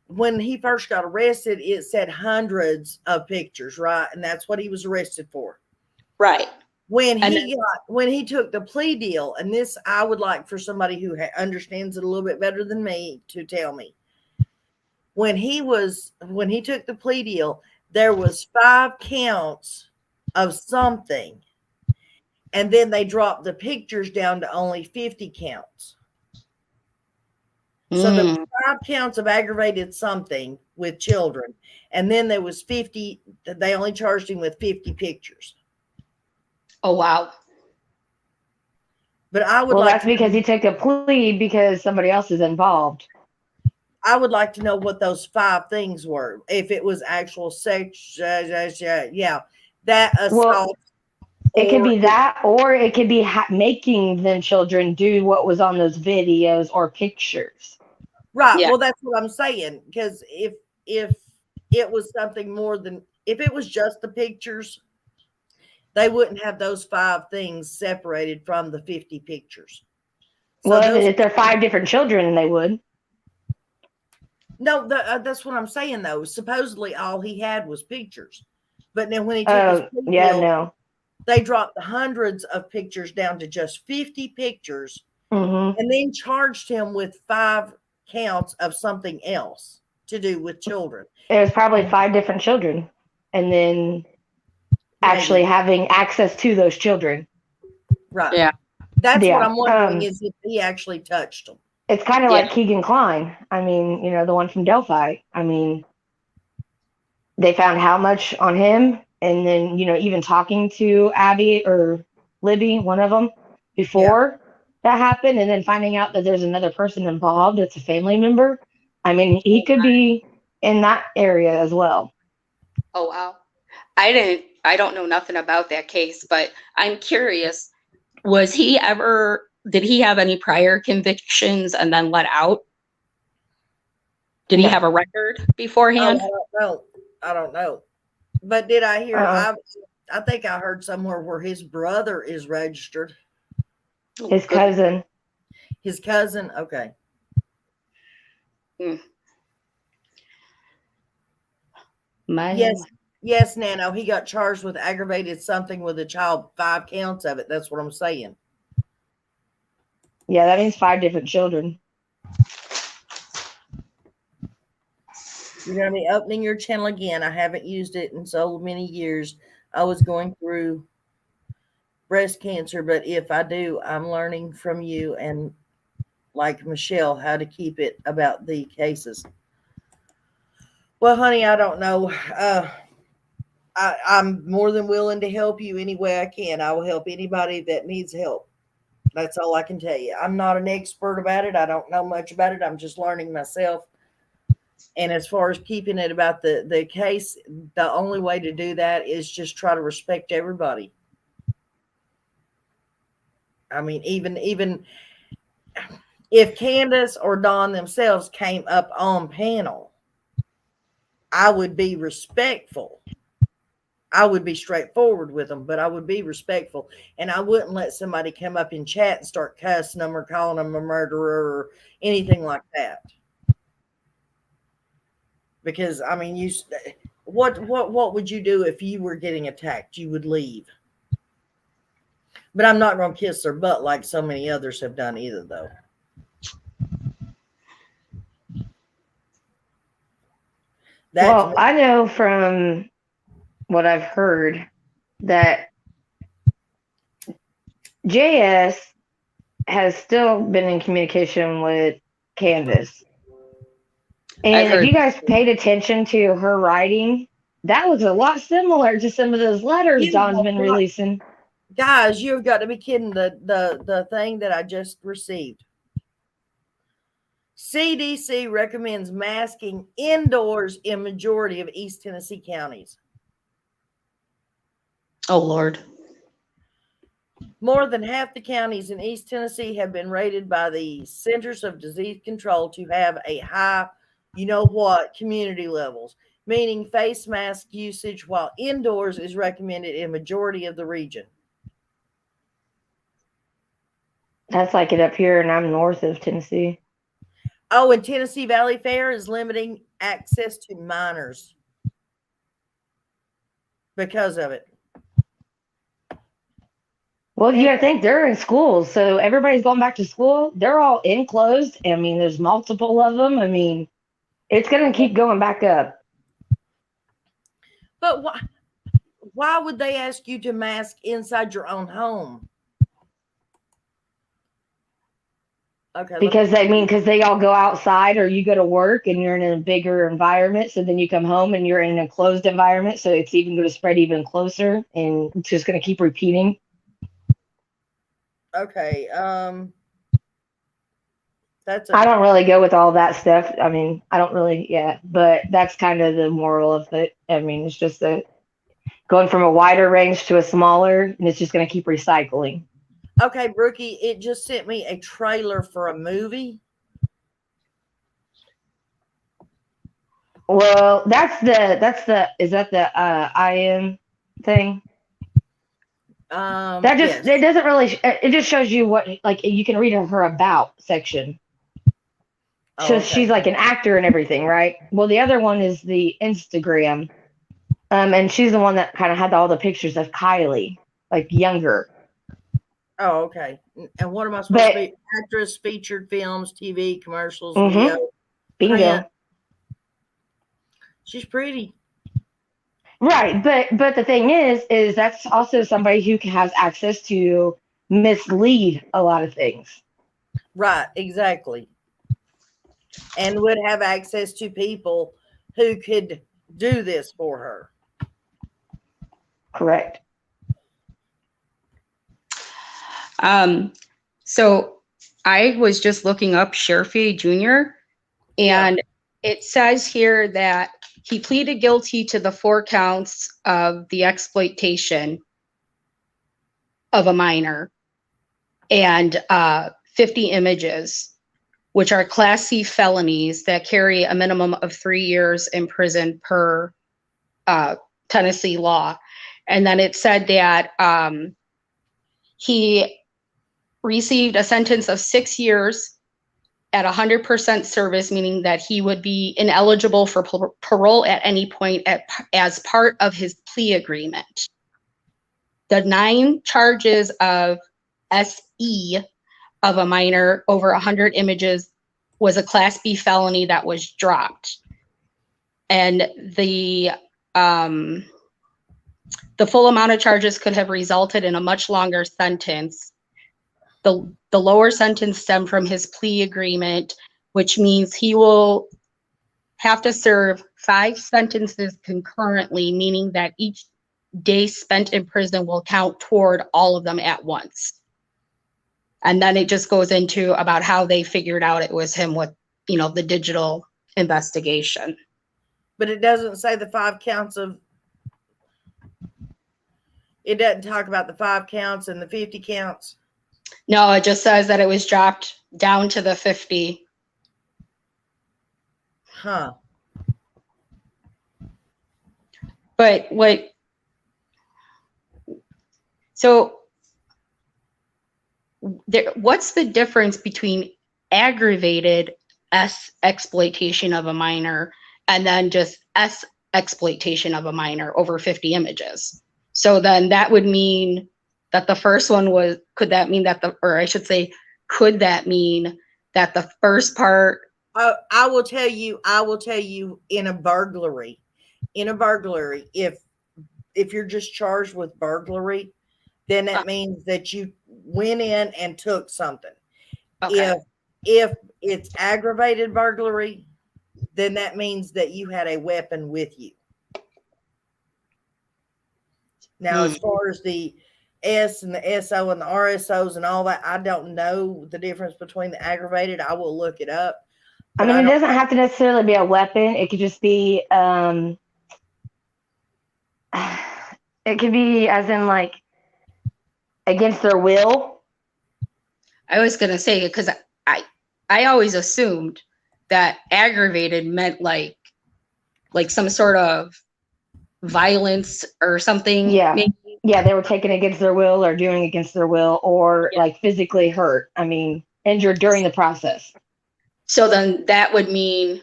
When he first got arrested, it said hundreds of pictures, right? And that's what he was arrested for. Right. When he took the plea deal, and this I would like for somebody who understands it a little bit better than me to tell me. When he took the plea deal, there was 5 counts of something, and then they dropped the pictures down to only 50 counts. So there was 5 counts of aggravated something with children, and then there was 50. They only charged him with 50 pictures. Oh, wow. But I would that's because he took a plea because somebody else is involved. I would like to know what those 5 things were. If it was actual sex, that assault. Well, it could be that, or it could be making them children do what was on those videos or pictures. Right. Yeah. Well, that's what I'm saying. Because if it was something more than, if it was just the pictures, they wouldn't have those 5 things separated from the 50 pictures. So well, if they're 5 different children, then they would. No, that's what I'm saying, though. Supposedly, all he had was pictures. But then when he took his plea deal, they dropped the hundreds of pictures down to just 50 pictures, and then charged him with 5 counts of something else to do with children. It was probably 5 different children, and then actually having access to those children. Right. Yeah. That's what I'm wondering is if he actually touched them. It's kind of like Keegan Kline. I mean, the one from Delphi. I mean, they found how much on him? and then, even talking to Abby or Libby, one of them, Yeah. before that happened, and then finding out that there's another person involved, it's a family member. I mean, he could be in that area as well. Oh, wow. I don't know nothing about that case, but I'm curious. Did he have any prior convictions and then let out? Did he No. have a record Oh, beforehand? I don't know. But did I hear? Uh-uh. I think I heard somewhere where his brother is registered. His cousin. His cousin. Okay. Yes, Nano. He got charged with aggravated something with a child, 5 counts of it. That's what I'm saying. Yeah, that means 5 different children. You're going to be opening your channel again. I haven't used it in so many years. I was going through breast cancer, but if I do, I'm learning from you and like Michelle how to keep it about the cases. Well, honey, I don't know. I'm more than willing to help you any way I can. I will help anybody that needs help. That's all I can tell you. I'm not an expert about it. I don't know much about it. I'm just learning myself. And as far as keeping it about the case, the only way to do that is just try to respect everybody. I mean, even if Candace or Dawn themselves came up on panel, I would be respectful. I would be straightforward with them, but I would be respectful. And I wouldn't let somebody come up in chat and start cussing them or calling them a murderer or anything like that. Because, I mean, what would you do if you were getting attacked? You would leave. But I'm not going to kiss their butt like so many others have done either, though. Well, I know from what I've heard that JS has still been in communication with Candace. And if you guys paid attention to her writing, that was a lot similar to some of those letters Dawn's been releasing. Guys, you've got to be kidding. The thing that I just received. CDC recommends masking indoors in majority of East Tennessee counties. Oh, Lord. More than half the counties in East Tennessee have been rated by the Centers of Disease Control to have a high, community levels, meaning face mask usage while indoors is recommended in majority of the region. That's like it up here, and I'm north of Tennessee. Oh, and Tennessee Valley Fair is limiting access to minors because of it. Well, you gotta think they're in schools, so everybody's going back to school. They're all enclosed. I mean, there's multiple of them. I mean, it's gonna keep going back up. But why would they ask you to mask inside your own home? Okay. Because they all go outside, or you go to work and you're in a bigger environment. So then you come home and you're in a closed environment. So it's even going to spread even closer, and it's just going to keep repeating. Okay. I don't really go with all that stuff. I mean, I don't really, but that's kind of the moral of it. I mean, it's just going from a wider range to a smaller, and it's just going to keep recycling. Okay, Brookie, it just sent me a trailer for a movie. Well, is that the IM thing? Yes. It doesn't really, it just shows you what, like, you can read her about section. So okay. She's like an actor and everything, right? Well, the other one is the Instagram. And she's the one that kind of had all the pictures of Kylie, like younger. Oh, okay. And what am I supposed to be? Actress, featured films, TV, commercials, video. Bingo. Print. She's pretty. Right. But the thing is that's also somebody who has access to mislead a lot of things. Right. Exactly. And would have access to people who could do this for her. Correct. So I was just looking up Sherfy Jr. and it says here that he pleaded guilty to the 4 counts of the exploitation of a minor and 50 images, which are Class C felonies that carry a minimum of 3 years in prison per Tennessee law. And then it said that he received a sentence of 6 years at 100% service, meaning that he would be ineligible for parole at any point as part of his plea agreement. The 9 charges of SE of a minor over 100 images was a Class B felony that was dropped. And the full amount of charges could have resulted in a much longer sentence. The lower sentence stemmed from his plea agreement, which means he will have to serve 5 sentences concurrently, meaning that each day spent in prison will count toward all of them at once. And then it just goes into about how they figured out it was him with, the digital investigation. But it doesn't say the 5 counts of, it doesn't talk about the 5 counts and the 50 counts. No, it just says that it was dropped down to the 50. Huh. But what's the difference between aggravated S exploitation of a minor and then just S exploitation of a minor over 50 images? So then that would mean that the first one was, could that mean that the first part? I will tell you in a burglary, if you're just charged with burglary, then that means that you went in and took something. Okay. If it's aggravated burglary, then that means that you had a weapon with you. Now, as far as the S and the SO and the RSOs and all that, I don't know the difference between the aggravated. I will look it up. I mean, it doesn't have to necessarily be a weapon. It could just be, it could be as in like against their will. I was going to say, because I always assumed that aggravated meant like some sort of violence or something. Yeah. Maybe. Yeah, they were taken against their will or doing against their will or like physically hurt. I mean, injured during the process. So then that would mean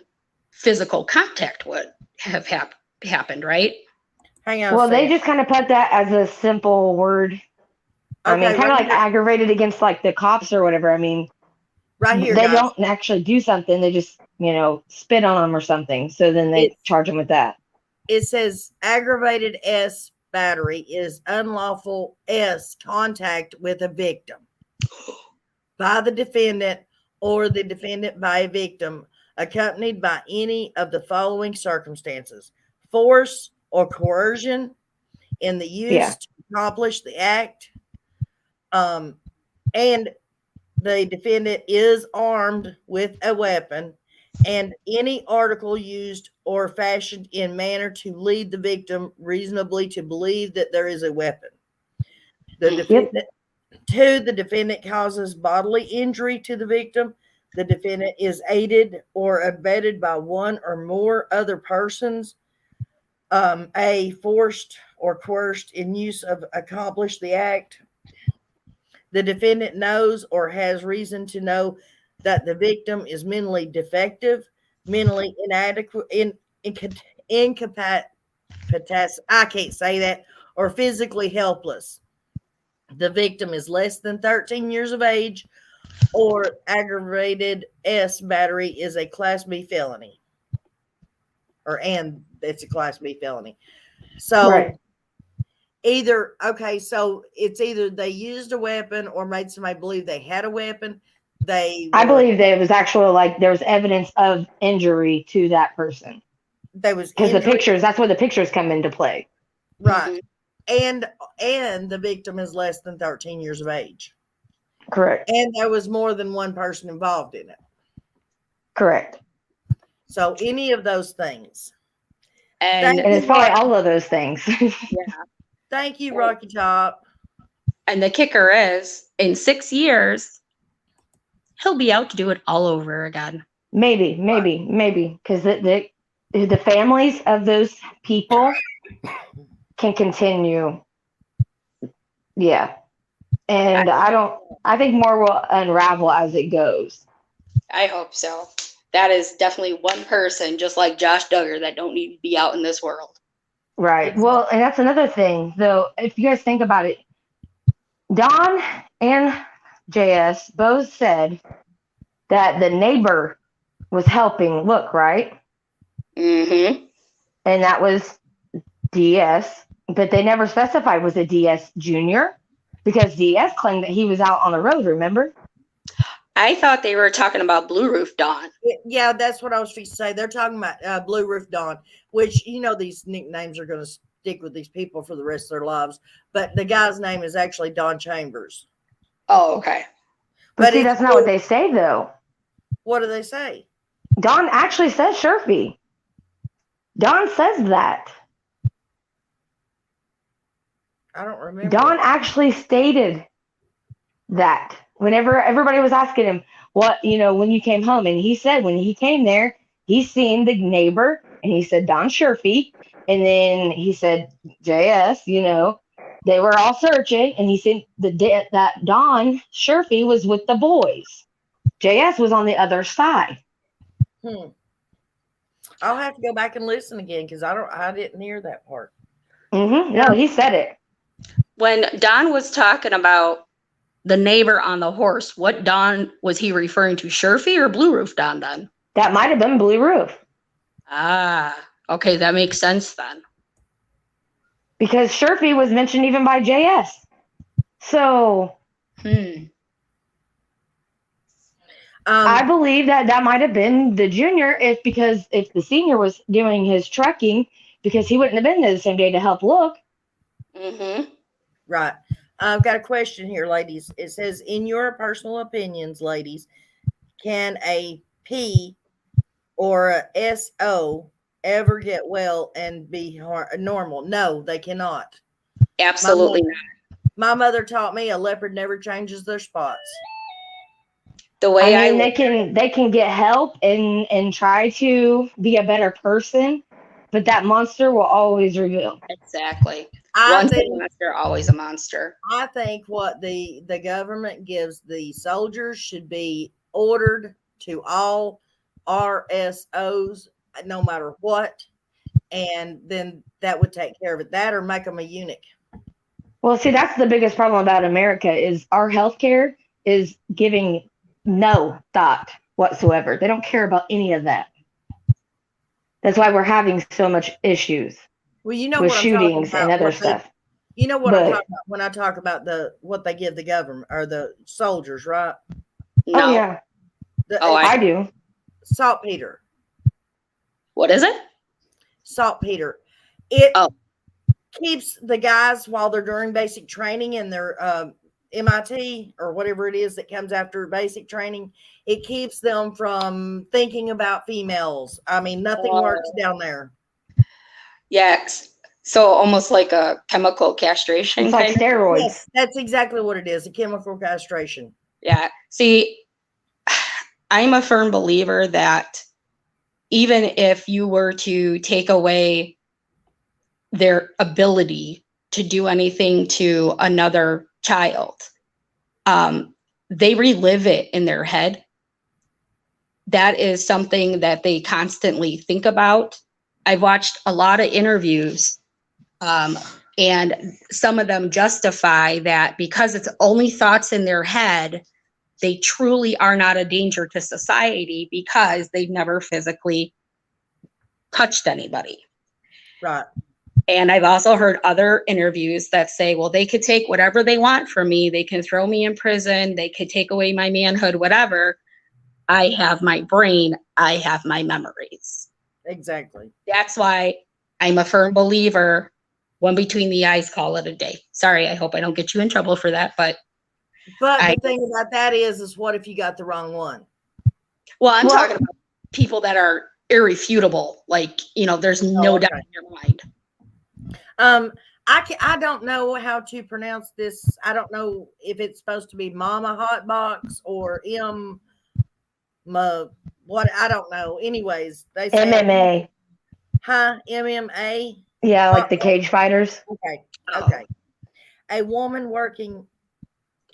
physical contact would have happened, right? Hang on. Well, they just kind of put that as a simple word. Okay, I mean, kind of like aggravated against like the cops or whatever. I mean, right here, they don't actually do something. They just, spit on them or something. So then they charge them with that. It says aggravated S battery is unlawful S contact with a victim by the defendant or the defendant by a victim, accompanied by any of the following circumstances: force or coercion in the use to accomplish the act, and the defendant is armed with a weapon, and any article used or fashioned in manner to lead the victim reasonably to believe that there is a weapon. The defendant, 2, the defendant causes bodily injury to the victim. The defendant is aided or abetted by one or more other persons, A, forced or coerced in use of accomplish the act. The defendant knows or has reason to know that the victim is mentally defective, mentally inadequate, incapacitated, I can't say that, or physically helpless. The victim is less than 13 years of age, or aggravated S battery is a Class B felony. And it's a Class B felony. So so it's either they used a weapon or made somebody believe they had a weapon. I believe that it was actual, like there was evidence of injury to that person. There was because the pictures. That's where the pictures come into play. Right. and the victim is less than 13 years of age. Correct. And there was more than one person involved in it. Correct. So any of those things. And it's probably all of those things. Thank you, Rocky Top. And the kicker is, in 6 years, he'll be out to do it all over again. Maybe. Because the families of those people can continue. Yeah. And I think more will unravel as it goes. I hope so. That is definitely one person, just like Josh Duggar, that don't need to be out in this world. Right. Well, and that's another thing, though. If you guys think about it, Don and JS both said that the neighbor was helping look, right? Mm-hmm. And that was DS, but they never specified was it DS Jr. because DS claimed that he was out on the road, remember? I thought they were talking about Blue Roof Dawn. Yeah, that's what I was going to say. They're talking about Blue Roof Dawn, which, you know, these nicknames are going to stick with these people for the rest of their lives. But the guy's name is actually Don Chambers. Oh, okay. But see, that's not what they say, though. What do they say? Don actually says Sherfy. Don says that. I don't remember. Don actually stated that whenever everybody was asking him what, you know, when you came home, and he said when he came there, he seen the neighbor, and he said Don Sherfy, and then he said JS, you know, they were all searching, and he said that Don Sherfy was with the boys. JS was on the other side. I'll have to go back and listen again because I didn't hear that part. No, he said it. When Don was talking about the neighbor on the horse, what Don was he referring to? Sherfy or Blue Roof Don then? That might have been Blue Roof. Ah, okay, that makes sense then. Because Sherfy was mentioned even by JS. So I believe that might have been the junior if the senior was doing his trucking, because he wouldn't have been there the same day to help look. Mm-hmm. Right. I've got a question here, ladies. It says, in your personal opinions, ladies, can a P or a SO ever get well and be normal? No, they cannot. Absolutely not. My mother taught me a leopard never changes their spots. The way they can get help and try to be a better person, but that monster will always reveal. Exactly. Once a monster, always a monster. I think what the government gives the soldiers should be ordered to all RSOs, no matter what, and then that would take care of it. That or make them a eunuch. Well, see, that's the biggest problem about America is our healthcare is giving no thought whatsoever. They don't care about any of that. That's why we're having so much issues. Well, you know with what shootings I'm and other stuff. You know what I'm talking about when I talk about what they give the government or the soldiers, right? No. Oh yeah. I do. Saltpeter. What is it? Saltpeter. It keeps the guys while they're doing basic training in their MIT or whatever it is that comes after basic training. It keeps them from thinking about females. I mean, nothing works down there. Yes. So almost like a chemical castration. It's like steroids. Yes, that's exactly what it is, a chemical castration. Yeah. See, I'm a firm believer that even if you were to take away their ability to do anything to another child, they relive it in their head. That is something that they constantly think about. I've watched a lot of interviews, and some of them justify that because it's only thoughts in their head, they truly are not a danger to society because they've never physically touched anybody. Right. And I've also heard other interviews that say, well, they could take whatever they want from me. They can throw me in prison. They could take away my manhood, whatever. I have my brain. I have my memories. Exactly. That's why I'm a firm believer one between the eyes, call it a day. Sorry, I hope I don't get you in trouble for that, but the thing about that is what if you got the wrong one? Well, I'm talking about people that are irrefutable. Like, there's no doubt in your mind. I don't know how to pronounce this. I don't know if it's supposed to be Mama Hotbox or what, I don't know. Anyways, they say MMA. Huh? MMA? Yeah, like the cage fighters. Okay. A woman working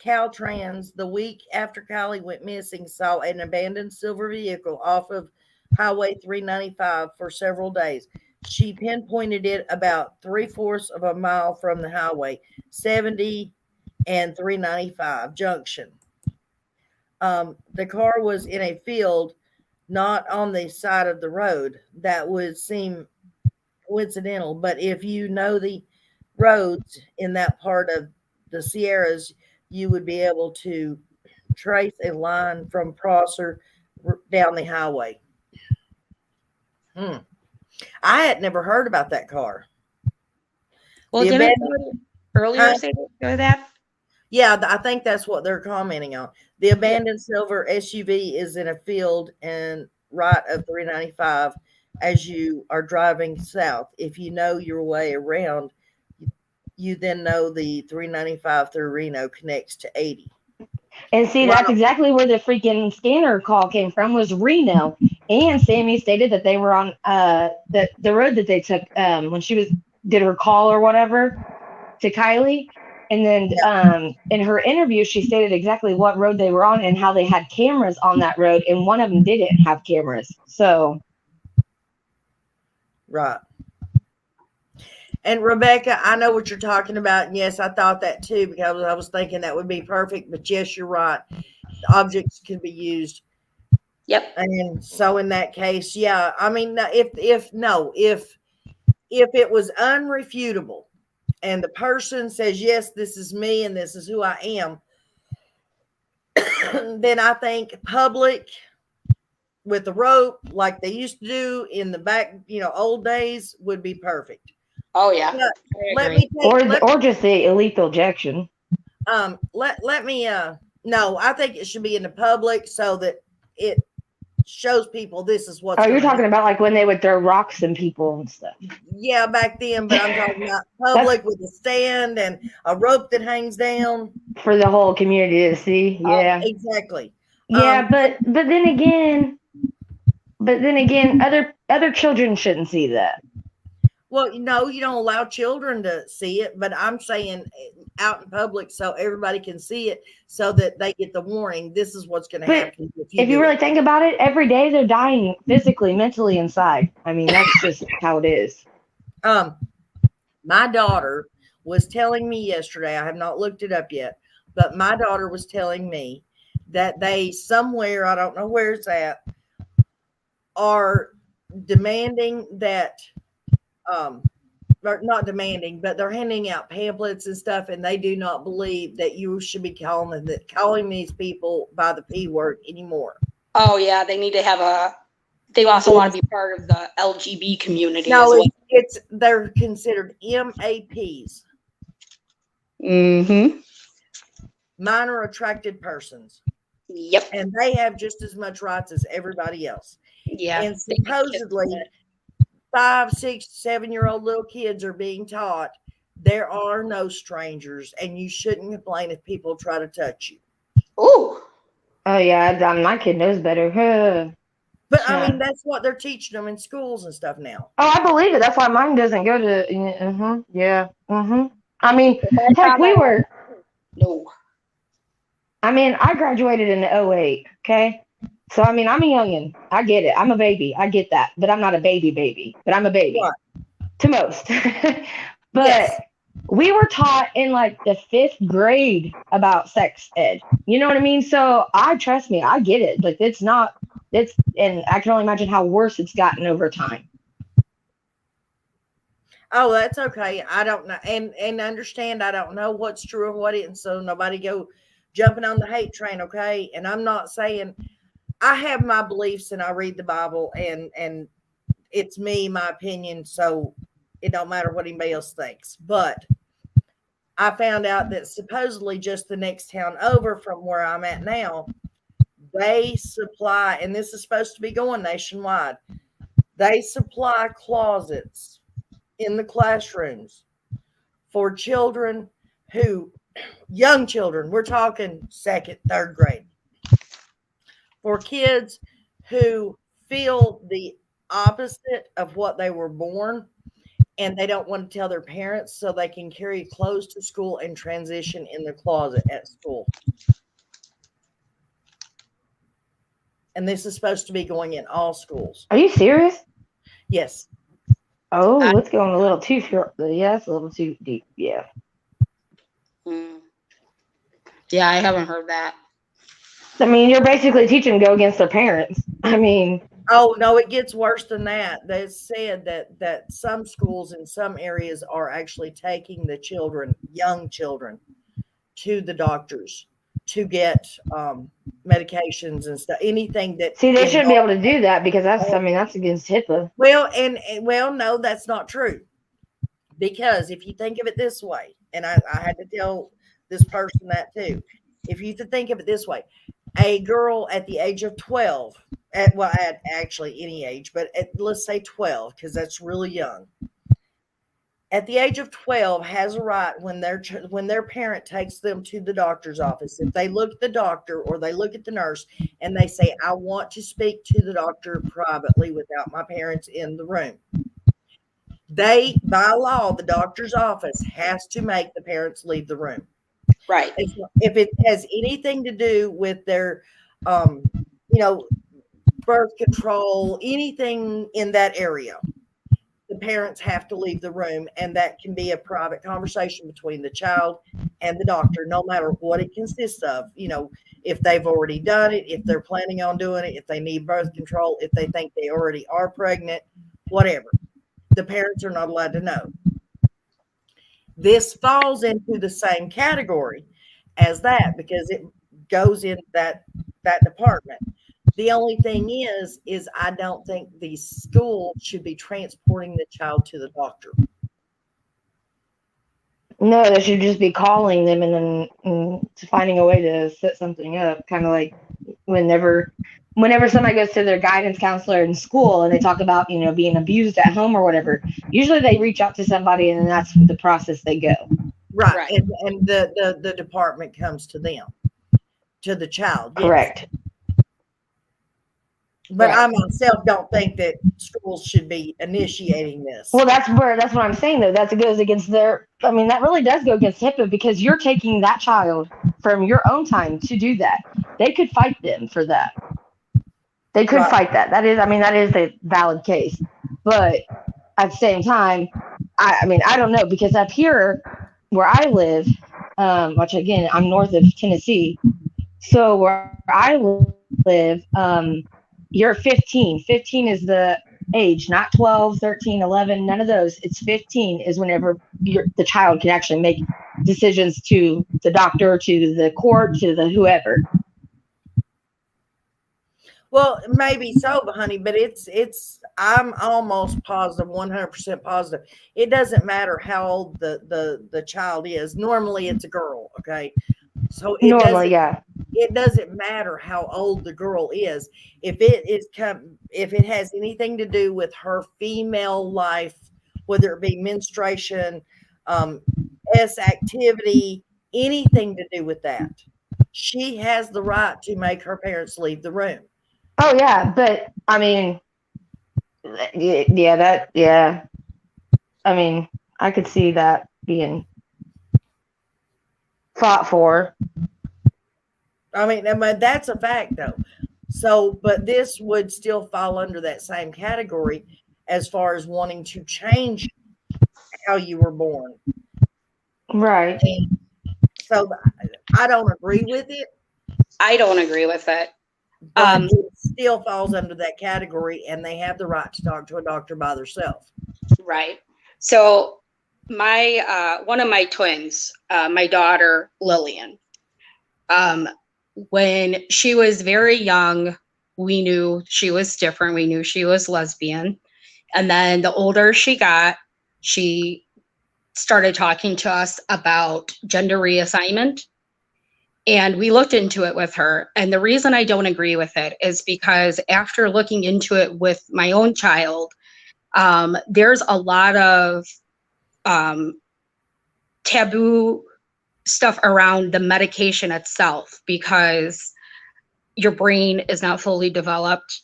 Caltrans the week after Kylie went missing saw an abandoned silver vehicle off of Highway 395 for several days. She pinpointed it about 3/4 of a mile from the highway, 70 and 395 junction. The car was in a field, not on the side of the road. That would seem coincidental, but if you know the roads in that part of the Sierras, you would be able to trace a line from Prosser down the highway. I had never heard about that car. Well, didn't earlier say that? Yeah, I think that's what they're commenting on. The abandoned silver SUV is in a field and right of 395 as you are driving south. If you know your way around, you then know the 395 through Reno connects to 80. And see, that's exactly where the freaking scanner call came from, was Reno. And Sammy stated that they were on the road that they took when she did her call or whatever to Kylie. And then in her interview, she stated exactly what road they were on and how they had cameras on that road. And one of them didn't have cameras. So. Right. And Rebecca, I know what you're talking about. And yes, I thought that too, because I was thinking that would be perfect. But yes, you're right. The objects can be used. Yep. And so in that case, yeah, I mean, if it was unrefutable and the person says, yes, this is me and this is who I am, then I think public with the rope, like they used to do in the back, old days, would be perfect. Oh yeah. Or just the lethal injection. Let me no, I think it should be in the public so that it shows people this is what's you're talking about like when they would throw rocks and people and stuff. Yeah, back then, but I'm talking about public with a stand and a rope that hangs down for the whole community to see. Yeah, exactly. Yeah, but then again, other children shouldn't see that. Well, you don't allow children to see it, but I'm saying out in public so everybody can see it, so that they get the warning. This is what's going to happen. If you really think about it, every day they're dying physically, mentally, inside. I mean, that's just how it is. My daughter was telling me yesterday, I have not looked it up yet, but my daughter was telling me that they somewhere, I don't know where it's at, are demanding that not demanding, but they're handing out pamphlets and stuff, and they do not believe that you should be calling these people by the P word anymore. Oh yeah, they need to they also want to be part of the LGB community. No, they're considered MAPs. Mm-hmm. Minor attracted persons. Yep. And they have just as much rights as everybody else. Yeah. And supposedly 5, 6, 7-year-old little kids are being taught there are no strangers and you shouldn't complain if people try to touch you. Oh yeah, my kid knows better. But I mean, that's what they're teaching them in schools and stuff now. Oh, I believe it. That's why mine doesn't go to. Yeah. I mean, heck, we were. No. I mean, I graduated in 2008. Okay. So, I mean, I'm a youngin'. I get it. I'm a baby. I get that. But I'm not a baby. But I'm a baby. What? To most. But yes. We were taught in like the 5th grade about sex ed. You know what I mean? So, trust me, I get it. Like, and I can only imagine how worse it's gotten over time. Oh, that's okay. I don't know. And understand, I don't know what's true and what isn't. So, nobody go jumping on the hate train, okay? And I'm not saying... I have my beliefs and I read the Bible and it's me, my opinion. So It don't matter what anybody else thinks. But I found out that supposedly just the next town over from where I'm at now, they supply, and this is supposed to be going nationwide, they supply closets in the classrooms for children who, young children, we're talking second, third grade, for kids who feel the opposite of what they were born and they don't want to tell their parents, so they can carry clothes to school and transition in the closet at school. And this is supposed to be going in all schools. Are you serious? Yes. Oh, it's going a little too short. Yeah, it's a little too deep. Yeah. Yeah, I haven't heard that. I mean, you're basically teaching them to go against their parents. I mean, oh no, it gets worse than that. They said that some schools in some areas are actually taking the children, young children, to the doctors to get medications and stuff. Anything that see, they shouldn't be able to do that because that's, I mean, that's against HIPAA. Well, no, that's not true. Because if you think of it this way, and I had to tell this person that too. If you think of it this way, a girl at the age of 12, at actually any age, but let's say 12, because that's really young. At the age of 12 has a right when their parent takes them to the doctor's office. If they look at the doctor or they look at the nurse and they say, I want to speak to the doctor privately without my parents in the room. They, by law, the doctor's office has to make the parents leave the room. Right. If it has anything to do with their, birth control, anything in that area, the parents have to leave the room, and that can be a private conversation between the child and the doctor, no matter what it consists of. If they've already done it, if they're planning on doing it, if they need birth control, if they think they already are pregnant, whatever. The parents are not allowed to know. This falls into the same category as that because it goes in that department. The only thing is I don't think the school should be transporting the child to the doctor. No, they should just be calling them and then finding a way to set something up. Kind of like whenever somebody goes to their guidance counselor in school and they talk about, being abused at home or whatever, usually they reach out to somebody and then that's the process they go. Right. And the department comes to them, to the child. Yes. Correct. But I myself don't think that schools should be initiating this. Well, that's what I'm saying, though. That goes against that really does go against HIPAA because you're taking that child from your own time to do that. They could fight them for that. They could fight that. That is a valid case. But at the same time, I don't know, because up here where I live, which again, I'm north of Tennessee. So where I live, you're 15. 15 is the age, not 12, 13, 11, none of those. It's 15 is whenever the child can actually make decisions to the doctor, to the court, to the whoever. Well, maybe so, honey, but I'm almost positive, 100% positive. It doesn't matter how old the child is. Normally it's a girl, okay? So it doesn't matter how old the girl is. If it has anything to do with her female life, whether it be menstruation, activity, anything to do with that, she has the right to make her parents leave the room. Oh yeah, but I could see that being fought for. That's a fact though. So, but this would still fall under that same category as far as wanting to change how you were born. Right. And so I don't agree with it. I don't agree with it. But it still falls under that category, and they have the right to talk to a doctor by themselves. Right. So my one of my twins, my daughter Lillian, when she was very young, we knew she was different. We knew she was lesbian. And then the older she got, she started talking to us about gender reassignment. And we looked into it with her. And the reason I don't agree with it is because after looking into it with my own child, there's a lot of taboo stuff around the medication itself, because your brain is not fully developed.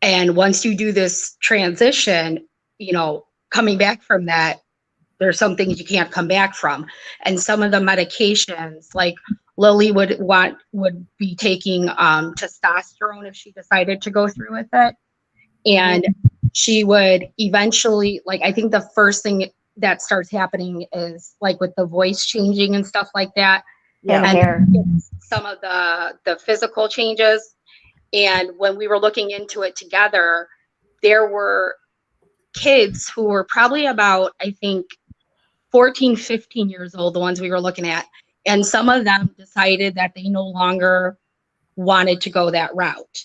And once you do this transition, you know, coming back from that, there's some things you can't come back from. And some of the medications, like Lily would be taking testosterone if she decided to go through with it. And she would eventually, like, I think the first thing that starts happening is like with the voice changing and stuff like that. Yeah, and hair. Some of the physical changes. And when we were looking into it together, there were kids who were probably about, I think, 14, 15 years old, the ones we were looking at. And some of them decided that they no longer wanted to go that route,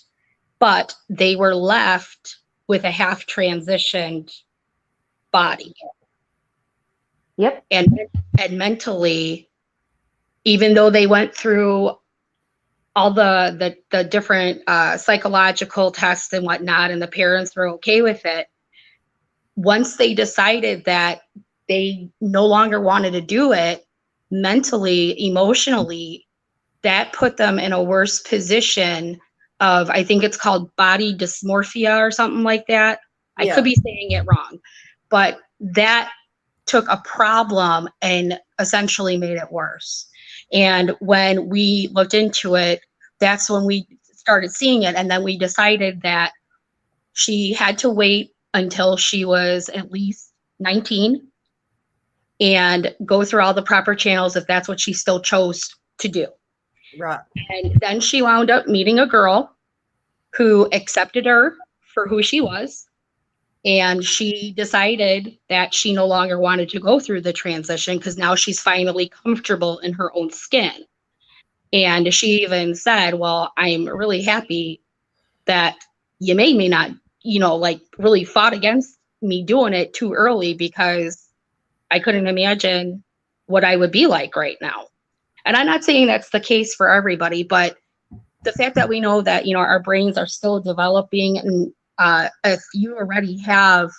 but they were left with a half transitioned body. Yep. And mentally, even though they went through all the different psychological tests and whatnot, and the parents were okay with it, once they decided that they no longer wanted to do it, mentally, emotionally, that put them in a worse position of, I think it's called body dysmorphia or something like that. I could be saying it wrong, but that took a problem and essentially made it worse. And when we looked into it, that's when we started seeing it. And then we decided that she had to wait until she was at least 19 and go through all the proper channels if that's what she still chose to do. Right. And then she wound up meeting a girl who accepted her for who she was. And she decided that she no longer wanted to go through the transition because now she's finally comfortable in her own skin. And she even said, well, I'm really happy that you made me not, you know, like really fought against me doing it too early, because I couldn't imagine what I would be like right now. And I'm not saying that's the case for everybody, but the fact that we know that, you know, our brains are still developing, and if you already have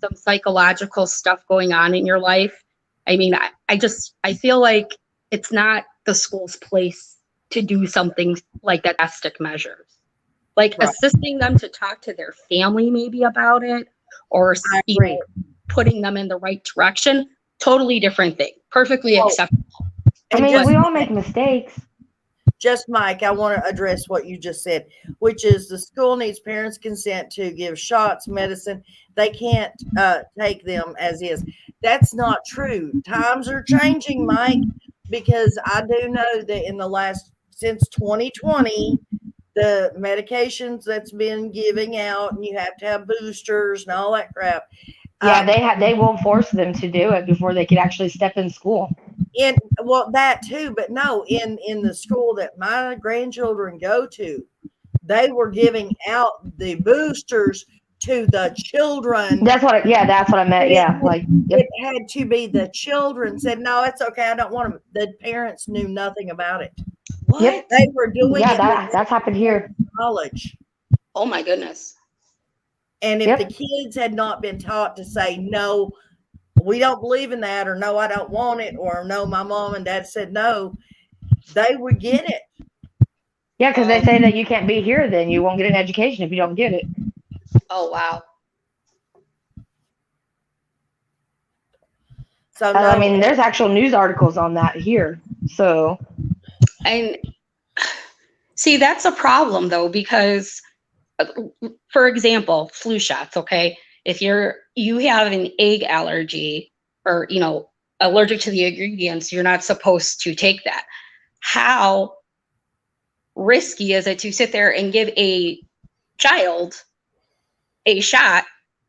some psychological stuff going on in your life, I mean, I feel like it's not the school's place to do something like that, drastic measures. Like assisting them to talk to their family maybe about it, or you know, putting them in the right direction, totally different thing. Perfectly acceptable. I mean, we all make mistakes. Just Mike, I want to address what you just said, which is the school needs parents' consent to give shots, medicine. They can't take them as is. That's not true. Times are changing, Mike, because I do know that in the last, since 2020, the medications that's been giving out, and you have to have boosters and all that crap. Yeah, they will force them to do it before they could actually step in school. Well, that too, but no, in the school that my grandchildren go to, they were giving out the boosters to the children. That's what I meant. Yeah, it had to be the children said, no, it's okay, I don't want them. The parents knew nothing about it. What? Yep. They were doing it. That's happened here. College. Oh my goodness. And if the kids had not been taught to say, no, we don't believe in that, or no, I don't want it, or no, my mom and dad said no, they would get it. Yeah, because they say that you can't be here, then you won't get an education if you don't get it. Oh, wow. So, no, I mean, there's actual news articles on that here. So, and see, that's a problem though, because for example, flu shots, okay? If you have an egg allergy, or, you know, allergic to the ingredients, you're not supposed to take that. How risky is it to sit there and give a child a shot?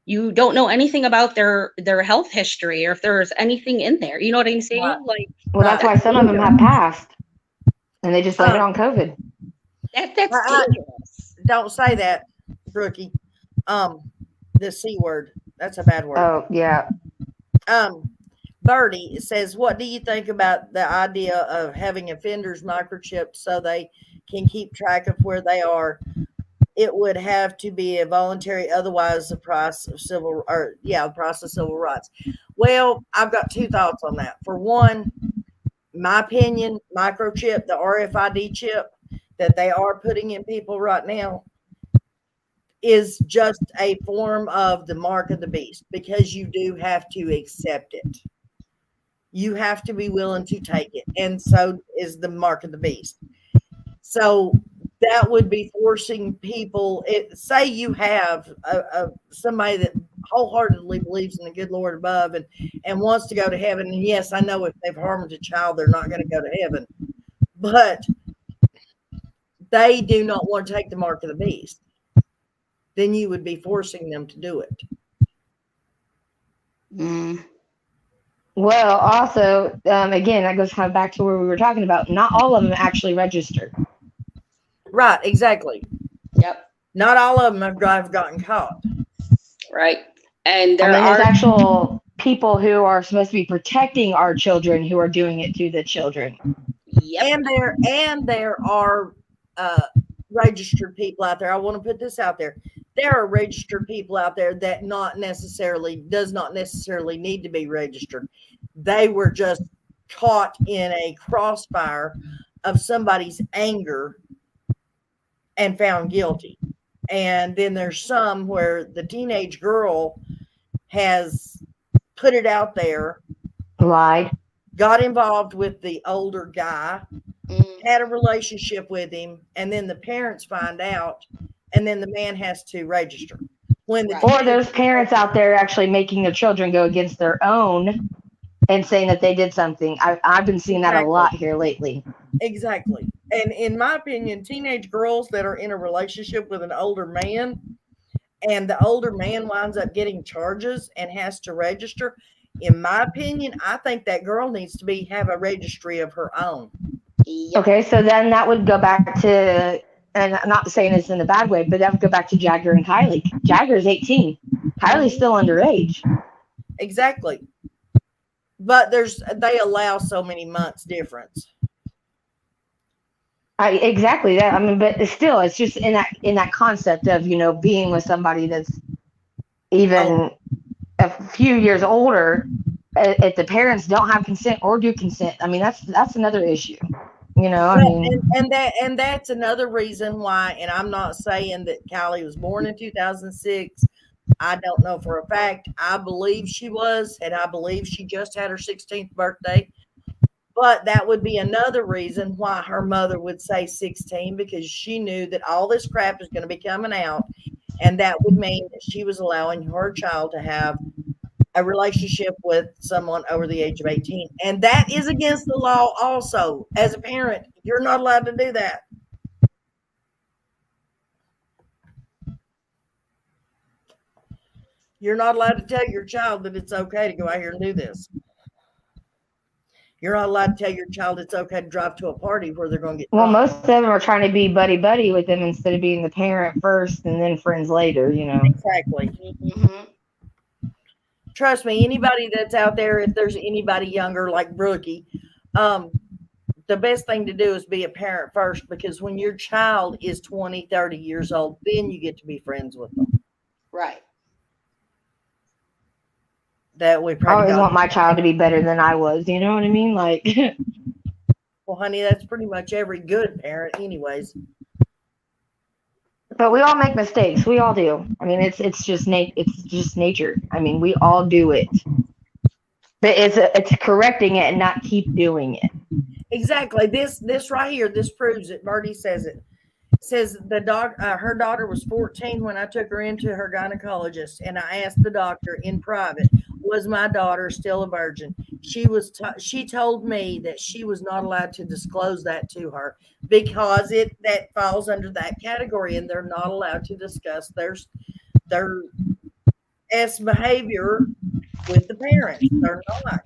You don't know anything about their health history, or if there's anything in there. You know what I'm saying? Like, well, that's why some of them have passed, and they just blame it on COVID. That's dangerous. Don't say that, Brookie. The C word. That's a bad word. Oh, yeah. Birdie says, what do you think about the idea of having offenders microchipped so they can keep track of where they are? It would have to be a voluntary, otherwise the price of civil rights. Well, I've got two thoughts on that. For one, my opinion, microchip, the RFID chip that they are putting in people right now is just a form of the mark of the beast, because you do have to accept it. You have to be willing to take it. And so is the mark of the beast. So that would be forcing people. Say you have somebody that wholeheartedly believes in the good Lord above and wants to go to heaven. And yes, I know if they've harmed a child, they're not going to go to heaven. But they do not want to take the mark of the beast. Then you would be forcing them to do it. Well, also, again, that goes kind of back to where we were talking about. Not all of them actually registered. Right, exactly. Yep. Not all of them have gotten caught. Right. And there's actual people who are supposed to be protecting our children who are doing it to the children. Yep. And there are registered people out there. I want to put this out there. There are registered people out there that does not necessarily need to be registered. They were just caught in a crossfire of somebody's anger and found guilty. And then there's some where the teenage girl has put it out there, lied, got involved with the older guy, had a relationship with him, and then the parents find out, and then the man has to register. Or there's parents out there actually making their children go against their own and saying that they did something. I've been seeing that a lot here lately. Exactly. And in my opinion, teenage girls that are in a relationship with an older man, and the older man winds up getting charges and has to register, in my opinion, I think that girl needs to have a registry of her own. Okay, so then that would go back to, and I'm not saying this in a bad way, but that would go back to Jagger and Kylie. Jagger's 18. Kylie's still underage. Exactly. But they allow so many months difference. Exactly that. I mean, but still, it's just in that concept of, being with somebody that's even a few years older. If the parents don't have consent or do consent, I mean, that's another issue. And that's another reason why. And I'm not saying that Kylie was born in 2006. I don't know for a fact. I believe she was, and I believe she just had her 16th birthday. But that would be another reason why her mother would say 16, because she knew that all this crap is going to be coming out, and that would mean that she was allowing her child to have a relationship with someone over the age of 18. And that is against the law also. As a parent, you're not allowed to do that. You're not allowed to tell your child that it's okay to go out here and do this. You're not allowed to tell your child it's okay to drive to a party where they're going to get drunk. Well, most of them are trying to be buddy-buddy with them instead of being the parent first and then friends later, Exactly. Mm-hmm. Trust me, anybody that's out there, if there's anybody younger like Brookie, the best thing to do is be a parent first, because when your child is 20, 30 years old, then you get to be friends with them. Right. That we I always want my child to be better than I was. You know what I mean? Like, well, honey, that's pretty much every good parent, anyways. But we all make mistakes. We all do. I mean, it's just nature. I mean, we all do it. But it's correcting it and not keep doing it. Exactly. This right here, this proves it. Birdie says it. Says her daughter was 14 when I took her into her gynecologist, and I asked the doctor in private, was my daughter still a virgin? She told me that she was not allowed to disclose that to her because that falls under that category, and they're not allowed to discuss their behavior with the parents. They're not.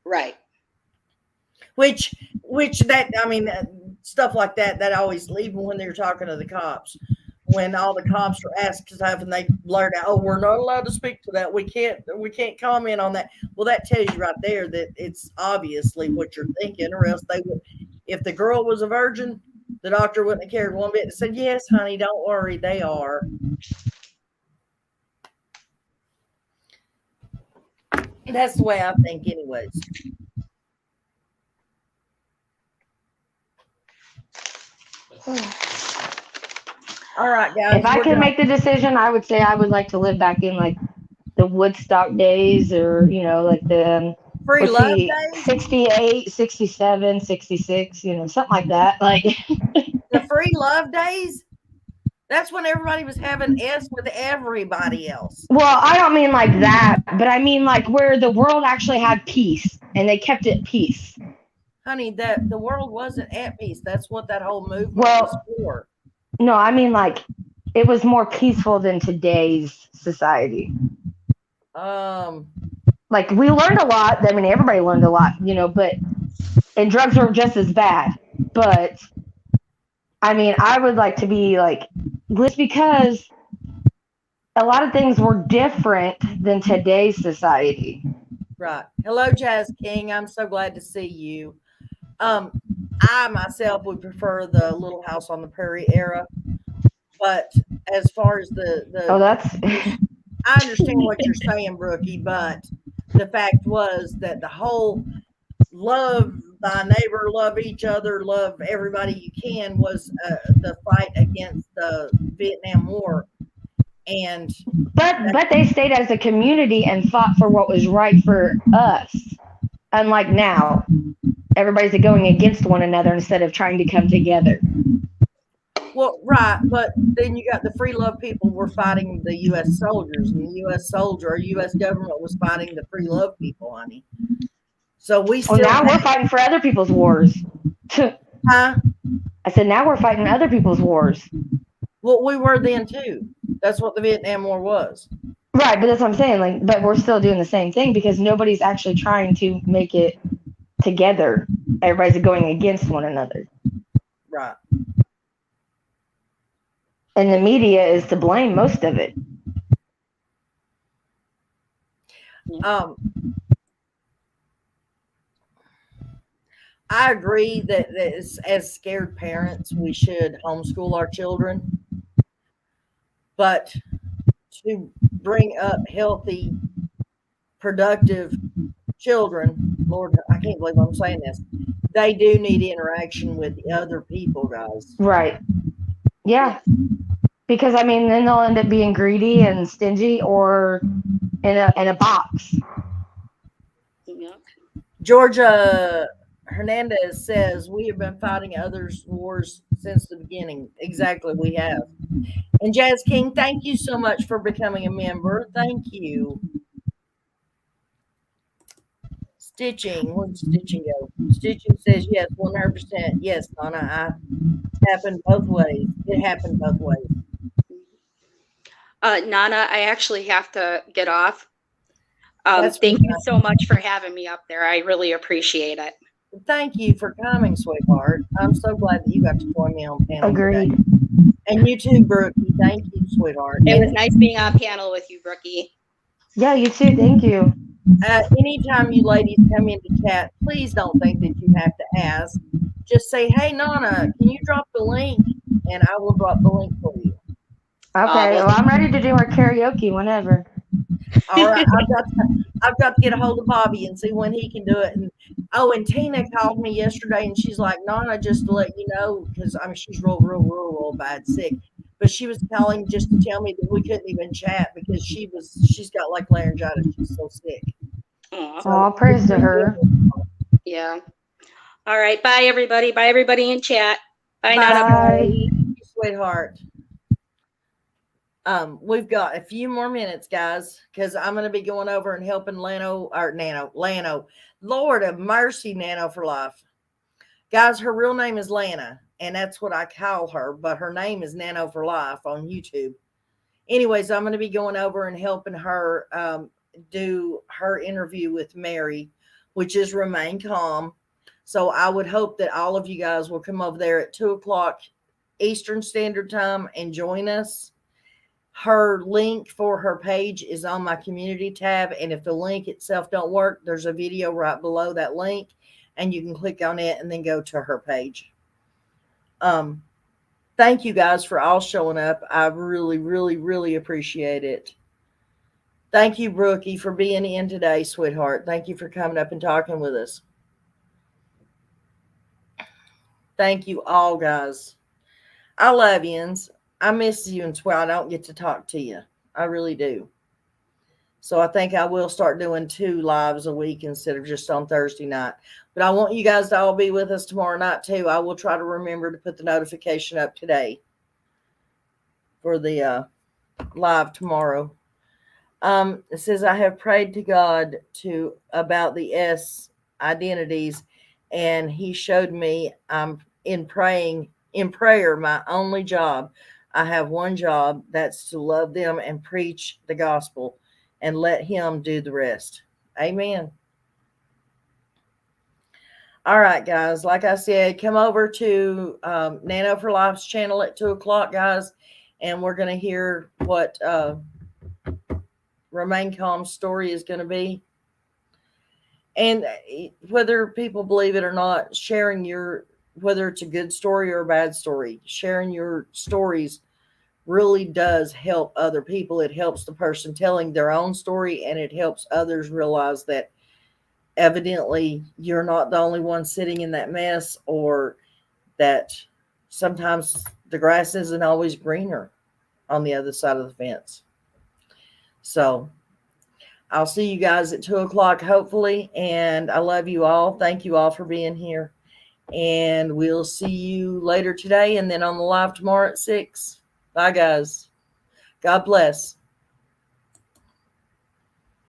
Right. Which that, I mean, stuff like that always, even when they're talking to the cops, when all the cops are asked stuff and they blurt out, "Oh, we're not allowed to speak to that. We can't comment on that." Well, that tells you right there that it's obviously what you're thinking, or else they would. If the girl was a virgin, the doctor wouldn't have cared one bit and said, "Yes, honey, don't worry, they are." That's the way I think, anyways. All right, guys. If I could make the decision, I would say I would like to live back in like the Woodstock days, or like the free love days, 68, 67, 66, something like that. Like the free love days. That's when everybody was having S with everybody else. Well, I don't mean like that, but I mean like where the world actually had peace and they kept it peace. Honey, that the world wasn't at peace. That's what that whole movement was for. No, I mean like it was more peaceful than today's society. Like we learned a lot. I mean, everybody learned a lot, and drugs are just as bad. But I mean, I would like to be like, just because a lot of things were different than today's society. Right. Hello, Jazz King. I'm so glad to see you. I myself would prefer the Little House on the Prairie era, but as far as I understand what you're saying, Brookie, but the fact was that the whole love thy neighbor, love each other, love everybody you can was the fight against the Vietnam War. But they stayed as a community and fought for what was right for us. Unlike now, everybody's going against one another instead of trying to come together. Well, right, but then you got the free love people were fighting the U.S. soldiers, and the U.S. government was fighting the free love people, honey. So now we're fighting for other people's wars. Huh? I said now we're fighting other people's wars. Well, we were then too. That's what the Vietnam War was. Right, but that's what I'm saying. Like, but we're still doing the same thing because nobody's actually trying to make it together. Everybody's going against one another. Right. And the media is to blame most of it. I agree that as scared parents, we should homeschool our children. But to bring up healthy, productive children, Lord, I can't believe I'm saying this, they do need interaction with the other people, guys. Right. Yeah. Because, I mean, then they'll end up being greedy and stingy or in a box. Yeah. Georgia Hernandez says, we have been fighting others' wars since the beginning. Exactly, we have. And Jazz King, thank you so much for becoming a member. Thank you. Stitching, where did Stitching go? Stitching says, yes, 100%. Yes, Donna, happened both ways. It happened both ways. Nana, I actually have to get off. Thank you so much for having me up there. I really appreciate it. Thank you for coming, sweetheart. I'm so glad that you got to join me on panel. Agreed. Today. And you too, Brookie. Thank you, sweetheart. It was nice being on panel with you, Brookie. Yeah, you too. Thank you. Anytime you ladies come into chat, please don't think that you have to ask. Just say, hey, Nana, can you drop the link? And I will drop the link for you. Okay, well, I'm ready to do our karaoke whenever. All right, I've got to get a hold of Bobby and see when he can do it. And Tina called me yesterday, and she's like, Nana, just to let you know, because I mean she's real bad sick, but she was calling just to tell me that we couldn't even chat because she's got like laryngitis. She's so sick. Oh, praise to her. Yeah. All right. Bye, everybody. Bye, everybody in chat. Bye, Nana. Bye. Sweetheart. We've got a few more minutes, guys, because I'm going to be going over and helping Lano. Lord of mercy, Nano for life. Guys, her real name is Lana, and that's what I call her, but her name is Nano for life on YouTube. Anyways, I'm going to be going over and helping her do her interview with Mary, which is Remain Calm. So I would hope that all of you guys will come over there at 2 o'clock Eastern Standard Time and join us. Her link for her page is on my community tab, and if the link itself don't work, there's a video right below that link, and you can click on it and then go to her page. Thank you guys for all showing up. I really, really, really appreciate it. Thank you, Brookie, for being in today, sweetheart. Thank you for coming up and talking with us. Thank you all, guys. I love yous. I miss you and swear I don't get to talk to you. I really do. So I think I will start doing 2 lives a week instead of just on Thursday night. But I want you guys to all be with us tomorrow night too. I will try to remember to put the notification up today for the live tomorrow. It says, I have prayed to God about the S identities, and he showed me in prayer, my only job. I have one job, that's to love them and preach the gospel and let him do the rest. Amen. All right, guys. Like I said, come over to Nano for Life's channel at 2:00, guys, and we're going to hear what Remain Calm's story is going to be. And whether people believe it or not, whether it's a good story or a bad story, sharing your stories really does help other people. It helps the person telling their own story, and it helps others realize that evidently you're not the only one sitting in that mess, or that sometimes the grass isn't always greener on the other side of the fence. So I'll see you guys at 2:00, hopefully. And I love you all. Thank you all for being here. And we'll see you later today and then on the live tomorrow at 6. Bye, guys. God bless.